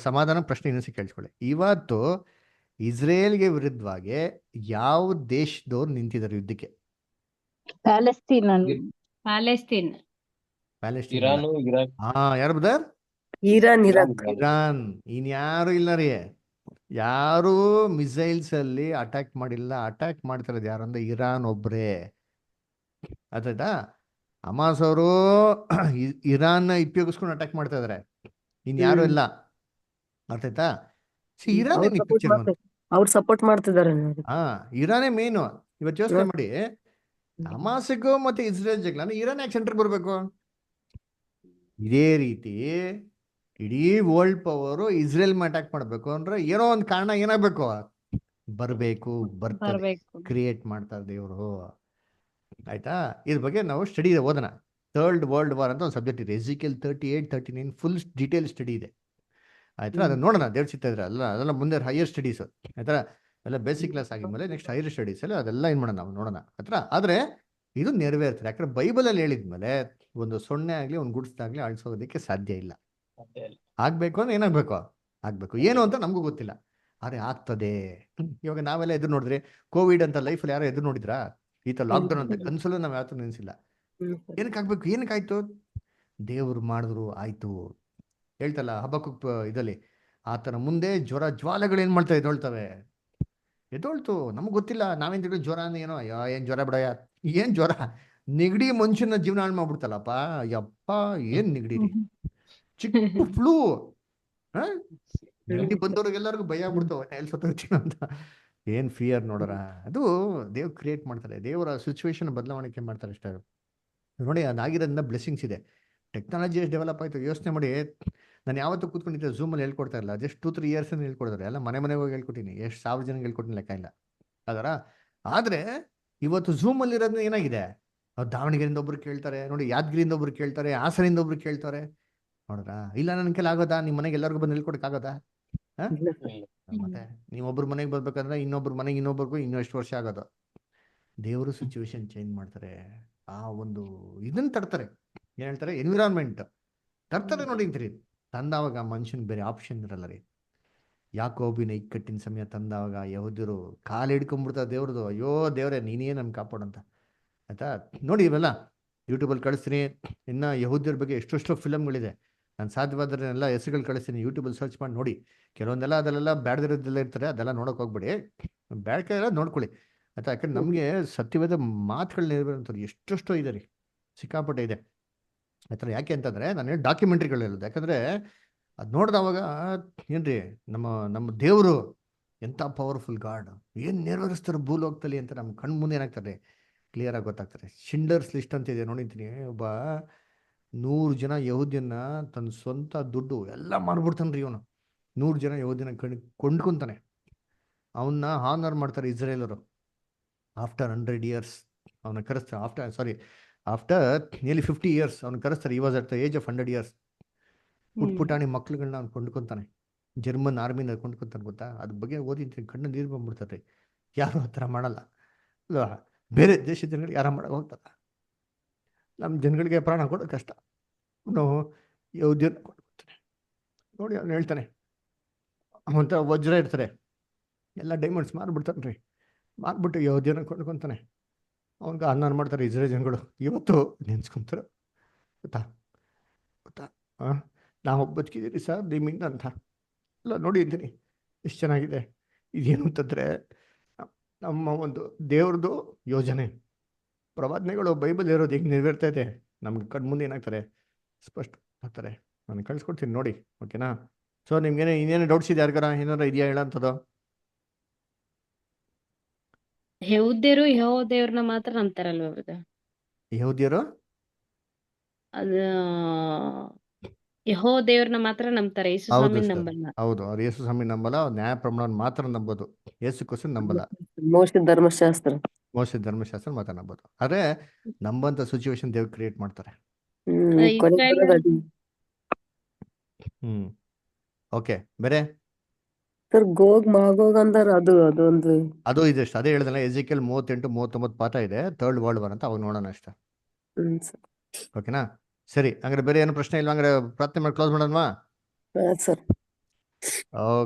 ಸಮಾಧಾನ. ಪ್ರಶ್ನೆ ಇನ್ನೊಂದ್ಸಿ ಕೇಳಿಸ್ಕೊಳ್ಳಿ. ಇವತ್ತು ಇಸ್ರೇಲ್ಗೆ ವಿರುದ್ಧವಾಗಿ ಯಾವ ದೇಶದವ್ರು ನಿಂತಿದ್ದಾರೆ ಯುದ್ಧಕ್ಕೆ? ಪ್ಯಾಲೆಸ್ತೀನ್. Iran, Palestine. ಇರಾಕ್. ಯಾರು ಬ್ರದರ್? Iran, Iraq. ಇರಾನ್. ಇನ್ಯಾರು ಇಲ್ಲ ರೀ. ಯಾರು ಮಿಸೈಲ್ಸ್ ಅಲ್ಲಿ ಅಟ್ಯಾಕ್ ಮಾಡಿಲ್ಲ. ಅಟ್ಯಾಕ್ ಮಾಡ್ತಿರೋದು ಯಾರು ಅಂದ್ರೆ ಇರಾನ್ ಒಬ್ರೇ. ಆಯ್ತಾ? ಹಮಾಸ್ ಅವರು ಇರಾನ್ ಉಪಯೋಗಿಸ್ಕೊಂಡು ಅಟ್ಯಾಕ್ ಮಾಡ್ತಾ ಇದಾರೆ, ಇನ್ಯಾರು ಇಲ್ಲ. ಅರ್ಥಾಯ್ತಾ? ಇರಾನ್ ಪಿಕ್ಚರ್ ಅವ್ರು ಸಪೋರ್ಟ್ ಮಾಡ್ತಿದ್ದಾರೆ. ಇರಾನೇ ಮೇನು. ಇವತ್ತು ಯೋಚನೆ ಮಾಡಿ, ಹಮಾಸ್ಗೂ ಮತ್ತೆ ಇಸ್ರೇಲ್ ಜಗಳ, ಇರಾನ್ ಯಾಕೆ ಸೆಂಟರ್ ಬರ್ಬೇಕು? ಇದೇ ರೀತಿ ಇಡೀ ವರ್ಲ್ಡ್ ಪವರ್ ಇಸ್ರೇಲ್ ಮೇಲೆ ಅಟ್ಯಾಕ್ ಮಾಡ್ಬೇಕು ಅಂದ್ರೆ ಏನೋ ಒಂದು ಕಾರಣ ಏನಾಗಬೇಕು, ಬರ್ತದೆ. ಕ್ರಿಯೇಟ್ ಮಾಡ್ತಾರೆ ದೇವರು. ಆಯ್ತಾ? ಇದ್ರ ಬಗ್ಗೆ ನಾವು ಸ್ಟಡಿ ಓದೋಣ. ಥರ್ಡ್ ವರ್ಲ್ಡ್ ವಾರ್ ಅಂತ ಒಂದು ಸಬ್ಜೆಕ್ಟ್ ಇದೆ. ಎಜಿಕಲ್ 38, 39 ಫುಲ್ ಡೀಟೇಲ್ ಸ್ಟಡಿ ಇದೆ. ಆಯ್ತಾ? ಅದನ್ನ ನೋಡೋಣ. ದೇವ್ರ ಚಿತ್ತ ಇದ್ರೆ ಅದೆಲ್ಲ ಮುಂದೆ ಹೈಯರ್ ಸ್ಟಡೀಸ್. ಆಯ್ತಾ? ಎಲ್ಲ ಬೇಸಿಕ್ ಕ್ಲಾಸ್ ಆಗಿದ್ಮೇಲೆ ನೆಕ್ಸ್ಟ್ ಹೈಯರ್ ಸ್ಟಡೀಸ್ ಅಲ್ಲಿ ಅದೆಲ್ಲ ಏನ್ ಮಾಡೋಣ, ನಾವು ನೋಡೋಣ. ಆಯ್ತಾ? ಆದ್ರೆ ಇದು ನೆರವೇರ್ತದೆ. ಯಾಕಂದ್ರೆ ಬೈಬಲ್ ಅಲ್ಲಿ ಹೇಳಿದ್ಮೇಲೆ ಒಂದು ಸೊನ್ನೆ ಆಗ್ಲಿ ಒಂದು ಗುಡ್ಸ್ದಾಗ್ಲಿ ಅಳಿಸೋದಕ್ಕೆ ಸಾಧ್ಯ ಇಲ್ಲ. ಆಗ್ಬೇಕು ಅಂದ್ರೆ ಏನಾಗ್ಬೇಕು, ಆಗ್ಬೇಕು. ಏನು ಅಂತ ನಮಗೂ ಗೊತ್ತಿಲ್ಲ, ಆದ್ರೆ ಆಗ್ತದೆ. ಇವಾಗ ನಾವೆಲ್ಲ ಎದುರು ನೋಡಿದ್ರಿ. ಕೋವಿಡ್ ಅಂತ ಲೈಫಲ್ಲಿ ಯಾರೋ ಎದುರು ನೋಡಿದ್ರಾ? ಈತ ಲಾಕ್ಡೌನ್ ಅಂತ ಕನ್ಸಲ್ಲೂ ನಾವು ಯಾವತ್ತೂ ನೆನೆಸಿಲ್ಲ. ಏನಕ್ಕೆ ಆಗ್ಬೇಕು, ಏನಕ್ಕಾಯ್ತು, ದೇವ್ರು ಮಾಡಿದ್ರು ಆಯ್ತು. ಹೇಳ್ತಲ್ಲ ಹಬಕ್ಕೂಕ್ ಇದರಲ್ಲಿ, ಆತನ ಮುಂದೆ ಜ್ವರ ಜ್ವಾಲೆಗಳು ಏನ್ ಮಾಡ್ತಾ ಎದ್ದೊಳ್ತವೆ, ಎದ್ದೊಳ್ತು. ನಮ್ಗೆ ಗೊತ್ತಿಲ್ಲ, ನಾವೇನ್ ತಿಳಿ ಜ್ವರ ಅಂದ್ರೆ ಏನೋ, ಅಯ್ಯೋ ಏನ್ ಜ್ವರ ಬಿಡಯ್ಯ, ಏನ್ ಜ್ವರ, ನೆಗಡಿ ಮನುಷ್ಯನ ಜೀವನ ಹಾಳು ಮಾಡ್ಬಿಡ್ತಲ್ಲಪ್ಪ, ಯಪ್ಪ ಏನ್ ನೆಗಡಿ ರೀ, ಚಿಕ್ಕ ಫ್ಲೂ. ನೆಗಡಿ ಬಂದವ್ರಿಗೆಲ್ಲರಿಗೂ ಭಯ ಆಗ್ಬಿಡ್ತಾವ, ಎಲ್ಲಿ ಸತ್ತೋಗ್ತೀವಿ ಅಂತ. ಏನ್ ಫಿಯರ್ ನೋಡೋರ. ಅದು ದೇವ್ರು ಕ್ರಿಯೇಟ್ ಮಾಡ್ತಾರೆ, ದೇವರ ಸಿಚುವೇಶನ್ ಬದಲಾವಣೆ ಮಾಡ್ತಾರೆ ಅಷ್ಟೇ. ನೋಡಿ, ಅದಾಗಿರೋದ್ರಿಂದ ಬ್ಲೆಸ್ಸಿಂಗ್ಸ್ ಇದೆ. ಟೆಕ್ನಾಲಜಿ ಎಷ್ಟು ಡೆವಲಪ್ ಆಯಿತು ಯೋಚನೆ ಮಾಡಿ. ನಾನು ಯಾವತ್ತೂ ಕೂತ್ಕೊಂಡಿದ್ದೆ ಝೂಮಲ್ಲಿ ಹೇಳ್ಕೊಡ್ತಾ ಇಲ್ಲ, ಜಸ್ಟ್ 2-3 ಇಯರ್ಸ್ ಹೇಳ್ಕೊಡ್ತಾರೆ, ಎಲ್ಲ ಮನೆ ಮನೆಗೆ ಹೋಗಿ ಹೇಳ್ಕೊಟ್ಟಿನಿ, ಎಷ್ಟು ಸಾವಿರ ಜನಕ್ಕೆ ಹೇಳ್ಕೊಟ್ಟಿನಿ ಲೆಕ್ಕ ಇಲ್ಲ ಅದರ. ಆದರೆ ಇವತ್ತು ಝೂಮಲ್ಲಿ ಇರೋದ್ರಿಂದ ಏನಾಗಿದೆ, ಅವ್ರು ದಾವಣಗೆರೆಯಿಂದ ಒಬ್ರು ಕೇಳ್ತಾರೆ ನೋಡಿ, ಯಾದಗಿರಿಯಿಂದ ಒಬ್ರು ಕೇಳ್ತಾರೆ, ಹಾಸನಿಂದ ಒಬ್ರು ಕೇಳ್ತಾರೆ. ನೋಡ್ರ, ಇಲ್ಲ ನನ್ನ ಕೆಲ ಆಗೋದಾ, ನಿಮ್ಮ ಮನೆಗೆ ಎಲ್ಲರಿಗೂ ಬಂದು ಹೇಳ್ಕೊಡಕ್ಕಾಗೋದಾ? ಹಾಂ, ಮತ್ತೆ ನೀವು ಒಬ್ರು ಮನೆಗೆ ಬರ್ಬೇಕಂದ್ರೆ ಇನ್ನೊಬ್ರ ಮನೆಗೆ ಇನ್ನೊಬ್ರಿಗೂ ಇನ್ನೂ ಎಷ್ಟು ವರ್ಷ ಆಗೋದು. ದೇವರು ಸಿಚುವೇಶನ್ ಚೇಂಜ್ ಮಾಡ್ತಾರೆ, ಆ ಒಂದು ಇದನ್ನ ತರ್ತಾರೆ. ಏನ್ ಹೇಳ್ತಾರೆ, ಎನ್ವಿರಾನ್ಮೆಂಟ್ ತರ್ತಾರೆ. ನೋಡಿ ಅಂತೀರಿ, ತಂದಾವಾಗ ಮನುಷ್ಯನ್ ಬೇರೆ ಆಪ್ಷನ್ ಇರಲ್ಲ ರೀ. ಯಾಕೋಬಿನ ಇಕ್ಕಟ್ಟಿನ ಸಮಯ ತಂದಾವಾಗ ಯಹೂದ್ಯರು ಕಾಲು ಹಿಡ್ಕೊಂಡ್ಬಿಡ್ತಾರೆ ದೇವ್ರದು, ಅಯ್ಯೋ ದೇವ್ರೆ ನೀನೇ ನಮ್ಗೆ ಕಾಪಾಡಂತ. ಆಯ್ತಾ, ನೋಡಿ ಇವೆಲ್ಲ ಯೂಟ್ಯೂಬಲ್ಲಿ ಕಳಿಸ್ತೀನಿ. ಇನ್ನು ಯಹೂದ್ಯರ ಬಗ್ಗೆ ಎಷ್ಟೆಷ್ಟೋ ಫಿಲಮ್ಗಳಿದೆ, ನಾನು ಸಾಧ್ಯವಾದ್ರೆ ಎಲ್ಲ ಹೆಸರುಗಳು ಕಳಿಸ್ತೀನಿ, ಯೂಟ್ಯೂಬಲ್ಲಿ ಸರ್ಚ್ ಮಾಡಿ ನೋಡಿ. ಕೆಲವೊಂದೆಲ್ಲ ಅದೆಲ್ಲ ಬ್ಯಾಡ್ದಿರೋದೆಲ್ಲ ಇರ್ತಾರೆ, ಅದೆಲ್ಲ ನೋಡೋಕೆ ಹೋಗ್ಬೇಡಿ, ಬ್ಯಾಡ್ಕೆಲ್ಲ ನೋಡ್ಕೊಳ್ಳಿ ಆಯ್ತಾ. ಯಾಕಂದ್ರೆ ನಮಗೆ ಸತ್ಯವಾದ ಮಾತುಗಳು ನೆರವೇರುವಂಥದ್ದು ಎಷ್ಟೆಷ್ಟೋ ಇದೆ ರೀ, ಸಿಕ್ಕಾಪಟ್ಟೆ ಇದೆ ಆಯ್ತಾ. ಯಾಕೆ ಅಂತಂದರೆ ನಾನು ಡಾಕ್ಯುಮೆಂಟ್ರಿಗಳು ಹೇಳೋದು, ಯಾಕಂದರೆ ಅದು ನೋಡಿದವಾಗ ಏನ್ರಿ, ನಮ್ಮ ನಮ್ಮ ದೇವರು ಎಂಥ ಪವರ್ಫುಲ್ ಗಾಡ್, ಏನು ನೆರವೇರಿಸ್ತಾರೆ ಭೂಲೋಕದಲ್ಲಿ ಅಂತ ನಮ್ಮ ಕಣ್ಣು ಮುಂದೆ ಏನಾಗ್ತಾರೆ, ಕ್ಲಿಯರ್ ಆಗಿ ಗೊತ್ತಾಗ್ತಾರೆ. ಶಿಂಡರ್ಸ್ ಲಿಸ್ಟ್ ಅಂತ ಇದೆ ನೋಡಿದ್ದೀನಿ, ಒಬ್ಬ 100 ಜನ ಯಹೂದ್ಯನ್ನ ತನ್ನ ಸ್ವಂತ ದುಡ್ಡು ಎಲ್ಲ ಮಾರ್ಬಿಡ್ತಾನೆ ರೀ ಇವನು. 100 ಜನ ಯಹೂದ್ಯನ ಕೊಂಡ್ಕೊಂತಾನೆ, ಅವನ್ನ ಹಾನರ್ ಮಾಡ್ತಾರೆ ಇಸ್ರೇಲರು. ಆಫ್ಟರ್ 100 years ಅವನ ಕರೆಸ್ತಾರೆ, ಆಫ್ಟರ್ ನಿಯರ್ಲಿ 50 years ಅವನು ಕರೆಸ್ತಾರೆ. ಈ was at the age of 100 years. ಪುಟ್ಪುಟಾಣಿ ಮಕ್ಳುಗಳನ್ನ ಅವ್ನು ಕೊಂಡ್ಕೊತಾನೆ, ಜರ್ಮನ್ ಆರ್ಮಿನ ಕೊಂಡ್ಕೊತಾನೆ, ಗೊತ್ತಾ. ಅದ್ರ ಬಗ್ಗೆ ಓದಿದ್ದೀನಿ, ಕಣ್ಣು ನೀರು ಬಂದ್ಬಿಡ್ತಾರೆ. ಯಾರು ಆ ಥರ ಮಾಡಲ್ಲ ಅಲ್ವಾ, ಬೇರೆ ದೇಶದ ಜನಗಳಿಗೆ ಯಾರು ಮಾಡಕ್ಕೆ ಹೋಗ್ತಾರ, ನಮ್ಮ ಜನಗಳಿಗೆ ಪ್ರಾಣ ಕೊಡೋದು ಕಷ್ಟ. ನಾವು ಯಹೂದ್ಯನ ಕೊಂಡ್ಕೊತಾನೆ ನೋಡಿ, ಅವ್ನು ಹೇಳ್ತಾನೆ, ಅವಂತ ವಜ್ರ ಇರ್ತಾರೆ, ಎಲ್ಲ ಡೈಮಂಡ್ಸ್ ಮಾರ್ಬಿಡ್ತಾನೆ ರೀ, ಮಾರ್ಬಿಟ್ಟು ಯಹೂದ್ಯನ ಕೊಂಡ್ಕೊತಾನೆ. ಅವ್ನಿಗೆ ಅನ್ನ ಮಾಡ್ತಾರೆ ಇಸ್ರೇಲ್ ಜನಗಳು, ಇವತ್ತು ನೆನ್ಸ್ಕೊಂತಾರೆ, ಗೊತ್ತಾ ಗೊತ್ತಾ. ನಾವು ಬದುಕಿದ್ದೀರಿ ಸರ್ ನಿಮ್ಮಿಂದ ಅಂತ ಎಲ್ಲ ನೋಡಿ ಇದ್ದೀನಿ. ಎಷ್ಟು ಚೆನ್ನಾಗಿದೆ ಇದೇನು ಅಂತಂದರೆ, ನಮ್ಮ ಒಂದು ದೇವ್ರದ್ದು ಯೋಜನೆ, ಪ್ರವಾದನೆಗಳು ಬೈಬಲ್ ಇರೋದು ಹೆಂಗೆ ನೆರವೇರ್ತಾ ಇದೆ ನಮ್ಗೆ ಕಣ್ಮುಂದೆ ಏನಾಗ್ತಾರೆ, ಸ್ಪಷ್ಟ ಆಗ್ತಾರೆ. ನಾನು ಕಳಿಸ್ಕೊಡ್ತೀನಿ ನೋಡಿ, ಓಕೆನಾ. ಸೊ ನಿಮ್ಗೇನೆ ಇನ್ನೇನು ಡೌಟ್ಸ್ ಇದೆ, ಯಾರಿಗಾರ ಏನಾರ ಇದೆಯಾ ಹೇಳೋಂಥದ್ದು? ಯಹೂದ್ಯರು ಯೆಹೋವ ದೇವ್ರನ್ನ ಮಾತ್ರ ನಂಬ್ತಾರಲ್ವಾ ಬ್ರದರ್? ಯಹೂದ್ಯರು ಅದು ಯೆಹೋವ ದೇವ್ರನ್ನ ಮಾತ್ರ ನಂಬ್ತಾರೆ, ಯೇಸು ಹೌದು ಸ್ವಾಮಿನ ಸರ್, ನಂಬಲ್ಲ. ಹೌದು, ಅವ್ರು ಯೇಸು ಸ್ವಾಮಿ ನಂಬಲ್ಲ, ಅವ್ರು ನ್ಯಾಯ ಪ್ರಮಾಣ ಮಾತ್ರ ನಂಬೋದು, ಯೇಸು ಕ್ರಿಸ್ತನ ನಂಬಲ್ಲ, ಮೋಶೆ ಧರ್ಮಶಾಸ್ತ್ರ. ಮೋಶೆ ಧರ್ಮಶಾಸ್ತ್ರ ಮಾತ್ರ ನಂಬೋದು. ಆದರೆ ನಂಬಂಥ ಸಿಚುವೇಶನ್ ದೇವ್ರು ಕ್ರಿಯೇಟ್ ಮಾಡ್ತಾರೆ. ಕೊನೆ ಇಸ್ರಾಯೇಲ್ ಕಾಲದಲ್ಲಿ ಓಕೆ, ಬೇರೆ ಸರ್ ಗೋಗ್ ಮಾಗೋಗ್ ಅಂದಾರ, ಅದೊಂದು. ಅದು ಇದೆಷ್ಟು ಅದೇ ಹೇಳಿದಲ್ಲ, ಎಜಿಕಲ್ 38-39 ಪಾಠ ಇದೆ, ಥರ್ಡ್ ವರ್ಲ್ಡ್ ವಾರ್ ಅಂತ, ಅವಾಗ ನೋಡೋಣ ಅಷ್ಟೇ. ಸರ್. ಓಕೆನಾ, ಸರಿ. ಹಂಗಾರೆ ಬೇರೆ ಏನು ಪ್ರಶ್ನೆ ಇಲ್ವಾ? ಹಂಗಾರೆ ಪ್ರಾರ್ಥನೆ ಮಾಡಿ ಕ್ಲೋಸ್ ಮಾಡೋಣವಾ? ಸರ್. ಓಕೆ.